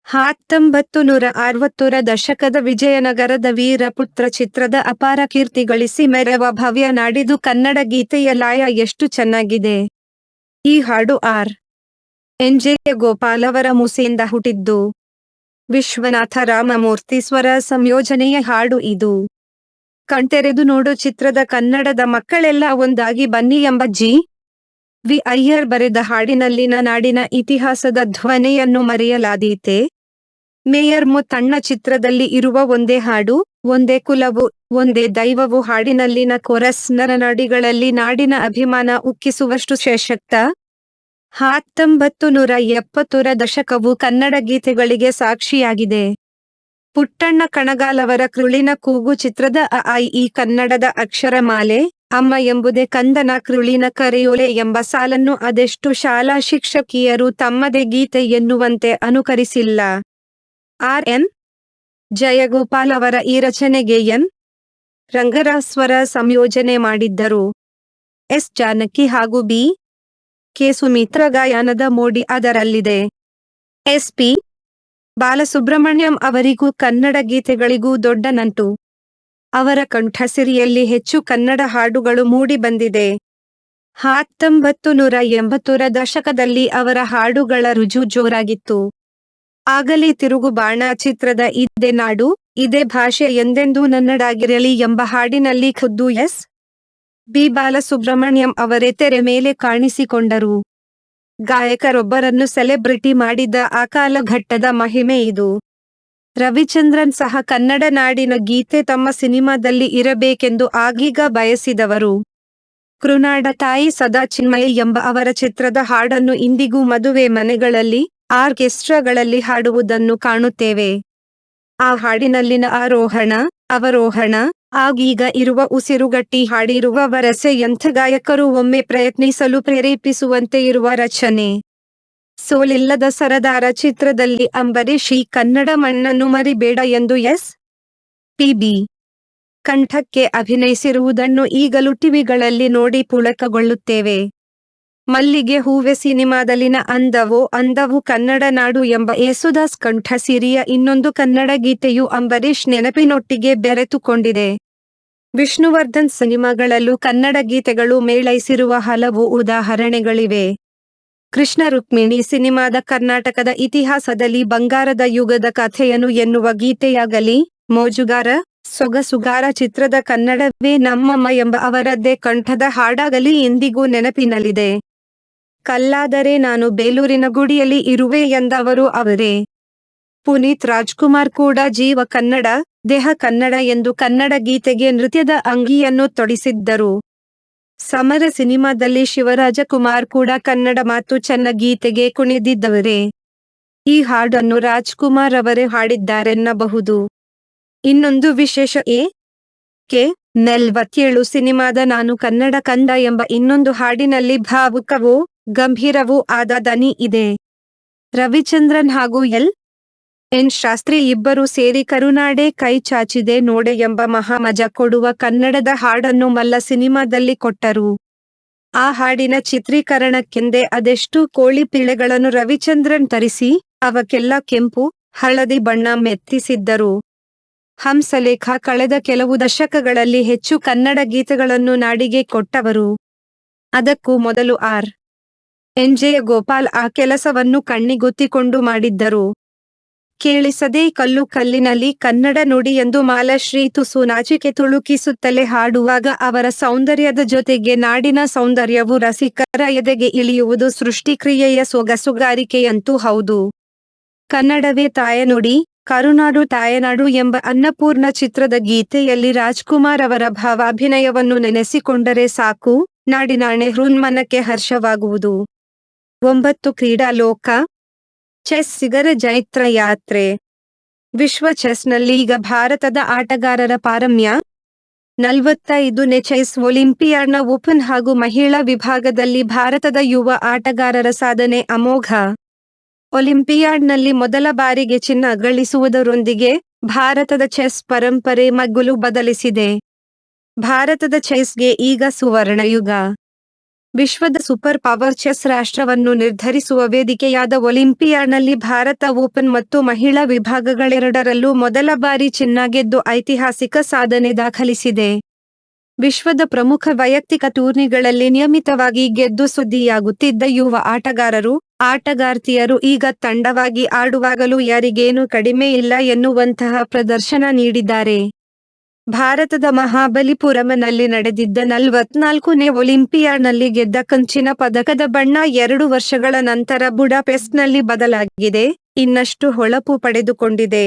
1960ರ ದಶಕದ ವಿಜಯನಗರದ ವೀರಪುತ್ರ ಚಿತ್ರದ ಅಪಾರ ಕೀರ್ತಿ ಗಳಿಸಿ ಮೆರೆವ ಭವ್ಯ ನಾಡಿದು ಕನ್ನಡ ಗೀತೆಯ ಲಯ ಎಷ್ಟು ಚೆನ್ನಾಗಿದೆ. ಈ ಹಾಡು ಆರ್. ಎನ್. ಜೆ. ಗೋಪಾಲ್ ಅವರ ಮುಸೆಯಿಂದ ಹುಟ್ಟಿದ್ದು. ವಿಶ್ವನಾಥ ರಾಮಮೂರ್ತಿ ಸ್ವರ ಸಂಯೋಜನೆಯ ಹಾಡು ಇದು. ಕಣ್ತೆರೆದು ನೋಡು ಚಿತ್ರದ ಕನ್ನಡದ ಮಕ್ಕಳೆಲ್ಲ ಒಂದಾಗಿ ಬನ್ನಿ ಎಂಬ ಜಿ. ವಿ. ಅಯ್ಯರ್ ಬರೆದ ಹಾಡಿನಲ್ಲಿನ ನಾಡಿನ ಇತಿಹಾಸದ ಧ್ವನಿಯನ್ನು ಮರೆಯಲಾದೀತೆ? ಮೇಯರ್ ಮುತ್ತಣ್ಣ ಚಿತ್ರದಲ್ಲಿ ಇರುವ ಒಂದೇ ಹಾಡು, ಒಂದೇ ಕುಲವು, ಒಂದೇ ದೈವವು ಹಾಡಿನಲ್ಲಿನ ಕೊರಸ್ ನರನಾಡಿಗಳಲ್ಲಿ ನಾಡಿನ ಅಭಿಮಾನ ಉಕ್ಕಿಸುವಷ್ಟು ಸಶಕ್ತ. 1970ರ ದಶಕವು ಕನ್ನಡ ಗೀತೆಗಳಿಗೆ ಸಾಕ್ಷಿಯಾಗಿದೆ. ಪುಟ್ಟಣ್ಣ ಕಣಗಾಲವರ ಕೃಳಿನ ಕೂಗು ಚಿತ್ರದ ಅ ಆ ಇ ಈ ಕನ್ನಡದ ಅಕ್ಷರಮಾಲೆ, ಅಮ್ಮ ಎಂಬುದೇ ಕಂದನ ಕೃಳಿನ ಕರೆಯೋಲೆ ಎಂಬ ಸಾಲನ್ನು ಅದೆಷ್ಟು ಶಾಲಾ ಶಿಕ್ಷಕಿಯರು ತಮ್ಮದೇ ಗೀತೆ ಎನ್ನುವಂತೆ ಅನುಕರಿಸಿಲ್ಲ. ಆರ್. ಎನ್. ಜಯಗೋಪಾಲ್ ಅವರ ಈ ರಚನೆಗೆ ಎನ್. ರಂಗರಾವ್ ಸ್ವರ ಸಂಯೋಜನೆ ಮಾಡಿದ್ದರು. ಎಸ್. ಜಾನಕಿ ಹಾಗೂ ಬಿ. ಕೆ. ಸುಮಿತ್ರ ಗಾಯನದ ಮೋಡಿ ಅದರಲ್ಲಿದೆ. ಎಸ್. ಪಿ. ಬಾಲಸುಬ್ರಹ್ಮಣ್ಯಂ ಅವರಿಗೂ ಕನ್ನಡ ಗೀತೆಗಳಿಗೂ ದೊಡ್ಡ ನಂಟು. ಅವರ ಕಂಠಸಿರಿಯಲ್ಲಿ ಹೆಚ್ಚು ಕನ್ನಡ ಹಾಡುಗಳು ಮೂಡಿಬಂದಿದೆ. 1980ರ ದಶಕದಲ್ಲಿ ಅವರ ಹಾಡುಗಳ ರುಜು ಜೋರಾಗಿತ್ತು. ಆಗಲಿ ತಿರುಗು ಬಾಣ ಚಿತ್ರದ ಇದೇ ನಾಡು, ಇದೇ ಭಾಷೆ ಎಂದೆಂದೂ ನನ್ನದಾಗಿರಲಿ ಎಂಬ ಹಾಡಿನಲ್ಲಿ ಖುದ್ದು ಎಸ್. ಬಿ. ಬಾಲಸುಬ್ರಹ್ಮಣ್ಯಂ ಅವರೇ ತೆರೆ ಮೇಲೆ ಕಾಣಿಸಿಕೊಂಡರು. ಗಾಯಕರೊಬ್ಬರನ್ನು ಸೆಲೆಬ್ರಿಟಿ ಮಾಡಿದ ಆ ಕಾಲಘಟ್ಟದ ಮಹಿಮೆ ಇದು. ರವಿಚಂದ್ರನ್ ಸಹ ಕನ್ನಡ ನಾಡಿನ ಗೀತೆ ತಮ್ಮ ಸಿನಿಮಾದಲ್ಲಿ ಇರಬೇಕೆಂದು ಆಗೀಗ ಬಯಸಿದವರು. ಕೃನಾಡ ತಾಯಿ ಸದಾ ಚಿನ್ಮಯಿ ಎಂಬ ಅವರ ಚಿತ್ರದ ಹಾಡನ್ನು ಇಂದಿಗೂ ಮದುವೆ ಮನೆಗಳಲ್ಲಿ, ಆರ್ಕೆಸ್ಟ್ರಾಗಳಲ್ಲಿ ಹಾಡುವುದನ್ನು ಕಾಣುತ್ತೇವೆ. ಆ ಹಾಡಿನಲ್ಲಿನ ಆರೋಹಣ, ಅವರೋಹಣ, ಆಗೀಗ ಇರುವ ಉಸಿರುಗಟ್ಟಿ ಹಾಡಿರುವ ವರಸೆ ಎಂಥ ಗಾಯಕರು ಒಮ್ಮೆ ಪ್ರಯತ್ನಿಸಲು ಪ್ರೇರೇಪಿಸುವಂತೆ ಇರುವ ರಚನೆ. ಸೋಲಿಲ್ಲದ ಸರದಾರ ಚಿತ್ರದಲ್ಲಿ ಅಂಬರೀಷ್ ಈ ಕನ್ನಡ ಮಣ್ಣನ್ನು ಮರಿಬೇಡ ಎಂದು ಎಸ್. ಪಿ. ಬಿ. ಕಂಠಕ್ಕೆ ಅಭಿನಯಿಸಿರುವುದನ್ನು ಈಗಲೂ ಟಿವಿಗಳಲ್ಲಿ ನೋಡಿ ಪುಳಕಗೊಳ್ಳುತ್ತೇವೆ. ಮಲ್ಲಿಗೆ ಹೂವೆ ಸಿನಿಮಾದಲ್ಲಿನ ಅಂದವೋ ಅಂದವು ಕನ್ನಡ ನಾಡು ಎಂಬ ಯೇಸುದಾಸ್ ಕಂಠಸಿರಿಯ ಇನ್ನೊಂದು ಕನ್ನಡ ಗೀತೆಯು ಅಂಬರೀಷ್ ನೆನಪಿನೊಟ್ಟಿಗೆ ಬೆರೆತುಕೊಂಡಿದೆ. ವಿಷ್ಣುವರ್ಧನ್ ಸಿನಿಮಾಗಳಲ್ಲೂ ಕನ್ನಡ ಗೀತೆಗಳು ಮೇಳೈಸಿರುವ ಹಲವು ಉದಾಹರಣೆಗಳಿವೆ. ಕೃಷ್ಣ ರುಕ್ಮಿಣಿ ಸಿನಿಮಾದ ಕರ್ನಾಟಕದ ಇತಿಹಾಸದಲ್ಲಿ ಬಂಗಾರದ ಯುಗದ ಕಥೆಯನ್ನು ಎನ್ನುವ ಗೀತೆಯಾಗಲಿ, ಮೋಜುಗಾರ, ಸೊಗಸುಗಾರ ಚಿತ್ರದ ಕನ್ನಡವೇ ನಮ್ಮಮ್ಮ ಎಂಬ ಅವರದ್ದೇ ಕಂಠದ ಹಾಡಾಗಲಿ ಇಂದಿಗೂ ನೆನಪಿನಲ್ಲಿದೆ. ಕಲ್ಲಾದರೆ ನಾನು ಬೇಲೂರಿನ ಗುಡಿಯಲ್ಲಿ ಇರುವೆ ಎಂದವರು ಅವರೇ. ಪುನೀತ್ ರಾಜ್ಕುಮಾರ್ ಕೂಡ ಜೀವ ಕನ್ನಡ, ದೇಹ ಕನ್ನಡ ಎಂದು ಕನ್ನಡ ಗೀತೆಗೆ ನೃತ್ಯದ ಅಂಗಿಯನ್ನು ತೊಡಿಸಿದ್ದರು. ಸಮರ ಸಿನಿಮಾದಲ್ಲಿ ಶಿವರಾಜಕುಮಾರ್ ಕೂಡ ಕನ್ನಡ ಮಾತು ಚೆನ್ನ ಗೀತೆಗೆ ಕುಣಿದಿದ್ದವರೇ. ಈ ಹಾಡನ್ನು ರಾಜ್ಕುಮಾರ್ ಅವರೇ ಹಾಡಿದ್ದಾರೆನ್ನಬಹುದು. ಇನ್ನೊಂದು ವಿಶೇಷ ಕೆ. 47 ಸಿನಿಮಾದ ನಾನು ಕನ್ನಡ ಕಂದ ಎಂಬ ಇನ್ನೊಂದು ಹಾಡಿನಲ್ಲಿ ಭಾವುಕವೂ ಗಂಭೀರವೂ ಆದ ದನಿ ಇದೆ. ರವಿಚಂದ್ರನ್ ಹಾಗೂ ಎಲ್. ಎನ್. ಶಾಸ್ತ್ರಿ ಇಬ್ಬರೂ ಸೇರಿ ಕರುನಾಡೆ ಕೈ ಚಾಚಿದೆ ನೋಡೆ ಎಂಬ ಮಹಾಮಜಾ ಕೊಡುವ ಕನ್ನಡದ ಹಾಡನ್ನು ಮಲ್ಲ ಸಿನಿಮಾದಲ್ಲಿ ಕೊಟ್ಟರು. ಆ ಹಾಡಿನ ಚಿತ್ರೀಕರಣಕ್ಕೆಂದೇ ಅದೆಷ್ಟು ಕೋಳಿ ಪಿಳ್ಳೆಗಳನ್ನು ರವಿಚಂದ್ರನ್ ತರಿಸಿ, ಅವಕ್ಕೆಲ್ಲ ಕೆಂಪು, ಹಳದಿ ಬಣ್ಣ ಮೆತ್ತಿಸಿದ್ದರು. ಹಂಸಲೇಖ ಕಳೆದ ಕೆಲವು ದಶಕಗಳಲ್ಲಿ ಹೆಚ್ಚು ಕನ್ನಡ ಗೀತೆಗಳನ್ನು ನಾಡಿಗೆ ಕೊಟ್ಟವರು. ಅದಕ್ಕೂ ಮೊದಲು ಆರ್. ಎನ್. ಜಯಗೋಪಾಲ್ ಆ ಕೆಲಸವನ್ನು ಕಣ್ಣಿಗೊತ್ತಿಕೊಂಡು ಮಾಡಿದ್ದರು. ಕೇಳಿಸದೆ ಕಲ್ಲು ಕಲ್ಲಿನಲ್ಲಿ ಕನ್ನಡ ನುಡಿ ಎಂದು ಮಾಲಾಶ್ರೀ ತುಸು ನಾಚಿಕೆ ತುಳುಕಿಸುತ್ತಲೇ ಹಾಡುವಾಗ ಅವರ ಸೌಂದರ್ಯದ ಜೊತೆಗೆ ನಾಡಿನ ಸೌಂದರ್ಯವು ರಸಿಕರ ಎದೆಗೆ ಇಳಿಯುವುದು ಸೃಷ್ಟಿಕ್ರಿಯೆಯ ಸೊಗಸುಗಾರಿಕೆಯಂತೂ ಹೌದು. ಕನ್ನಡವೇ ತಾಯನುಡಿ, ಕರುನಾಡು ತಾಯನಾಡು ಎಂಬ ಅನ್ನಪೂರ್ಣ ಚಿತ್ರದ ಗೀತೆಯಲ್ಲಿ ರಾಜ್ಕುಮಾರ್ ಅವರ ಭಾವಾಭಿನಯವನ್ನು ನೆನೆಸಿಕೊಂಡರೆ ಸಾಕು, ನಾಡಿನಾಣೆ ಹೃನ್ಮನಕ್ಕೆ ಹರ್ಷವಾಗುವುದು. 9 ಕ್ರೀಡಾ ಲೋಕ ಚೆಸ್ಸಿಗರ ಜೈತ್ರ ಯಾತ್ರೆ. ವಿಶ್ವ ಚೆಸ್ನಲ್ಲಿ ಈಗ ಭಾರತದ ಆಟಗಾರರ ಪಾರಮ್ಯ. 45ನೇ ಚೆಸ್ ಒಲಿಂಪಿಯಾಡ್ನ ಓಪನ್ ಹಾಗೂ ಮಹಿಳಾ ವಿಭಾಗದಲ್ಲಿ ಭಾರತದ ಯುವ ಆಟಗಾರರ ಸಾಧನೆ ಅಮೋಘ. ಒಲಿಂಪಿಯಾಡ್ನಲ್ಲಿ ಮೊದಲ ಬಾರಿಗೆ ಚಿನ್ನ ಗಳಿಸುವುದರೊಂದಿಗೆ ಭಾರತದ ಚೆಸ್ ಪರಂಪರೆ ಮಗ್ಗುಲು ಬದಲಿಸಿದೆ. ಭಾರತದ ಚೆಸ್ಗೆ ಈಗ ಸುವರ್ಣಯುಗ. ವಿಶ್ವದ ಸೂಪರ್ ಪವರ್ ಚೆಸ್ ರಾಷ್ಟ್ರವನ್ನು ನಿರ್ಧರಿಸುವ ವೇದಿಕೆಯಾದ ಒಲಿಂಪಿಯಾಡ್ನಲ್ಲಿ ಭಾರತ ಓಪನ್ ಮತ್ತು ಮಹಿಳಾ ವಿಭಾಗಗಳೆರಡರಲ್ಲೂ ಮೊದಲ ಬಾರಿ ಚಿನ್ನ ಗೆದ್ದು ಐತಿಹಾಸಿಕ ಸಾಧನೆ ದಾಖಲಿಸಿದೆ. ವಿಶ್ವದ ಪ್ರಮುಖ ವೈಯಕ್ತಿಕ ಟೂರ್ನಿಗಳಲ್ಲಿ ನಿಯಮಿತವಾಗಿ ಗೆದ್ದು ಸುದ್ದಿಯಾಗುತ್ತಿದ್ದ ಯುವ ಆಟಗಾರರು, ಆಟಗಾರ್ತಿಯರು ಈಗ ತಂಡವಾಗಿ ಆಡುವಾಗಲೂ ಯಾರಿಗೇನೂ ಕಡಿಮೆ ಇಲ್ಲ ಎನ್ನುವಂತಹ ಪ್ರದರ್ಶನ ನೀಡಿದ್ದಾರೆ. ಭಾರತದ ಮಹಾಬಲಿಪುರಂನಲ್ಲಿ ನಡೆದಿದ್ದ 44ನೇ ಒಲಿಂಪಿಯಾಡ್ನಲ್ಲಿ ಗೆದ್ದ ಕಂಚಿನ ಪದಕದ ಬಣ್ಣ 2 ವರ್ಷಗಳ ನಂತರ ಬುಡಾಪೆಸ್ಟ್ನಲ್ಲಿ ಬದಲಾಗಿದೆ, ಇನ್ನಷ್ಟು ಹೊಳಪು ಪಡೆದುಕೊಂಡಿದೆ.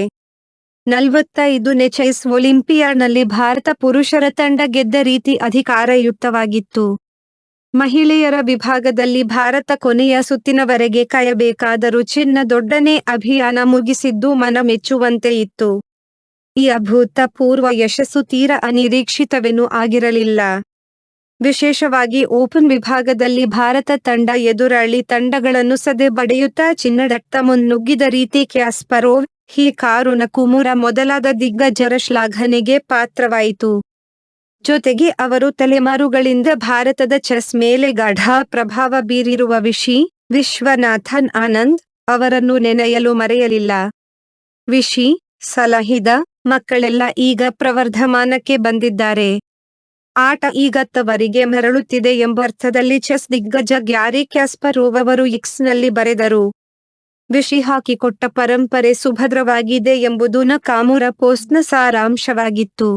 45ನೇ ಚೆಸ್ ಒಲಿಂಪಿಯಾಡ್ನಲ್ಲಿ ಭಾರತ ಪುರುಷರ ತಂಡ ಗೆದ್ದ ರೀತಿ ಅಧಿಕಾರಯುಕ್ತವಾಗಿತ್ತು. ಮಹಿಳೆಯರ ವಿಭಾಗದಲ್ಲಿ ಭಾರತ ಕೊನೆಯ ಸುತ್ತಿನವರೆಗೆ ಕಾಯಬೇಕಾದರೂ ಚಿನ್ನ ದೊಡ್ಡನೇ ಅಭಿಯಾನ ಮುಗಿಸಿದ್ದು ಮನ ಮೆಚ್ಚುವಂತೆ ಇತ್ತು. ಈ ಅಭೂತಪೂರ್ವ ಯಶಸ್ಸು ತೀರ ಅನಿರೀಕ್ಷಿತವೇನೂ ಆಗಿರಲಿಲ್ಲ. ವಿಶೇಷವಾಗಿ ಓಪನ್ ವಿಭಾಗದಲ್ಲಿ ಭಾರತ ತಂಡ ಎದುರಾಳಿ ತಂಡಗಳನ್ನು ಸದೆ ಬಡಿಯುತ್ತಾ ಚಿನ್ನದತ್ತ ಮುನ್ನುಗ್ಗಿದ ರೀತಿ ಕ್ಯಾಸ್ಪರೋವ್, ಹಿಕಾರು ನಕುಮುರಾ ಮೊದಲಾದ ದಿಗ್ಗಜರ ಶ್ಲಾಘನೆಗೆ ಪಾತ್ರವಾಯಿತು. ಜೊತೆಗೆ ಅವರು ತಲೆಮಾರುಗಳಿಂದ ಭಾರತದ ಚೆಸ್ ಮೇಲೆ ಗಾಢ ಪ್ರಭಾವ ಬೀರಿರುವ ವಿಶ್ವನಾಥನ್ ಆನಂದ್ ಅವರನ್ನು ನೆನೆಯಲು ಮರೆಯಲಿಲ್ಲ. ವಿಶಿ, ಸಲಹಿದ ಮಕ್ಕಳೆಲ್ಲ ಈಗ ಪ್ರವರ್ಧಮಾನಕ್ಕೆ ಬಂದಿದ್ದಾರೆ. ಆಟ ಈಗ ತವರಿಗೆ ಮರಳುತ್ತಿದೆ ಎಂಬರ್ಥದಲ್ಲಿ ಚೆಸ್ ದಿಗ್ಗಜ ಗ್ಯಾರಿ ಕ್ಯಾಸ್ಪರೋವ್ ಅವರು ಎಕ್ಸ್ನಲ್ಲಿ ಬರೆದರು. ವಿಶಿ ಹಾಕಿಕೊಟ್ಟ ಪರಂಪರೆ ಸುಭದ್ರವಾಗಿದೆ ಎಂಬುದು ನಕಾಮುರ ಪೋಸ್ಟ್ನ ಸಾರಾಂಶವಾಗಿತ್ತು.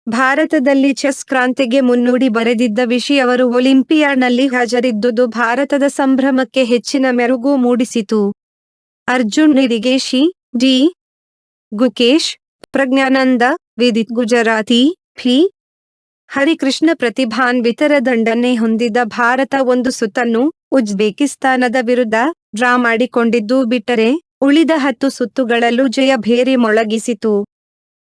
ಭಾರತದಲ್ಲಿ ಚೆಸ್ ಕ್ರಾಂತಿಗೆ ಮುನ್ನುಡಿ ಬರೆದಿದ್ದ ವಿಶಿ ಅವರು ಒಲಿಂಪಿಯಾಡ್ನಲ್ಲಿ ಹಾಜರಿದ್ದುದು ಭಾರತದ ಸಂಭ್ರಮಕ್ಕೆ ಹೆಚ್ಚಿನ ಮೆರುಗು ಮೂಡಿಸಿತು. ಅರ್ಜುನ್ ನಿರಿಗೇಶಿ, ಡಿ. ಗುಕೇಶ್, ಪ್ರಜ್ಞಾನಂದ, ವಿದಿತ್ ಗುಜರಾತಿ, ಫಿ. ಹರಿಕೃಷ್ಣ ಪ್ರತಿಭಾನ್ವಿತರ ದಂಡನೆ ಹೊಂದಿದ ಭಾರತ ಒಂದು ಸುತ್ತನ್ನು ಉಜ್ಬೇಕಿಸ್ತಾನದ ವಿರುದ್ಧ ಡ್ರಾ ಮಾಡಿಕೊಂಡಿದ್ದು ಬಿಟ್ಟರೆ, ಉಳಿದ 10 ಸುತ್ತುಗಳಲ್ಲೂ ಜಯಭೇರಿ ಮೊಳಗಿಸಿತು.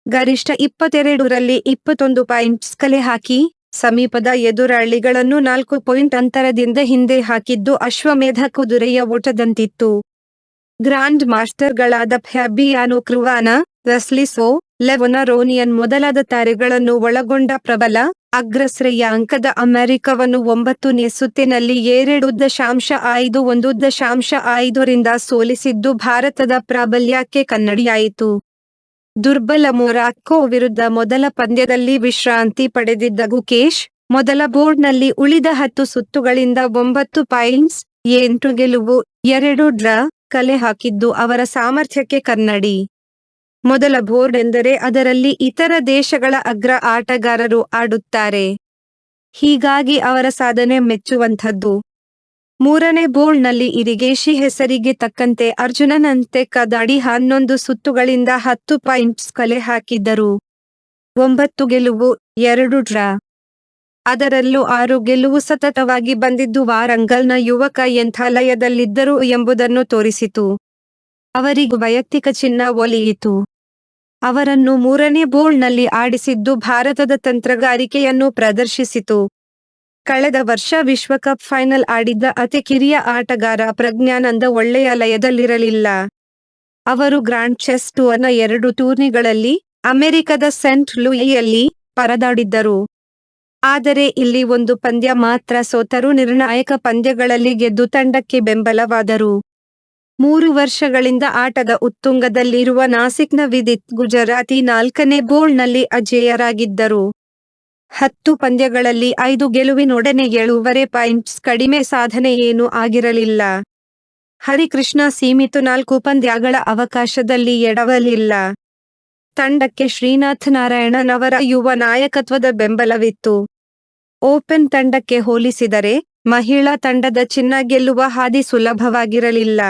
ಗರಿಷ್ಠ 22ರಲ್ಲಿ 21 ಪಾಯಿಂಟ್ಸ್ ಕಲೆ ಹಾಕಿ, ಸಮೀಪದ ಎದುರಾಳಿಗಳನ್ನು 4 ಪಾಯಿಂಟ್ ಅಂತರದಿಂದ ಹಿಂದೆ ಹಾಕಿದ್ದು ಅಶ್ವಮೇಧ ಕುದುರೆಯ ಓಟದಂತಿತ್ತು. ಗ್ರಾಂಡ್ ಮಾಸ್ಟರ್ಗಳಾದ ಫ್ಯಾಬಿಯಾನೋ ಕ್ರುವಾನ, ವೆಸ್ಲಿ ಸೋ, ಲೆವೊನರೋನಿಯನ್ ಮೊದಲಾದ ತಾರೆಗಳನ್ನು ಒಳಗೊಂಡ ಪ್ರಬಲ, ಅಗ್ರ ಶ್ರೇಯಾಂಕದ ಅಮೆರಿಕವನ್ನು 9ನೇ ಸುತ್ತಿನಲ್ಲಿ 2.51.5 ರಿಂದ ಸೋಲಿಸಿದ್ದು ಭಾರತದ ಪ್ರಾಬಲ್ಯಕ್ಕೆ ಕನ್ನಡಿಯಾಯಿತು. ದುರ್ಬಲ ಮೊರಾಕ್ಕೊ ವಿರುದ್ಧ ಮೊದಲ ಪಂದ್ಯದಲ್ಲಿ ವಿಶ್ರಾಂತಿ ಪಡೆದಿದ್ದ ಗುಕೇಶ್, ಮೊದಲ ಬೋರ್ಡ್ನಲ್ಲಿ ಉಳಿದ 10 ಸುತ್ತುಗಳಿಂದ 9 ಪಾಯಿಂಟ್ಸ್, 8 ಗೆಲುವು, 2 ಡ್ರಾ ಕಲೆ ಹಾಕಿದ್ದು ಅವರ ಸಾಮರ್ಥ್ಯಕ್ಕೆ ಕನ್ನಡಿ. ಮೊದಲ ಬೋರ್ಡ್ ಎಂದರೆ ಅದರಲ್ಲಿ ಇತರ ದೇಶಗಳ ಅಗ್ರ ಆಟಗಾರರು ಆಡುತ್ತಾರೆ. ಹೀಗಾಗಿ ಅವರ ಸಾಧನೆ ಮೆಚ್ಚುವಂಥದ್ದು. 3ನೇ ಬೋರ್ಡ್ನಲ್ಲಿ ಇರಿಗೇಶಿ ಹೆಸರಿಗೆ ತಕ್ಕಂತೆ ಅರ್ಜುನನಂತೆ ಕದಾಡಿ 11 ಸುತ್ತುಗಳಿಂದ 10 ಪಾಯಿಂಟ್ಸ್ ಕಲೆ ಹಾಕಿದ್ದರು. 9 ಗೆಲುವು, 2 ಡ್ರಾ. ಅದರಲ್ಲೂ 6 ಗೆಲುವು ಸತತವಾಗಿ ಬಂದಿದ್ದು ವಾರಂಗಲ್ನ ಯುವಕ ಎಂಥ ಲಯದಲ್ಲಿದ್ದರು ಎಂಬುದನ್ನು ತೋರಿಸಿತು. ಅವರಿಗೂ ವೈಯಕ್ತಿಕ ಚಿನ್ನ ಒಲಿಯಿತು. ಅವರನ್ನು 3ನೇ ಬೋರ್ಡ್ನಲ್ಲಿ ಆಡಿಸಿದ್ದು ಭಾರತದ ತಂತ್ರಗಾರಿಕೆಯನ್ನು ಪ್ರದರ್ಶಿಸಿತು. ಕಳೆದ ವರ್ಷ ವಿಶ್ವಕಪ್ ಫೈನಲ್ ಆಡಿದ್ದ ಅತಿ ಕಿರಿಯ ಆಟಗಾರ ಪ್ರಜ್ಞಾನಂದ ಒಳ್ಳೆಯ ಲಯದಲ್ಲಿರಲಿಲ್ಲ. ಅವರು ಗ್ರ್ಯಾಂಡ್ ಚೆಸ್ ಟೂರ್ನ 2 ಟೂರ್ನಿಗಳಲ್ಲಿ ಅಮೆರಿಕದ ಸೆಂಟ್ ಲೂಯಿಯಲ್ಲಿ ಪರದಾಡಿದ್ದರು. ಆದರೆ ಇಲ್ಲಿ ಒಂದು ಪಂದ್ಯ ಮಾತ್ರ ಸೋತರು. ನಿರ್ಣಾಯಕ ಪಂದ್ಯಗಳಲ್ಲಿ ಗೆದ್ದು ತಂಡಕ್ಕೆ ಬೆಂಬಲವಾದರು. 3 ವರ್ಷಗಳಿಂದ ಆಟದ ಉತ್ತುಂಗದಲ್ಲಿರುವ ನಾಸಿಕ್ನ ವಿದಿತ್ ಗುಜರಾತಿ 4ನೇ ಬೋರ್ಡ್ನಲ್ಲಿ ಅಜೇಯರಾಗಿದ್ದರು. 10 ಪಂದ್ಯಗಳಲ್ಲಿ 5 ಗೆಲುವಿನೊಡನೆ 7 ಪಾಯಿಂಟ್ಸ್ ಕಡಿಮೆ ಸಾಧನೆ ಏನೂ ಆಗಿರಲಿಲ್ಲ. ಹರಿಕೃಷ್ಣ ಸೀಮಿತ 4 ಪಂದ್ಯಗಳ ಅವಕಾಶದಲ್ಲಿ ಎಡವಲಿಲ್ಲ. ತಂಡಕ್ಕೆ ಶ್ರೀನಾಥ್ ನಾರಾಯಣನ್ ಅವರ ಯುವ ನಾಯಕತ್ವದ ಬೆಂಬಲವಿತ್ತು. ಓಪನ್ ತಂಡಕ್ಕೆ ಹೋಲಿಸಿದರೆ ಮಹಿಳಾ ತಂಡದ ಚಿನ್ನ ಗೆಲ್ಲುವ ಹಾದಿ ಸುಲಭವಾಗಿರಲಿಲ್ಲ.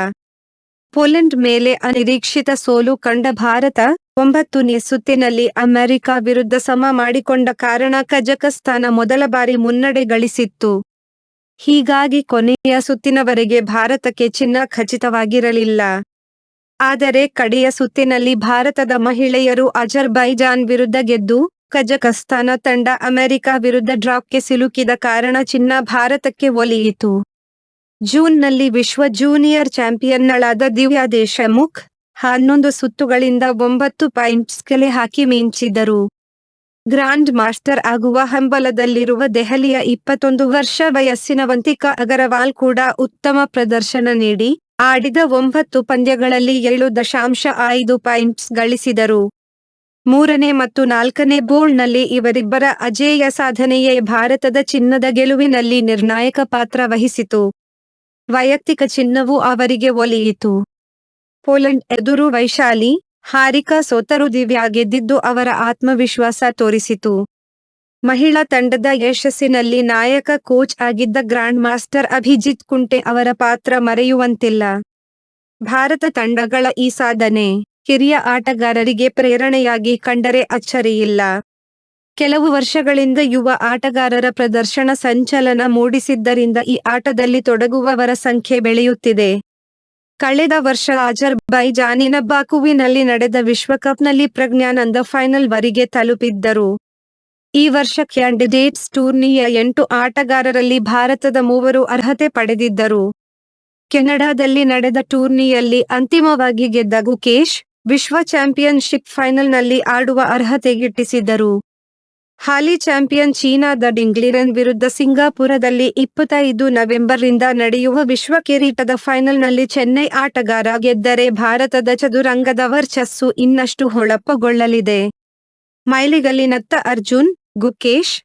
ಪೋಲೆಂಡ್ ಮೇಲೆ ಅನಿರೀಕ್ಷಿತ ಸೋಲು ಕಂಡ ಭಾರತ 9ನೇ ಸುತ್ತಿನಲ್ಲಿ ಅಮೆರಿಕ ವಿರುದ್ಧ ಸಮ ಮಾಡಿಕೊಂಡ ಕಾರಣ ಕಜಕಸ್ತಾನ ಮೊದಲ ಬಾರಿ ಮುನ್ನಡೆ ಗಳಿಸಿತ್ತು. ಹೀಗಾಗಿ ಕೊನೆಯ ಸುತ್ತಿನವರೆಗೆ ಭಾರತಕ್ಕೆ ಚಿನ್ನ ಖಚಿತವಾಗಿರಲಿಲ್ಲ. ಆದರೆ ಕಡೆಯ ಸುತ್ತಿನಲ್ಲಿ ಭಾರತದ ಮಹಿಳೆಯರು ಅಜರ್ಬೈಜಾನ್ ವಿರುದ್ಧ ಗೆದ್ದು, ಕಜಕಸ್ತಾನ ತಂಡ ಅಮೆರಿಕ ವಿರುದ್ಧ ಡ್ರಾಕ್ಕೆ ಸಿಲುಕಿದ ಕಾರಣ ಚಿನ್ನ ಭಾರತಕ್ಕೆ ಒಲಿಯಿತು. ಜೂನ್ನಲ್ಲಿ ವಿಶ್ವ ಜೂನಿಯರ್ ಚಾಂಪಿಯನ್ನಳಾದ ದಿವ್ಯಾ ದೇಶಮುಖ್ 11 ಸುತ್ತುಗಳಿಂದ 9 ಪಾಯಿಂಟ್ಸ್ ಕಲೆ ಹಾಕಿ ಮಿಂಚಿದರು. ಗ್ರಾಂಡ್ ಮಾಸ್ಟರ್ ಆಗುವ ಹಂಬಲದಲ್ಲಿರುವ ದೆಹಲಿಯ 21 ವರ್ಷ ವಯಸ್ಸಿನ ವಂತಿಕಾ ಅಗರವಾಲ್ ಕೂಡ ಉತ್ತಮ ಪ್ರದರ್ಶನ ನೀಡಿ, ಆಡಿದ 9 ಪಂದ್ಯಗಳಲ್ಲಿ 7.5 ಪಾಯಿಂಟ್ಸ್ ಗಳಿಸಿದರು. 3ನೇ ಮತ್ತು 4ನೇ ಬೋರ್ಡ್ನಲ್ಲಿ ಇವರಿಬ್ಬರ ಅಜೇಯ ಸಾಧನೆಯೇ ಭಾರತದ ಚಿನ್ನದ ಗೆಲುವಿನಲ್ಲಿ ನಿರ್ಣಾಯಕ ಪಾತ್ರ ವಹಿಸಿತು. ವೈಯಕ್ತಿಕ ಚಿನ್ನವೂ ಅವರಿಗೆ ಒಲಿಯಿತು. ಪೋಲೆಂಡ್ ಎದುರು ವೈಶಾಲಿ, ಹಾರಿಕಾ ಸೋತರು. ದಿವ್ಯಾ ಗೆದ್ದಿದ್ದು ಅವರ ಆತ್ಮವಿಶ್ವಾಸ ತೋರಿಸಿತು. ಮಹಿಳಾ ತಂಡದ ಯಶಸ್ಸಿನಲ್ಲಿ ನಾಯಕ ಕೋಚ್ ಆಗಿದ್ದ ಗ್ರ್ಯಾಂಡ್ ಮಾಸ್ಟರ್ ಅಭಿಜಿತ್ ಕುಂಟೆ ಅವರ ಪಾತ್ರ ಮರೆಯುವಂತಿಲ್ಲ. ಭಾರತ ತಂಡಗಳ ಈ ಸಾಧನೆ ಕಿರಿಯ ಆಟಗಾರರಿಗೆ ಪ್ರೇರಣೆಯಾಗಿ ಕಂಡರೆ ಅಚ್ಚರಿಯಿಲ್ಲ. ಕೆಲವು ವರ್ಷಗಳಿಂದ ಯುವ ಆಟಗಾರರ ಪ್ರದರ್ಶನ ಸಂಚಲನ ಮೂಡಿಸಿದ್ದರಿಂದ ಈ ಆಟದಲ್ಲಿ ತೊಡಗುವವರ ಸಂಖ್ಯೆ ಬೆಳೆಯುತ್ತಿದೆ. ಕಳೆದ ವರ್ಷ ಅಜರ್ಬೈಜಾನಿನ ಬಾಕುವಿನಲ್ಲಿ ನಡೆದ ವಿಶ್ವಕಪ್ನಲ್ಲಿ ಪ್ರಜ್ಞಾನಂದ ಫೈನಲ್ ವರೆಗೆ ತಲುಪಿದ್ದರು. ಈ ವರ್ಷ ಕ್ಯಾಂಡಿಡೇಟ್ಸ್ ಟೂರ್ನಿಯ 8 ಆಟಗಾರರಲ್ಲಿ ಭಾರತದ 3 ಅರ್ಹತೆ ಪಡೆದಿದ್ದರು. ಕೆನಡಾದಲ್ಲಿ ನಡೆದ ಟೂರ್ನಿಯಲ್ಲಿ ಅಂತಿಮವಾಗಿ ಗೆದ್ದ ಗುಕೇಶ್, ವಿಶ್ವ ಚಾಂಪಿಯನ್ಶಿಪ್ ಫೈನಲ್ನಲ್ಲಿ ಆಡುವ ಅರ್ಹತೆ ಗಿಟ್ಟಿಸಿದರು. ಹಾಲಿ ಚಾಂಪಿಯನ್ ಚೀನಾದ ಡಿಂಗ್ಲಿರನ್ ವಿರುದ್ಧ ಸಿಂಗಾಪುರದಲ್ಲಿ 25 ನವೆಂಬರ್ರಿಂದ ನಡೆಯುವ ವಿಶ್ವ ಕಿರೀಟದ ಫೈನಲ್ನಲ್ಲಿ ಚೆನ್ನೈ ಆಟಗಾರ ಗೆದ್ದರೆ ಭಾರತದ ಚದುರಂಗದ ವರ್ಚಸ್ಸು ಇನ್ನಷ್ಟು ಹೊಳಪುಗೊಳ್ಳಲಿದೆ. ಮೈಲಿಗಲ್ಲಿನತ್ತ ಅರ್ಜುನ್, ಗುಕೇಶ್.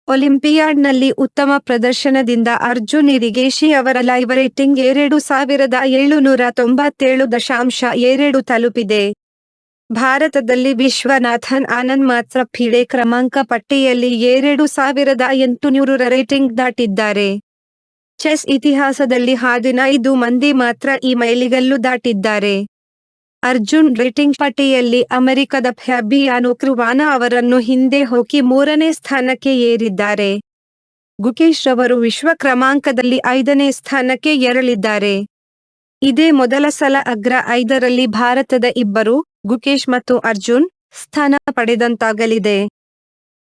ಒಲಿಂಪಿಯಾಡ್ನಲ್ಲಿ ಉತ್ತಮ ಪ್ರದರ್ಶನದಿಂದ ಅರ್ಜುನ್ ಇರಿಗೇಶಿ ಅವರ ಲೈವ್ ರೇಟಿಂಗ್ 2797.2 ತಲುಪಿದೆ. ಭಾರತದಲ್ಲಿ ವಿಶ್ವನಾಥನ್ ಆನಂದ್ ಮಾತ್ರ ಫಿಡೆ ಕ್ರಮಾಂಕ ಪಟ್ಟಿಯಲ್ಲಿ 2800 ರೇಟಿಂಗ್ ದಾಟಿದ್ದಾರೆ. ಚೆಸ್ ಇತಿಹಾಸದಲ್ಲಿ 15 ಮಂದಿ ಮಾತ್ರ ಈ ಮೈಲಿಗಲ್ಲು ದಾಟಿದ್ದಾರೆ. ಅರ್ಜುನ್ ರೇಟಿಂಗ್ ಪಟ್ಟಿಯಲ್ಲಿ ಅಮೆರಿಕದ ಫ್ಯಾಬಿಯಾನೊ ಕ್ರುವಾನಾ ಅವರನ್ನು ಹಿಂದೆ ಹೋಗಿ 3ನೇ ಸ್ಥಾನಕ್ಕೆ ಏರಿದ್ದಾರೆ. ಗುಕೇಶ್ ರವರು ವಿಶ್ವ ಕ್ರಮಾಂಕದಲ್ಲಿ 5ನೇ ಸ್ಥಾನಕ್ಕೆ ಏರಲಿದ್ದಾರೆ. ಇದೇ ಮೊದಲ ಸಲ ಅಗ್ರ 5ರಲ್ಲಿ ಭಾರತದ ಇಬ್ಬರು, ಗುಕೇಶ್ ಮತ್ತು ಅರ್ಜುನ್, ಸ್ಥಾನ ಪಡೆದಂತಾಗಲಿದೆ.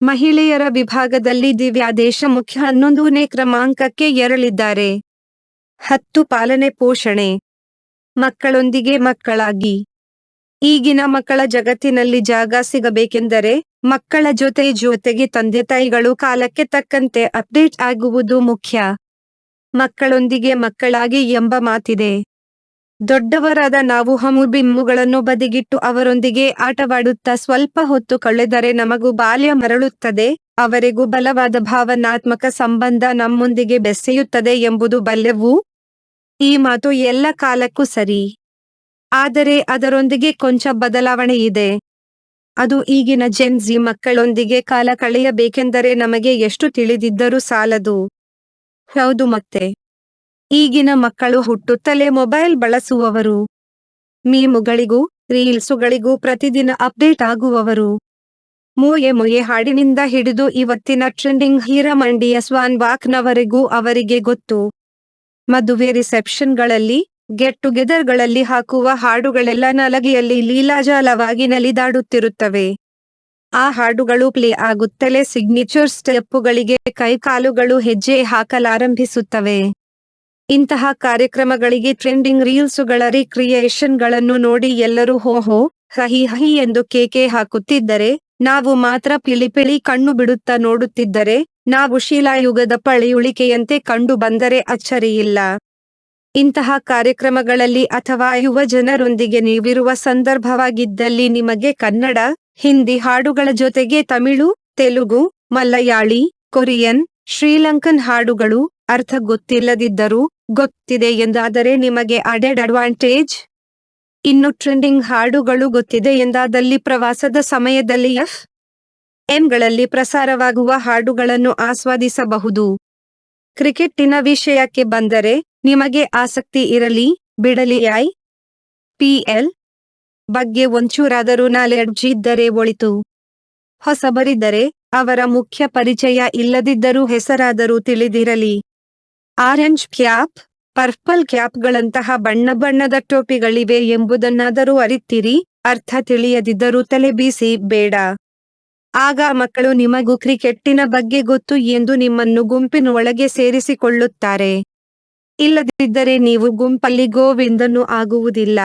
ಮಹಿಳೆಯರ ವಿಭಾಗದಲ್ಲಿ ದಿವ್ಯಾ ದೇಶಮುಖ್ 11ನೇ ಕ್ರಮಾಂಕಕ್ಕೆ ಏರಲಿದ್ದಾರೆ. 10 ಪಾಲನೆ ಪೋಷಣೆ. ಮಕ್ಕಳೊಂದಿಗೆ ಮಕ್ಕಳಾಗಿ. ಈಗಿನ ಮಕ್ಕಳ ಜಗತ್ತಿನಲ್ಲಿ ಜಾಗ ಸಿಗಬೇಕೆಂದರೆ ಮಕ್ಕಳ ಜೊತೆಗೆ ತಂದೆತಾಯಿಗಳು ಕಾಲಕ್ಕೆ ತಕ್ಕಂತೆ ಅಪ್ಡೇಟ್ ಆಗುವುದು ಮುಖ್ಯ. ಮಕ್ಕಳೊಂದಿಗೆ ಮಕ್ಕಳಾಗಿ ಎಂಬ ಮಾತಿದೆ. ದೊಡ್ಡವರಾದ ನಾವು ಹಮ್ಮುಬಿಮ್ಮುಗಳನ್ನು ಬದಿಗಿಟ್ಟು ಅವರೊಂದಿಗೆ ಆಟವಾಡುತ್ತಾ ಸ್ವಲ್ಪ ಹೊತ್ತು ಕಳೆದರೆ ನಮಗೂ ಬಾಲ್ಯ ಮರಳುತ್ತದೆ, ಅವರಿಗೂ ಬಲವಾದ ಭಾವನಾತ್ಮಕ ಸಂಬಂಧ ನಮ್ಮೊಂದಿಗೆ ಬೆಸೆಯುತ್ತದೆ ಎಂಬುದು ಬಲ್ಲೆವು. ಈ ಮಾತು ಎಲ್ಲ ಕಾಲಕ್ಕೂ ಸರಿ. ಆದರೆ ಅದರೊಂದಿಗೆ ಕೊಂಚ ಬದಲಾವಣೆ ಇದೆ. ಅದು ಈಗಿನ ಜೆನ್ ಝಿ ಮಕ್ಕಳೊಂದಿಗೆ ಕಾಲ ಕಳೆಯಬೇಕೆಂದರೆ ನಮಗೆ ಎಷ್ಟು ತಿಳಿದಿದ್ದರೂ ಸಾಲದು. ಹೌದು, ಮತ್ತೆ ಈಗಿನ ಮಕ್ಕಳು ಹುಟ್ಟುತ್ತಲೇ ಮೊಬೈಲ್ ಬಳಸುವವರು. ಮೀಮುಗಳಿಗೂ ರೀಲ್ಸುಗಳಿಗೂ ಪ್ರತಿದಿನ ಅಪ್ಡೇಟ್ ಆಗುವವರು. ಮೊಯೆ ಹಾಡಿನಿಂದ ಹಿಡಿದು ಇವತ್ತಿನ ಟ್ರೆಂಡಿಂಗ್ ಹೀರಮಂಡಿಯ ಸ್ವಾನ್ ವಾಕ್ನವರೆಗೂ ಅವರಿಗೆ ಗೊತ್ತು. ಮದುವೆ ರಿಸೆಪ್ಷನ್ಗಳಲ್ಲಿ, ಗೆಟ್ ಟುಗೆದರ್ಗಳಲ್ಲಿ ಹಾಕುವ ಹಾಡುಗಳೆಲ್ಲ ನಲಗೆಯಲ್ಲಿ ಲೀಲಾಜಾಲವಾಗಿ ನಲಿದಾಡುತ್ತಿರುತ್ತವೆ. ಆ ಹಾಡುಗಳು ಪ್ಲೇ ಆಗುತ್ತಲೇ ಸಿಗ್ನೇಚರ್ ಸ್ಟೆಪ್ಪುಗಳಿಗೆ ಕೈಕಾಲುಗಳು ಹೆಜ್ಜೆ ಹಾಕಲಾರಂಭಿಸುತ್ತವೆ. ಇಂತಹ ಕಾರ್ಯಕ್ರಮಗಳಿಗೆ ಟ್ರೆಂಡಿಂಗ್ ರೀಲ್ಸುಗಳ ರಿಕ್ರಿಯೇಷನ್ಗಳನ್ನು ನೋಡಿ ಎಲ್ಲರೂ ಹೋಹೋ ಹಹಿ ಹಹಿ ಎಂದು ಕೇಕೆ ಹಾಕುತ್ತಿದ್ದರೆ, ನಾವು ಮಾತ್ರ ಪಿಳಿ ಕಣ್ಣು ಬಿಡುತ್ತಾ ನೋಡುತ್ತಿದ್ದರೆ, ನಾವು ಶಿಲಾಯುಗದ ಪಳೆಯುಳಿಕೆಯಂತೆ ಕಂಡು ಬಂದರೆ ಅಚ್ಚರಿಯಿಲ್ಲ. ಇಂತಹ ಕಾರ್ಯಕ್ರಮಗಳಲ್ಲಿ ಅಥವಾ ಯುವ ಜನರೊಂದಿಗೆ ನೀವಿರುವ ಸಂದರ್ಭವಾಗಿದ್ದಲ್ಲಿ ನಿಮಗೆ ಕನ್ನಡ, ಹಿಂದಿ ಹಾಡುಗಳ ಜೊತೆಗೆ ತಮಿಳು, ತೆಲುಗು, ಮಲಯಾಳಿ, ಕೊರಿಯನ್, ಶ್ರೀಲಂಕನ್ ಹಾಡುಗಳು ಅರ್ಥ ಗೊತ್ತಿಲ್ಲದಿದ್ದರೂ ಗೊತ್ತಿದೆ ಎಂದಾದರೆ ನಿಮಗೆ ಅಡೆಡ್ ಅಡ್ವಾಂಟೇಜ್. ಇನ್ನು ಟ್ರೆಂಡಿಂಗ್ ಹಾಡುಗಳು ಗೊತ್ತಿದೆ ಎಂದಾದಲ್ಲಿ ಪ್ರವಾಸದ ಸಮಯದಲ್ಲಿ ಎಂ.ಗಳಲ್ಲಿ ಪ್ರಸಾರವಾಗುವ ಹಾಡುಗಳನ್ನು ಆಸ್ವಾದಿಸಬಹುದು. ಕ್ರಿಕೆಟ್ಟಿನ ವಿಷಯಕ್ಕೆ ಬಂದರೆ ನಿಮಗೆ ಆಸಕ್ತಿ ಇರಲಿ ಬಿಡಲಿ ಐ.ಪಿ.ಎಲ್. ಬಗ್ಗೆ ಒಂಚೂರಾದರೂ ನಾಲೆಡ್ಜ್ ಇದ್ದರೆ ಒಳಿತು. ಹೊಸಬರಿದ್ದರೆ ಅವರ ಮುಖ್ಯ ಪರಿಚಯ ಇಲ್ಲದಿದ್ದರೂ ಹೆಸರಾದರೂ ತಿಳಿದಿರಲಿ. ಆರೆಂಜ್ ಕ್ಯಾಪ್, ಪರ್ಪಲ್ ಕ್ಯಾಪ್ಗಳಂತಹ ಬಣ್ಣದ ಟೋಪಿಗಳಿವೆ ಎಂಬುದನ್ನಾದರೂ ಅರಿತಿರಿ. ಅರ್ಥ ತಿಳಿಯದಿದ್ದರೂ ತಲೆ ಬೀಸಿ ಬೇಡ. ಆಗ ಮಕ್ಕಳು ನಿಮಗೂ ಕ್ರಿಕೆಟ್ಟಿನ ಬಗ್ಗೆ ಗೊತ್ತು ಎಂದು ನಿಮ್ಮನ್ನು ಗುಂಪಿನ ಒಳಗೆ ಸೇರಿಸಿಕೊಳ್ಳುತ್ತಾರೆ. ಇಲ್ಲದಿದ್ದರೆ ನೀವು ಗುಂಪಲ್ಲಿ ಗೋವಿಂದನೂ ಆಗುವುದಿಲ್ಲ.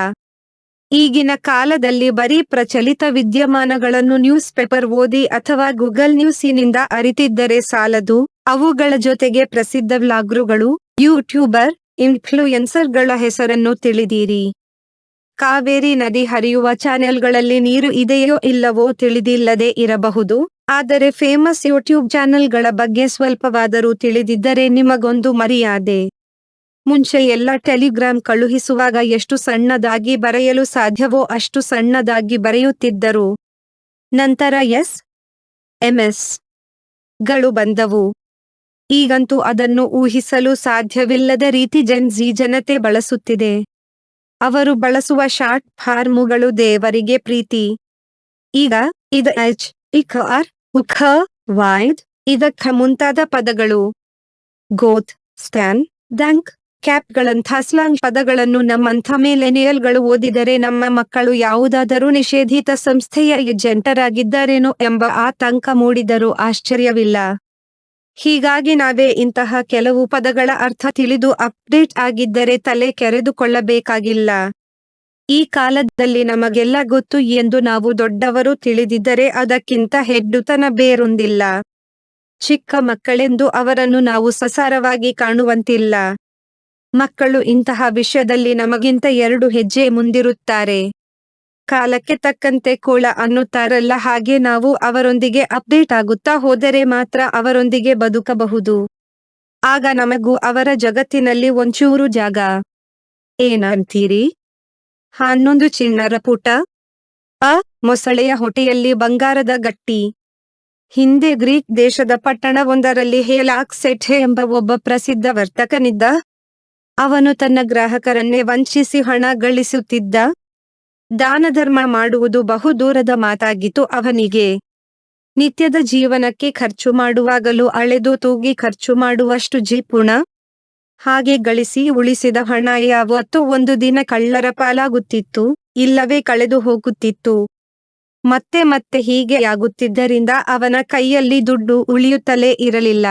ಈಗಿನ ಕಾಲದಲ್ಲಿ ಬರೀ ಪ್ರಚಲಿತ ವಿದ್ಯಮಾನಗಳನ್ನು ನ್ಯೂಸ್ ಪೇಪರ್ ಓದಿ ಅಥವಾ ಗೂಗಲ್ ನ್ಯೂಸಿನಿಂದ ಅರಿತಿದ್ದರೆ ಸಾಲದು, ಅವುಗಳ ಜೊತೆಗೆ ಪ್ರಸಿದ್ಧ ವ್ಲಾಗರುಗಳು, ಯೂಟ್ಯೂಬರ್, ಇನ್ಫ್ಲೂಯೆನ್ಸರ್ಗಳ ಹೆಸರನ್ನು ತಿಳಿದಿರಿ. ಕಾವೇರಿ ನದಿ ಹರಿಯುವ ಚಾನೆಲ್ಗಳಲ್ಲಿ ನೀರು ಇದೆಯೋ ಇಲ್ಲವೋ ತಿಳಿದಿಲ್ಲದೆ ಇರಬಹುದು, ಆದರೆ ಫೇಮಸ್ ಯೂಟ್ಯೂಬ್ ಚಾನೆಲ್ಗಳ ಬಗ್ಗೆ ಸ್ವಲ್ಪವಾದರೂ ತಿಳಿದಿದ್ದರೆ ನಿಮಗೊಂದು ಮರ್ಯಾದೆ. ಮುಂಚೆ ಎಲ್ಲ ಟೆಲಿಗ್ರಾಮ್ ಕಳುಹಿಸುವಾಗ ಎಷ್ಟು ಸಣ್ಣದಾಗಿ ಬರೆಯಲು ಸಾಧ್ಯವೋ ಅಷ್ಟು ಸಣ್ಣದಾಗಿ ಬರೆಯುತ್ತಿದ್ದರು. ನಂತರ ಎಸ್.ಎಂ.ಎಸ್. ಗಳು ಬಂದವು. ಈಗಂತೂ ಅದನ್ನು ಊಹಿಸಲು ಸಾಧ್ಯವಿಲ್ಲದ ರೀತಿ ಜೆನ್ ಝಿ ಜನತೆ ಬಳಸುತ್ತಿದೆ. ಅವರು ಬಳಸುವ ಶಾರ್ಟ್ ಫಾರ್ಮುಗಳು ದೇವರಿಗೆ ಪ್ರೀತಿ. ಈಗ ಇದು ಉಖ ವೈಡ್ ಇದಕ್ಕ ಮುಂತಾದ ಪದಗಳು. ಗೋತ್, ಸ್ಟ್ಯಾನ್, ದಂಕ್, ಕ್ಯಾಪ್ಗಳಂಥ ಸ್ಲಾಂಗ್ ಪದಗಳನ್ನು ನಮ್ಮಂಥ ಮಿಲೆನಿಯಲ್ಗಳು ಓದಿದರೆ ನಮ್ಮ ಮಕ್ಕಳು ಯಾವುದಾದರೂ ನಿಷೇಧಿತ ಸಂಸ್ಥೆಯ ಏಜೆಂಟರಾಗಿದ್ದಾರೇನೋ ಎಂಬ ಆತಂಕ ಮೂಡಿದರೂ ಆಶ್ಚರ್ಯವಿಲ್ಲ. ಹೀಗಾಗಿ ನಾವೇ ಇಂತಹ ಕೆಲವು ಪದಗಳ ಅರ್ಥ ತಿಳಿದು ಅಪ್ಡೇಟ್ ಆಗಿದ್ದರೆ ತಲೆ ಕೆರೆದುಕೊಳ್ಳಬೇಕಾಗಿಲ್ಲ. ಈ ಕಾಲದಲ್ಲಿ ನಮಗೆಲ್ಲ ಗೊತ್ತು ಎಂದು ನಾವು ದೊಡ್ಡವರು ತಿಳಿದಿದ್ದರೆ ಅದಕ್ಕಿಂತ ಹೆಡ್ಡುತನ ಬೇರೊಂದಿಲ್ಲ. ಚಿಕ್ಕ ಮಕ್ಕಳೆಂದು ಅವರನ್ನು ನಾವು ಸಸಾರವಾಗಿ ಕಾಣುವಂತಿಲ್ಲ. ಮಕ್ಕಳು ಇಂತಹ ವಿಷಯದಲ್ಲಿ ನಮಗಿಂತ 2 ಹೆಜ್ಜೆ ಮುಂದಿರುತ್ತಾರೆ. ಕಾಲಕ್ಕೆ ತಕ್ಕಂತೆ ಕೋಳ ಅನ್ನುತ್ತಾರಲ್ಲ, ಹಾಗೆ ನಾವು ಅವರೊಂದಿಗೆ ಅಪ್ಡೇಟ್ ಆಗುತ್ತಾ ಹೋದರೆ ಮಾತ್ರ ಅವರೊಂದಿಗೆ ಬದುಕಬಹುದು. ಆಗ ನಮಗೂ ಅವರ ಜಗತ್ತಿನಲ್ಲಿ ಒಂಚೂರು ಜಾಗ. ಏನಂತೀರಿ? 11 ಚಿಣ್ಣರ ಪುಟ. ಮೊಸಳೆಯ ಹೊಟ್ಟೆಯಲ್ಲಿ ಬಂಗಾರದ ಗಟ್ಟಿ. ಹಿಂದೆ ಗ್ರೀಕ್ ದೇಶದ ಪಟ್ಟಣವೊಂದರಲ್ಲಿ ಹೆಲಾಕ್ಸೆಟ್ಹೆ ಎಂಬ ಒಬ್ಬ ಪ್ರಸಿದ್ಧ ವರ್ತಕನಿದ್ದ. ಅವನು ತನ್ನ ಗ್ರಾಹಕರನ್ನೇ ವಂಚಿಸಿ ಹಣ ಗಳಿಸುತ್ತಿದ್ದ. ದಾನಧರ್ಮ ಮಾಡುವುದು ಬಹುದೂರದ ಮಾತಾಗಿತ್ತು ಅವನಿಗೆ. ನಿತ್ಯದ ಜೀವನಕ್ಕೆ ಖರ್ಚು ಮಾಡುವಾಗಲೂ ಅಳೆದು ತೂಗಿ ಖರ್ಚು ಮಾಡುವಷ್ಟು ಜಿಪುಣ. ಹಾಗೆ ಗಳಿಸಿ ಉಳಿಸಿದ ಹಣ ಯಾವತ್ತೋ ಒಂದು ದಿನ ಕಳ್ಳರ ಪಾಲಾಗುತ್ತಿತ್ತು, ಇಲ್ಲವೇ ಕಳೆದು ಹೋಗುತ್ತಿತ್ತು. ಮತ್ತೆ ಮತ್ತೆ ಹೀಗೆ ಆಗುತ್ತಿದ್ದರಿಂದ ಅವನ ಕೈಯಲ್ಲಿ ದುಡ್ಡು ಉಳಿಯುತ್ತಲೇ ಇರಲಿಲ್ಲ.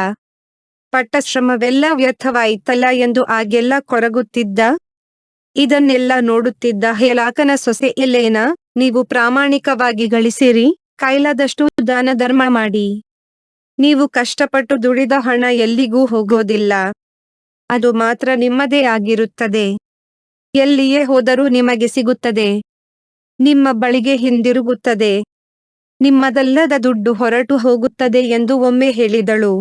ಪಟ್ಟಶ್ರಮವೆಲ್ಲ ವ್ಯರ್ಥವಾಯಿತಲ್ಲ ಎಂದು ಆಗೆಲ್ಲ ಕೊರಗುತ್ತಿದ್ದ. ಇದನ್ನೆಲ್ಲ ನೋಡುತ್ತಿದ್ದ ಹೆಲಾಕನ ಸೊಸೆ ಎಲೇನಾ, ನೀವು ಪ್ರಾಮಾಣಿಕವಾಗಿ ಗಳಿಸಿರಿ, ಕೈಲಾದಷ್ಟು ದಾನ ಧರ್ಮ ಮಾಡಿ. ನೀವು ಕಷ್ಟಪಟ್ಟು ದುಡಿದ ಹಣ ಎಲ್ಲಿಗೂ ಹೋಗೋದಿಲ್ಲ. ಅದು ಮಾತ್ರ ನಿಮ್ಮದೇ ಆಗಿರುತ್ತದೆ. ಎಲ್ಲಿಯೇ ಹೋದರೂ ನಿಮಗೆ ಸಿಗುತ್ತದೆ. ನಿಮ್ಮ ಬಳಿಗೆ ಹಿಂದಿರುಗುತ್ತದೆ. ನಿಮ್ಮದಲ್ಲದ ದುಡ್ಡು ಹೊರಟು ಹೋಗುತ್ತದೆ ಎಂದು ಒಮ್ಮೆ ಹೇಳಿದಳು.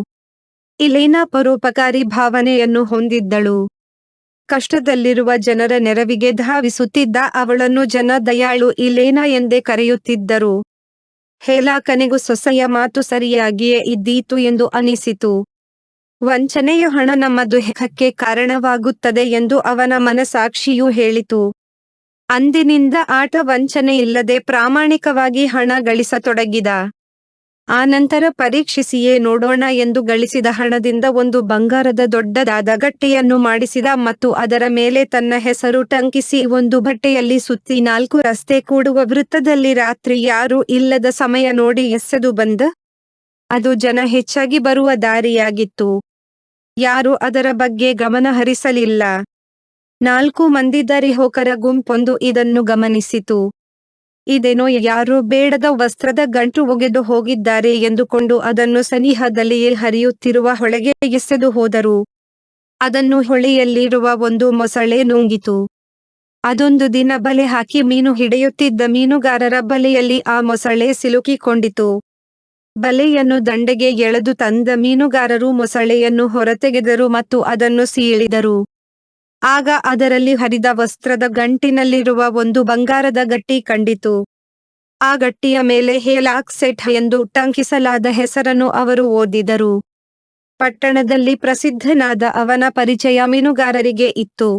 ಎಲೇನಾ ಪರೋಪಕಾರಿ ಭಾವನೆಯನ್ನು ಹೊಂದಿದ್ದಳು. ಕಷ್ಟದಲ್ಲಿರುವ ಜನರ ನೆರವಿಗೆ ಧಾವಿಸುತ್ತಿದ್ದ ಅವಳನ್ನು ಜನ ದಯಾಳು ಎಲೇನಾ ಎಂದೇ ಕರೆಯುತ್ತಿದ್ದರು. ಹೆಲಾಕನಿಗೂ ಸೊಸೆಯ ಮಾತು ಸರಿಯಾಗಿಯೇ ಇದ್ದೀತು ಎಂದು ಅನಿಸಿತು. ವಂಚನೆಯ ಹಣ ನಮ್ಮ ದುಃಖಕ್ಕೆ ಕಾರಣವಾಗುತ್ತದೆ ಎಂದು ಅವನ ಮನಸಾಕ್ಷಿಯೂ ಹೇಳಿತು. ಅಂದಿನಿಂದ ಆತ ವಂಚನೆಯಿಲ್ಲದೆ ಪ್ರಾಮಾಣಿಕವಾಗಿ ಹಣ ಗಳಿಸತೊಡಗಿದ. ಆನಂತರ ಪರೀಕ್ಷಿಸಿಯೇ ನೋಡೋಣ ಎಂದು ಗಳಿಸಿದ ಹಣದಿಂದ ಒಂದು ಬಂಗಾರದ ದೊಡ್ಡದಾದ ಗಟ್ಟೆಯನ್ನು ಮಾಡಿಸಿದ ಮತ್ತು ಅದರ ಮೇಲೆ ತನ್ನ ಹೆಸರು ಟಂಕಿಸಿ ಒಂದು ಬಟ್ಟೆಯಲ್ಲಿ ಸುತ್ತಿ 4 ರಸ್ತೆ ಕೂಡುವ ವೃತ್ತದಲ್ಲಿ ರಾತ್ರಿ ಯಾರೂ ಇಲ್ಲದ ಸಮಯ ನೋಡಿ ಎಸೆದು ಬಂದ. ಅದು ಜನ ಹೆಚ್ಚಾಗಿ ಬರುವ ದಾರಿಯಾಗಿತ್ತು. ಯಾರೂ ಅದರ ಬಗ್ಗೆ ಗಮನ ಹರಿಸಲಿಲ್ಲ. 4 ಮಂದಿ ದಾರಿಹೋಕರ ಗುಂಪೊಂದು ಇದನ್ನು ಗಮನಿಸಿತು. ಇದೇನೋ ಯಾರೋ ಬೇಡದ ವಸ್ತ್ರದ ಗಂಟು ಒಗೆದು ಹೋಗಿದ್ದಾರೆ ಎಂದುಕೊಂಡು ಅದನ್ನು ಸನಿಹದಲ್ಲಿಯೇ ಹರಿಯುತ್ತಿರುವ ಹೊಳೆಗೆ ಎಸೆದು ಹೋದರು. ಅದನ್ನು ಹೊಳೆಯಲ್ಲಿರುವ ಒಂದು ಮೊಸಳೆ ನುಂಗಿತು. ಅದೊಂದು ದಿನ ಬಲೆ ಹಾಕಿ ಮೀನು ಹಿಡಿಯುತ್ತಿದ್ದ ಮೀನುಗಾರರ ಬಲೆಯಲ್ಲಿ ಆ ಮೊಸಳೆ ಸಿಲುಕಿಕೊಂಡಿತು. ಬಲೆಯನ್ನು ದಂಡೆಗೆ ಎಳೆದು ತಂದ ಮೀನುಗಾರರು ಮೊಸಳೆಯನ್ನು ಹೊರತೆಗೆದರು ಮತ್ತು ಅದನ್ನು ಸೀಳಿದರು. ಆಗ ಅದರಲ್ಲಿ ಹರಿದ ವಸ್ತ್ರದ ಗಂಟಿನಲ್ಲಿರುವ ಒಂದು ಬಂಗಾರದ ಗಟ್ಟಿ ಕಂಡಿತು. ಆ ಗಟ್ಟಿಯ ಮೇಲೆ ಹೆಲಾಕ್ಸೆಟ್ ಎಂದು ಟಂಕಿಸಲಾದ ಹೆಸರನ್ನು ಅವರು ಓದಿದರು. ಪಟ್ಟಣದಲ್ಲಿ ಪ್ರಸಿದ್ಧನಾದ ಅವನ ಪರಿಚಯ ಮೀನುಗಾರರಿಗೆ ಇತ್ತು.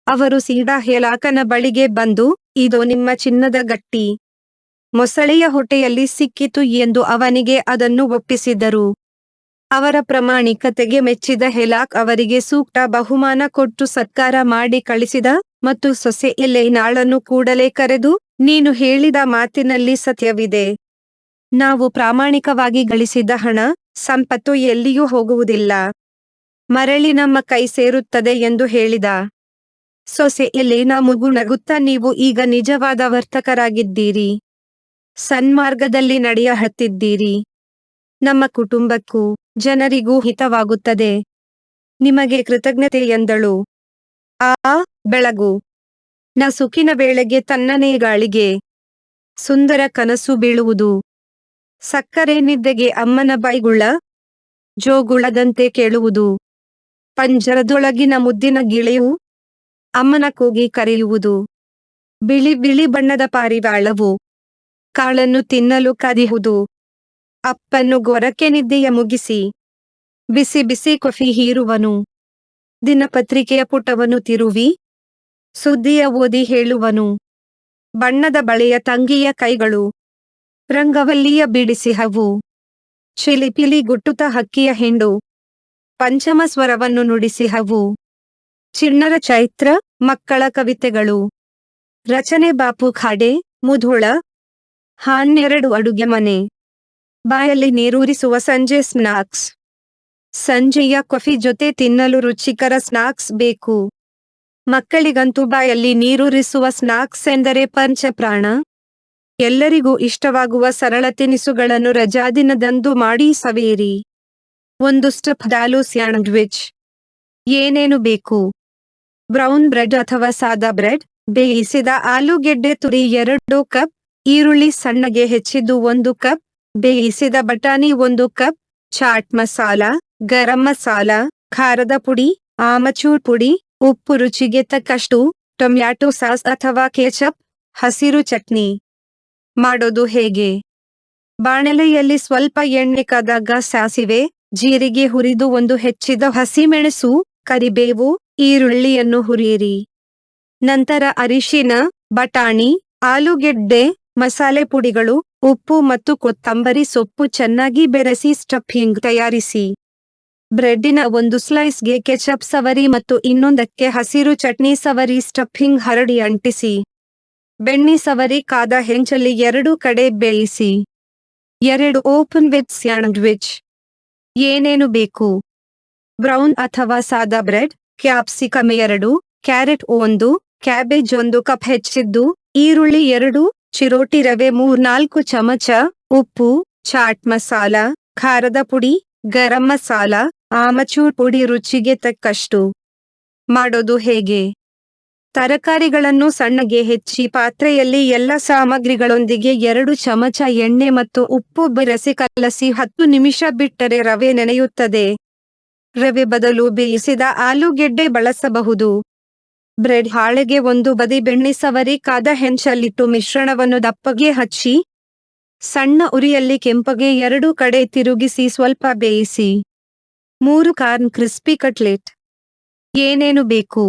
ಅವರು ಸೀದಾ ಹೆಲಾಕನ ಬಳಿಗೆ ಬಂದು, ಇದು ನಿಮ್ಮ ಚಿನ್ನದ ಗಟ್ಟಿ. ಮೊಸಳೆಯ ಹೊಟ್ಟೆಯಲ್ಲಿ ಸಿಕ್ಕಿತು ಎಂದು ಅವನಿಗೆ ಅದನ್ನು ಒಪ್ಪಿಸಿದರು. ಅವರ ಪ್ರಾಮಾಣಿಕತೆಗೆ ಮೆಚ್ಚಿದ ಹೆಲಾಕ್ ಅವರಿಗೆ ಸೂಕ್ತ ಬಹುಮಾನ ಕೊಟ್ಟು ಸತ್ಕಾರ ಮಾಡಿ ಕಳಿಸಿದ ಮತ್ತು ಸೊಸೆ ಎಲೇನಾಳನ್ನು ಕೂಡಲೇ ಕರೆದು, ನೀನು ಹೇಳಿದ ಮಾತಿನಲ್ಲಿ ಸತ್ಯವಿದೆ. ನಾವು ಪ್ರಾಮಾಣಿಕವಾಗಿ ಗಳಿಸಿದ ಹಣ, ಸಂಪತ್ತು ಎಲ್ಲಿಯೂ ಹೋಗುವುದಿಲ್ಲ. ಮರಳಿ ನಮ್ಮ ಕೈ ಸೇರುತ್ತದೆ ಎಂದು ಹೇಳಿದ. ಸೊಸೆ ಎಲೇನಾ ಮುಗುನಗುತ್ತಾ, ನೀವು ಈಗ ನಿಜವಾದ ವರ್ತಕರಾಗಿದ್ದೀರಿ. ಸನ್ಮಾರ್ಗದಲ್ಲಿ ನಡೆಯ ಹತ್ತಿದ್ದೀರಿ. ನಮ್ಮ ಕುಟುಂಬಕ್ಕೂ ಜನರಿಗೂ ಹಿತವಾಗುತ್ತದೆ. ನಿಮಗೆ ಕೃತಜ್ಞತೆ ಎಂದಳು. ಬೆಳಗು. ನಸುಕಿನ ವೇಳೆಗೆ ತಣ್ಣನೆಯ ಗಾಳಿಗೆ ಸುಂದರ ಕನಸು ಬೀಳುವುದು. ಸಕ್ಕರೆ ನಿದ್ದೆಗೆ ಅಮ್ಮನ ಬೈಗುಳ ಜೋಗುಳದಂತೆ ಕೇಳುವುದು. ಪಂಜರದೊಳಗಿನ ಮುದ್ದಿನ ಗಿಳಿಯು ಅಮ್ಮನ ಕೂಗಿ ಕರೆಯುವುದು. ಬಿಳಿ ಬಿಳಿ ಬಣ್ಣದ ಪಾರಿವಾಳವು ಕಾಳನ್ನು ತಿನ್ನಲು ಕದಿಯುವುದು. ಅಪ್ಪನ್ನು ಗೊರಕೆ ನಿದ್ದೆಯ ಮುಗಿಸಿ ಬಿಸಿ ಬಿಸಿ ಕಾಫಿ ಹೀರುವನು. ದಿನಪತ್ರಿಕೆಯ ಪುಟವನ್ನು ತಿರುವಿ ಸುದ್ದಿಯ ಓದಿ ಹೇಳುವನು. ಬಣ್ಣದ ಬಳೆಯ ತಂಗಿಯ ಕೈಗಳು ರಂಗವಲ್ಲಿಯ ಬಿಡಿಸಿಹವು. ಚಿಲಿಪಿಲಿ ಗುಟ್ಟುತ್ತ ಹಕ್ಕಿಯ ಹಿಂಡು ಪಂಚಮ ಸ್ವರವನ್ನು ನುಡಿಸಿಹವು. ಚಿಣ್ಣರ ಚೈತ್ರ ಮಕ್ಕಳ ಕವಿತೆಗಳು. ರಚನೆ ಬಾಪು ಖಾಡೆ, ಮುಧೋಳ. 12 ಅಡುಗೆ ಮನೆ. ಬಾಯಲ್ಲಿ ನೀರೂರಿಸುವ ಸಂಜೆ ಸ್ನಾಕ್ಸ್. ಸಂಜೆಯ ಕಾಫಿ ಜೊತೆ ತಿನ್ನಲು ರುಚಿಕರ ಸ್ನಾಕ್ಸ್ ಬೇಕು. ಮಕ್ಕಳಿಗಂತೂ ಬಾಯಲ್ಲಿ ನೀರೂರಿಸುವ ಸ್ನಾಕ್ಸ್ ಎಂದರೆ ಪಂಚಪ್ರಾಣ. ಎಲ್ಲರಿಗೂ ಇಷ್ಟವಾಗುವ ಸರಳ ತಿನಿಸುಗಳನ್ನು ರಜಾದಿನದಂದು ಮಾಡಿ ಸವಿಯಿರಿ. ಒಂದು ಸ್ಟಫ್ಡ್ ಆಲೂ ಸ್ಯಾಂಡ್ವಿಚ್. ಏನೇನು ಬೇಕು? ಬ್ರೌನ್ ಬ್ರೆಡ್ ಅಥವಾ ಸಾದಾ ಬ್ರೆಡ್, ಬೇಯಿಸಿದ ಆಲೂಗೆಡ್ಡೆ ತುರಿ 2 ಕಪ್, ಈರುಳ್ಳಿ ಸಣ್ಣಗೆ ಹೆಚ್ಚಿದ್ದು 1 ಕಪ್, ಬೇಯಿಸಿದ ಬಟಾಣಿ 1 ಕಪ್, ಚಾಟ್ ಮಸಾಲ, ಗರಂ ಮಸಾಲ, ಖಾರದ ಪುಡಿ, ಆಮಚೂರ್ ಪುಡಿ, ಉಪ್ಪು ರುಚಿಗೆ ತಕ್ಕಷ್ಟು, ಟೊಮ್ಯಾಟೊ ಸಾಸ್ ಅಥವಾ ಕೆಚಪ್, ಹಸಿರು ಚಟ್ನಿ. ಮಾಡೋದು ಹೇಗೆ? ಬಾಣಲೆಯಲ್ಲಿ ಸ್ವಲ್ಪ ಎಣ್ಣೆ ಕಾದಾಗ ಸಾಸಿವೆ, ಜೀರಿಗೆ ಹುರಿದು 1 ಹೆಚ್ಚಿದ ಹಸಿಮೆಣಸು, ಕರಿಬೇವು, ಈರುಳ್ಳಿಯನ್ನು ಹುರಿಯಿರಿ. ನಂತರ ಅರಿಶಿನ, ಬಟಾಣಿ, ಆಲೂಗೆಡ್ಡೆ, ಮಸಾಲೆ ಪುಡಿಗಳು, ಉಪ್ಪು ಮತ್ತು ಕೊತ್ತಂಬರಿ ಸೊಪ್ಪು ಚೆನ್ನಾಗಿ ಬೆರೆಸಿ ಸ್ಟಫಿಂಗ್ ತಯಾರಿಸಿ. ಬ್ರೆಡ್ಡಿನ 1 ಸ್ಲೈಸ್ಗೆ ಕೆಚಪ್ ಸವರಿ ಮತ್ತು ಇನ್ನೊಂದಕ್ಕೆ ಹಸಿರು ಚಟ್ನಿ ಸವರಿ ಸ್ಟಫಿಂಗ್ ಹರಡಿ ಅಂಟಿಸಿ. ಬೆಣ್ಣೆ ಸವರಿ ಕಾದ ಹೆಂಚಲ್ಲಿ 2 ಕಡೆ ಬೇಯಿಸಿ. 2 ಓಪನ್ ವೆಜ್ ಸ್ಯಾಂಡ್ವಿಚ್. ಏನೇನು ಬೇಕು? ಬ್ರೌನ್ ಅಥವಾ ಸಾದಾ bread, capsicum 2, carrot 1, cabbage 1 cup ಹೆಚ್ಚಿದ್ದು, ಈರುಳ್ಳಿ 2, ಚಿರೋಟಿ ರವೆ 3-4 ಚಮಚ, ಉಪ್ಪು, ಚಾಟ್ ಮಸಾಲ, ಖಾರದ ಪುಡಿ, ಗರಂ ಮಸಾಲ, ಆಮಚೂರ್ ಪುಡಿ ರುಚಿಗೆ ತಕ್ಕಷ್ಟು. ಮಾಡೋದು ಹೇಗೆ? ತರಕಾರಿಗಳನ್ನು ಸಣ್ಣಗೆ ಹೆಚ್ಚಿ ಪಾತ್ರೆಯಲ್ಲಿ ಎಲ್ಲ ಸಾಮಗ್ರಿಗಳೊಂದಿಗೆ 2 ಚಮಚ ಎಣ್ಣೆ ಮತ್ತು ಉಪ್ಪು ಬೆರೆಸಿ ಕಲಸಿ 10 ನಿಮಿಷ ಬಿಟ್ಟರೆ ರವೆ ನೆನೆಯುತ್ತದೆ. ರವೆ ಬದಲು ಬೇಯಿಸಿದ ಆಲೂಗೆಡ್ಡೆ ಬಳಸಬಹುದು. ಬ್ರೆಡ್ ಹಾಳೆಗೆ 1 ಬದಿ ಬೆಣ್ಣೆ ಸವರಿ ಕಾದ ಹೆಂಚಲ್ಲಿಟ್ಟು ಮಿಶ್ರಣವನ್ನು ದಪ್ಪಗೆ ಹಚ್ಚಿ, ಸಣ್ಣ ಉರಿಯಲ್ಲಿ ಕೆಂಪಗೆ 2 ಕಡೆ ತಿರುಗಿಸಿ ಸ್ವಲ್ಪ ಬೇಯಿಸಿ. 3 ಕಾರ್ನ್ ಕ್ರಿಸ್ಪಿ ಕಟ್ಲೆಟ್. ಏನೇನು ಬೇಕು?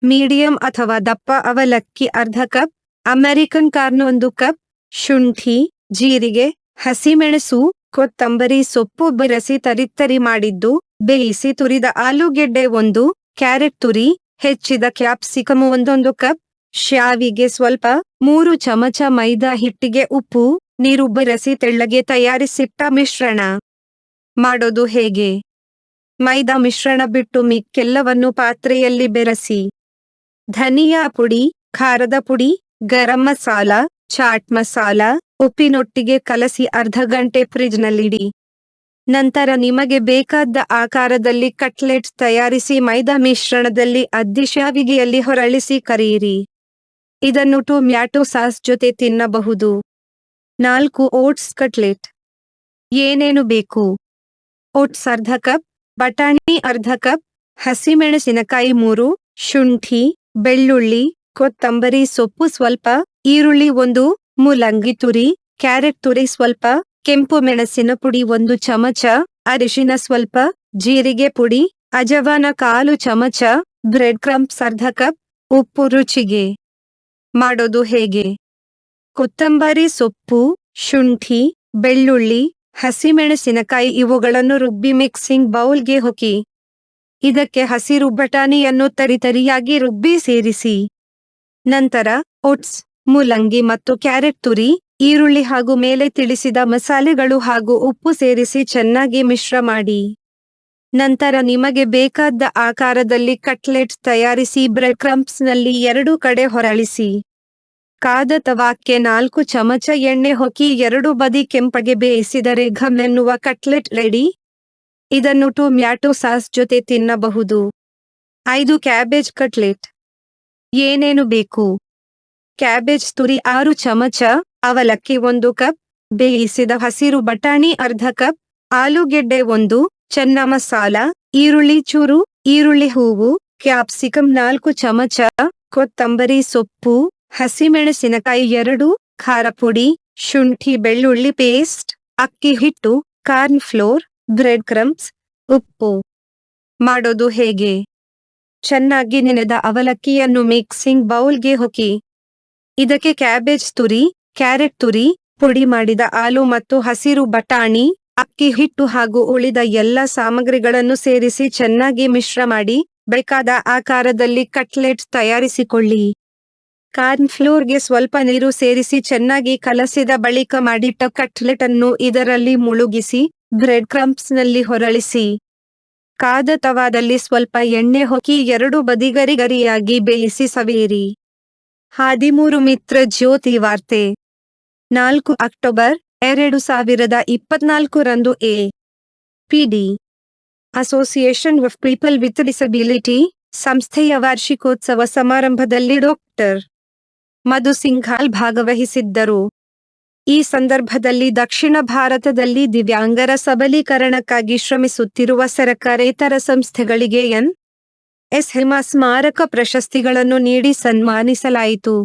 ಮೀಡಿಯಂ ಅಥವಾ ದಪ್ಪ ಅವಲಕ್ಕಿ ಅರ್ಧ ಕಪ್, ಅಮೆರಿಕನ್ ಕಾರ್ನ್ 1 ಕಪ್, ಶುಂಠಿ, ಜೀರಿಗೆ, ಹಸಿಮೆಣಸು, ಕೊತ್ತಂಬರಿ ಸೊಪ್ಪು ಬೆರೆಸಿ ತರಿತರಿ ಮಾಡಿದ್ದು, ಬೇಯಿಸಿ ತುರಿದ ಆಲೂಗೆಡ್ಡೆ 1, ಕ್ಯಾರೆಟ್ ತುರಿ, ಹೆಚ್ಚಿದ ಕ್ಯಾಪ್ಸಿಕಮ್ 1 ಕಪ್, ಶಾವಿಗೆ ಸ್ವಲ್ಪ, 3 ಚಮಚ ಮೈದಾ ಹಿಟ್ಟಿಗೆ ಉಪ್ಪು, ನೀರು ಬೆರೆಸಿ ತೆಳ್ಳಗೆ ತಯಾರಿಸಿಟ್ಟ ಮಿಶ್ರಣ. ಮಾಡೋದು ಹೇಗೆ? ಮೈದಾ ಮಿಶ್ರಣ ಬಿಟ್ಟು ಮಿಕ್ಕೆಲ್ಲವನ್ನು ಪಾತ್ರೆಯಲ್ಲಿ ಬೆರೆಸಿ. ಧನಿಯಾ ಪುಡಿ, ಖಾರದ ಪುಡಿ, ಗರಂ ಮಸಾಲ, ಚಾಟ್ ಮಸಾಲ, ಉಪ್ಪಿನೊಟ್ಟಿಗೆ ಕಲಸಿ ಅರ್ಧ ಗಂಟೆ ಫ್ರಿಜ್ನಲ್ಲಿಡಿ. ನಂತರ ನಿಮಗೆ ಬೇಕಾದ ಆಕಾರದಲ್ಲಿ ಕಟ್ಲೆಟ್ ತಯಾರಿಸಿ ಮೈದಾ ಮಿಶ್ರಣದಲ್ಲಿ ಅದ್ದಿ ಶಾವಿಗೆಯಲ್ಲಿ ಹೊರಳಿಸಿ ಕರಿಯಿರಿ. ಇದನ್ನು ಟೊಮ್ಯಾಟೊ ಸಾಸ್ ಜೊತೆ ತಿನ್ನಬಹುದು. 4 ಓಟ್ಸ್ ಕಟ್ಲೆಟ್. ಏನೇನು ಬೇಕು? ಓಟ್ಸ್ ಅರ್ಧ ಕಪ್, ಬಟಾಣಿ ಅರ್ಧ ಕಪ್, ಹಸಿಮೆಣಸಿನಕಾಯಿ 3, ಶುಂಠಿ, ಬೆಳ್ಳುಳ್ಳಿ, ಕೊತ್ತಂಬರಿ ಸೊಪ್ಪು ಸ್ವಲ್ಪ, ಈರುಳ್ಳಿ 1, ಮೂಲಂಗಿ ತುರಿ, ಕ್ಯಾರೆಟ್ ತುರಿ ಸ್ವಲ್ಪ, ಕೆಂಪು ಮೆಣಸಿನ ಪುಡಿ 1 ಚಮಚ, ಅರಿಶಿನ ಸ್ವಲ್ಪ, ಜೀರಿಗೆ ಪುಡಿ, ಅಜವಾನ 1/4 ಚಮಚ, ಬ್ರೆಡ್ ಕ್ರಂಬ್ಸ್ ಅರ್ಧ ಕಪ್, ಉಪ್ಪು ರುಚಿಗೆ. ಮಾಡೋದು ಹೇಗೆ? ಕೊತ್ತಂಬರಿ ಸೊಪ್ಪು, ಶುಂಠಿ, ಬೆಳ್ಳುಳ್ಳಿ, ಹಸಿಮೆಣಸಿನಕಾಯಿ ಇವುಗಳನ್ನು ರುಬ್ಬಿ ಮಿಕ್ಸಿಂಗ್ ಬೌಲ್ಗೆ ಹೊಕ್ಕಿ. ಇದಕ್ಕೆ ಹಸಿರು ಬಟಾಣಿಯನ್ನು ತರಿತರಿಯಾಗಿ ರುಬ್ಬಿ ಸೇರಿಸಿ. ನಂತರ ಓಟ್ಸ್, ಮೂಲಂಗಿ ಮತ್ತು ಕ್ಯಾರೆಟ್ ತುರಿ, ಈರುಳ್ಳಿ ಹಾಗೂ ಮೇಲೆ ತಿಳಿಸಿದ ಮಸಾಲೆಗಳು ಹಾಗೂ ಉಪ್ಪು ಸೇರಿಸಿ ಚೆನ್ನಾಗಿ ಮಿಶ್ರ ಮಾಡಿ. ನಂತರ ನಿಮಗೆ ಬೇಕಾದ ಆಕಾರದಲ್ಲಿ ಕಟ್ಲೆಟ್ ತಯಾರಿಸಿ ಬ್ರೆಡ್ ಕ್ರಂಬ್ಸ್ನಲ್ಲಿ 2 ಕಡೆ ಹೊರಳಿಸಿ. ಕಾದ ತವಾಕ್ಕೆ 4 ಚಮಚ ಎಣ್ಣೆ ಹೊಕ್ಕಿ 2 ಬದಿ ಕೆಂಪಗೆ ಬೇಯಿಸಿದರೆ ಘಮ್ ಎನ್ನುವ ಕಟ್ಲೆಟ್ ರೆಡಿ. ಇದನ್ನು ಟೊಮ್ಯಾಟೊ ಸಾಸ್ ಜೊತೆ ತಿನ್ನಬಹುದು. 5 ಕ್ಯಾಬೇಜ್ ಕಟ್ಲೆಟ್. ಏನೇನು ಬೇಕು? ಕ್ಯಾಬೇಜ್ ತುರಿ 6 ಚಮಚ, ಅವಲಕ್ಕಿ 1 ಕಪ್, ಬೇಯಿಸಿದ ಹಸಿರು ಬಟಾಣಿ ಅರ್ಧ ಕಪ್, ಆಲೂಗೆಡ್ಡೆ 1, ಚೆನ್ನ ಮಸಾಲ, ಈರುಳ್ಳಿ ಚೂರು, ಈರುಳ್ಳಿ ಹೂವು, ಕ್ಯಾಪ್ಸಿಕಮ್ 4 ಚಮಚ, ಕೊತ್ತಂಬರಿ ಸೊಪ್ಪು, ಹಸಿಮೆಣಸಿನಕಾಯಿ 2, ಖಾರ ಪುಡಿ, ಶುಂಠಿ ಬೆಳ್ಳುಳ್ಳಿ ಪೇಸ್ಟ್, ಅಕ್ಕಿ ಹಿಟ್ಟು, ಕಾರ್ನ್ ಫ್ಲೋರ್, ಬ್ರೆಡ್ ಕ್ರಂಬ್ಸ್, ಉಪ್ಪು. ಮಾಡೋದು ಹೇಗೆ? ಚೆನ್ನಾಗಿ ನೆನೆದ ಅವಲಕ್ಕಿಯನ್ನು ಮಿಕ್ಸಿಂಗ್ ಬೌಲ್ಗೆ ಹೊಕ್ಕಿ. ಇದಕ್ಕೆ ಕ್ಯಾಬೇಜ್ ತುರಿ, ಕ್ಯಾರೆಟ್ ತುರಿ, ಪುಡಿ ಮಾಡಿದ ಆಲೂ ಮತ್ತು ಹಸಿರು ಬಟಾಣಿ, ಅಕ್ಕಿ ಹಿಟ್ಟು ಹಾಗೂ ಉಳಿದ ಎಲ್ಲ ಸಾಮಗ್ರಿಗಳನ್ನು ಸೇರಿಸಿ ಚೆನ್ನಾಗಿ ಮಿಶ್ರ ಮಾಡಿ, ಬೇಕಾದ ಆಕಾರದಲ್ಲಿ ಕಟ್ಲೆಟ್ ತಯಾರಿಸಿಕೊಳ್ಳಿ. ಕಾರ್ನ್ ಫ್ಲೋರ್ಗೆ ಸ್ವಲ್ಪ ನೀರು ಸೇರಿಸಿ ಚೆನ್ನಾಗಿ ಕಲಸಿದ ಬಳಿಕ ಮಾಡಿಟ್ಟ ಕಟ್ಲೆಟ್ ಅನ್ನು ಇದರಲ್ಲಿ ಮುಳುಗಿಸಿ, ಬ್ರೆಡ್ ಕ್ರಂಬ್ಸ್ನಲ್ಲಿ ಹೊರಳಿಸಿ. ಕಾದ ತವಾದಲ್ಲಿ ಸ್ವಲ್ಪ ಎಣ್ಣೆ ಹೊಕ್ಕಿ 2 ಬದಿಗರಿಗರಿಯಾಗಿ ಬೇಯಿಸಿ ಸವಿಯಿರಿ. 13 ಮಿತ್ರ ಜ್ಯೋತಿ ವಾರ್ತೆ 4 ಅಕ್ಟೋಬರ್ 2024 ರಂದು PD. Association of people with disability ಸಂಸ್ಥೆಯ ವಾರ್ಷಿಕೋತ್ಸವ ಸಮಾರಂಭದಲ್ಲಿ ಡಾಕ್ಟರ್ ಮಧು ಸಿಂಘಾಲ್ ಭಾಗವಹಿಸಿದ್ದರು. ಈ ಸಂದರ್ಭದಲ್ಲಿ ದಕ್ಷಿಣ ಭಾರತದಲ್ಲಿ ದಿವ್ಯಾಂಗರ ಸಬಲೀಕರಣಕ್ಕಾಗಿ ಶ್ರಮಿಸುತ್ತಿರುವ ಸರ್ಕಾರೇತರ ಸಂಸ್ಥೆಗಳಿಗೆ ಎನ್.ಎಸ್. ಹೇಮಾ ಸ್ಮಾರಕ ಪ್ರಶಸ್ತಿಗಳನ್ನು ನೀಡಿ ಸನ್ಮಾನಿಸಲಾಯಿತು.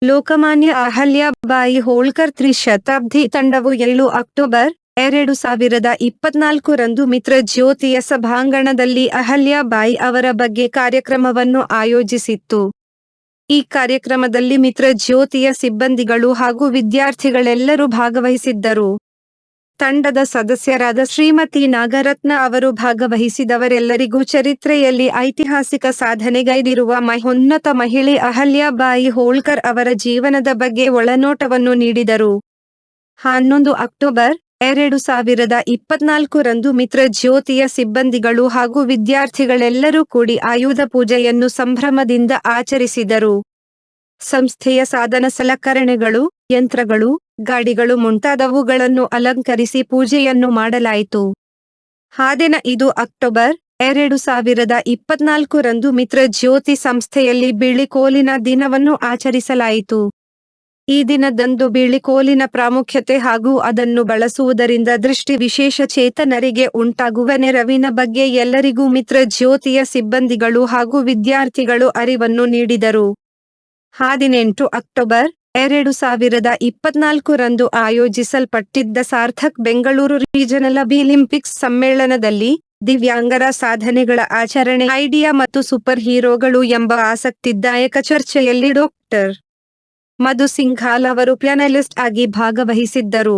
ಲೋಕಮಾನ್ಯ ಅಹಲ್ಯಾಬಾಯಿ ಹೋಳ್ಕರ್ ತ್ರಿಶತಾಬ್ದಿ ತಂಡವು 7 ಅಕ್ಟೋಬರ್ 2024 ರಂದು ಮಿತ್ರ ಜ್ಯೋತಿಯ ಸಭಾಂಗಣದಲ್ಲಿ ಅಹಲ್ಯಾಬಾಯಿ ಅವರ ಬಗ್ಗೆ ಕಾರ್ಯಕ್ರಮವನ್ನು ಆಯೋಜಿಸಿತ್ತು. ಈ ಕಾರ್ಯಕ್ರಮದಲ್ಲಿ ಮಿತ್ರ ಜ್ಯೋತಿಯ ಸಿಬ್ಬಂದಿಗಳು ಹಾಗೂ ವಿದ್ಯಾರ್ಥಿಗಳೆಲ್ಲರೂ ಭಾಗವಹಿಸಿದ್ದರು. ತಂಡದ ಸದಸ್ಯರಾದ ಶ್ರೀಮತಿ ನಾಗರತ್ನ ಅವರು ಭಾಗವಹಿಸಿದವರೆಲ್ಲರಿಗೂ ಚರಿತ್ರೆಯಲ್ಲಿ ಐತಿಹಾಸಿಕ ಸಾಧನೆಗೈದಿರುವ ಮಹೋನ್ನತ ಮಹಿಳೆ ಅಹಲ್ಯಾಬಾಯಿ ಹೋಳ್ಕರ್ ಅವರ ಜೀವನದ ಬಗ್ಗೆ ಒಳನೋಟವನ್ನು ನೀಡಿದರು. 11 ಅಕ್ಟೋಬರ್ 2024 ರಂದು ಮಿತ್ರ ಜ್ಯೋತಿಯ ಸಿಬ್ಬಂದಿಗಳು ಹಾಗೂ ವಿದ್ಯಾರ್ಥಿಗಳೆಲ್ಲರೂ ಕೂಡಿ ಆಯುಧ ಪೂಜೆಯನ್ನು ಸಂಭ್ರಮದಿಂದ ಆಚರಿಸಿದರು. ಸಂಸ್ಥೆಯ ಸಾಧನ ಸಲಕರಣೆಗಳು, ಯಂತ್ರಗಳು, ಗಾಡಿಗಳು ಮುಂತಾದವುಗಳನ್ನು ಅಲಂಕರಿಸಿ ಪೂಜೆಯನ್ನು ಮಾಡಲಾಯಿತು. 15 ಅಕ್ಟೋಬರ್ 2024 ರಂದು ಮಿತ್ರ ಜ್ಯೋತಿ ಸಂಸ್ಥೆಯಲ್ಲಿ ಬಿಳಿಕೋಲಿನ ದಿನವನ್ನು ಆಚರಿಸಲಾಯಿತು. ಈ ದಿನದಂದು ಬಿಳಿಕೋಲಿನ ಪ್ರಾಮುಖ್ಯತೆ ಹಾಗೂ ಅದನ್ನು ಬಳಸುವುದರಿಂದ ದೃಷ್ಟಿ ವಿಶೇಷ ಚೇತನರಿಗೆ ಉಂಟಾಗುವ ನೆರವಿನ ಬಗ್ಗೆ ಎಲ್ಲರಿಗೂ ಮಿತ್ರ ಜ್ಯೋತಿಯ ಸಿಬ್ಬಂದಿಗಳು ಹಾಗೂ ವಿದ್ಯಾರ್ಥಿಗಳು ಅರಿವನ್ನು ನೀಡಿದರು. 18 ಅಕ್ಟೋಬರ್ 2024 ರಂದು ಆಯೋಜಿಸಲ್ಪಟ್ಟಿದ್ದ ಸಾರ್ಥಕ್ ಬೆಂಗಳೂರು ರೀಜನಲ್ ಒಲಿಂಪಿಕ್ಸ್ ಸಮ್ಮೇಳನದಲ್ಲಿ ದಿವ್ಯಾಂಗರ ಸಾಧನೆಗಳ ಆಚರಣೆ, ಐಡಿಯಾ ಮತ್ತು ಸೂಪರ್ ಹೀರೋಗಳು ಎಂಬ ಆಸಕ್ತಿದಾಯಕ ಚರ್ಚೆಯಲ್ಲಿ ಡಾಕ್ಟರ್ ಮಧು ಸಿಂಘಾಲ್ ಅವರು ಪ್ಯಾನಲಿಸ್ಟ್ ಆಗಿ ಭಾಗವಹಿಸಿದ್ದರು.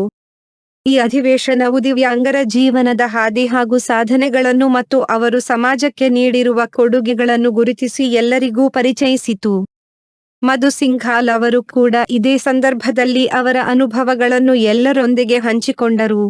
ಈ ಅಧಿವೇಶನವು ದಿವ್ಯಾಂಗರ ಜೀವನದ ಹಾದಿ ಹಾಗೂ ಸಾಧನೆಗಳನ್ನು ಮತ್ತು ಅವರು ಸಮಾಜಕ್ಕೆ ನೀಡಿರುವ ಕೊಡುಗೆಗಳನ್ನು ಗುರುತಿಸಿ ಎಲ್ಲರಿಗೂ ಪರಿಚಯಿಸಿತು. ಮಧು ಸಿಂಘಾಲ್ ಅವರು ಕೂಡ ಇದೇ ಸಂದರ್ಭದಲ್ಲಿ ಅವರ ಅನುಭವಗಳನ್ನು ಎಲ್ಲರೊಂದಿಗೆ ಹಂಚಿಕೊಂಡರು.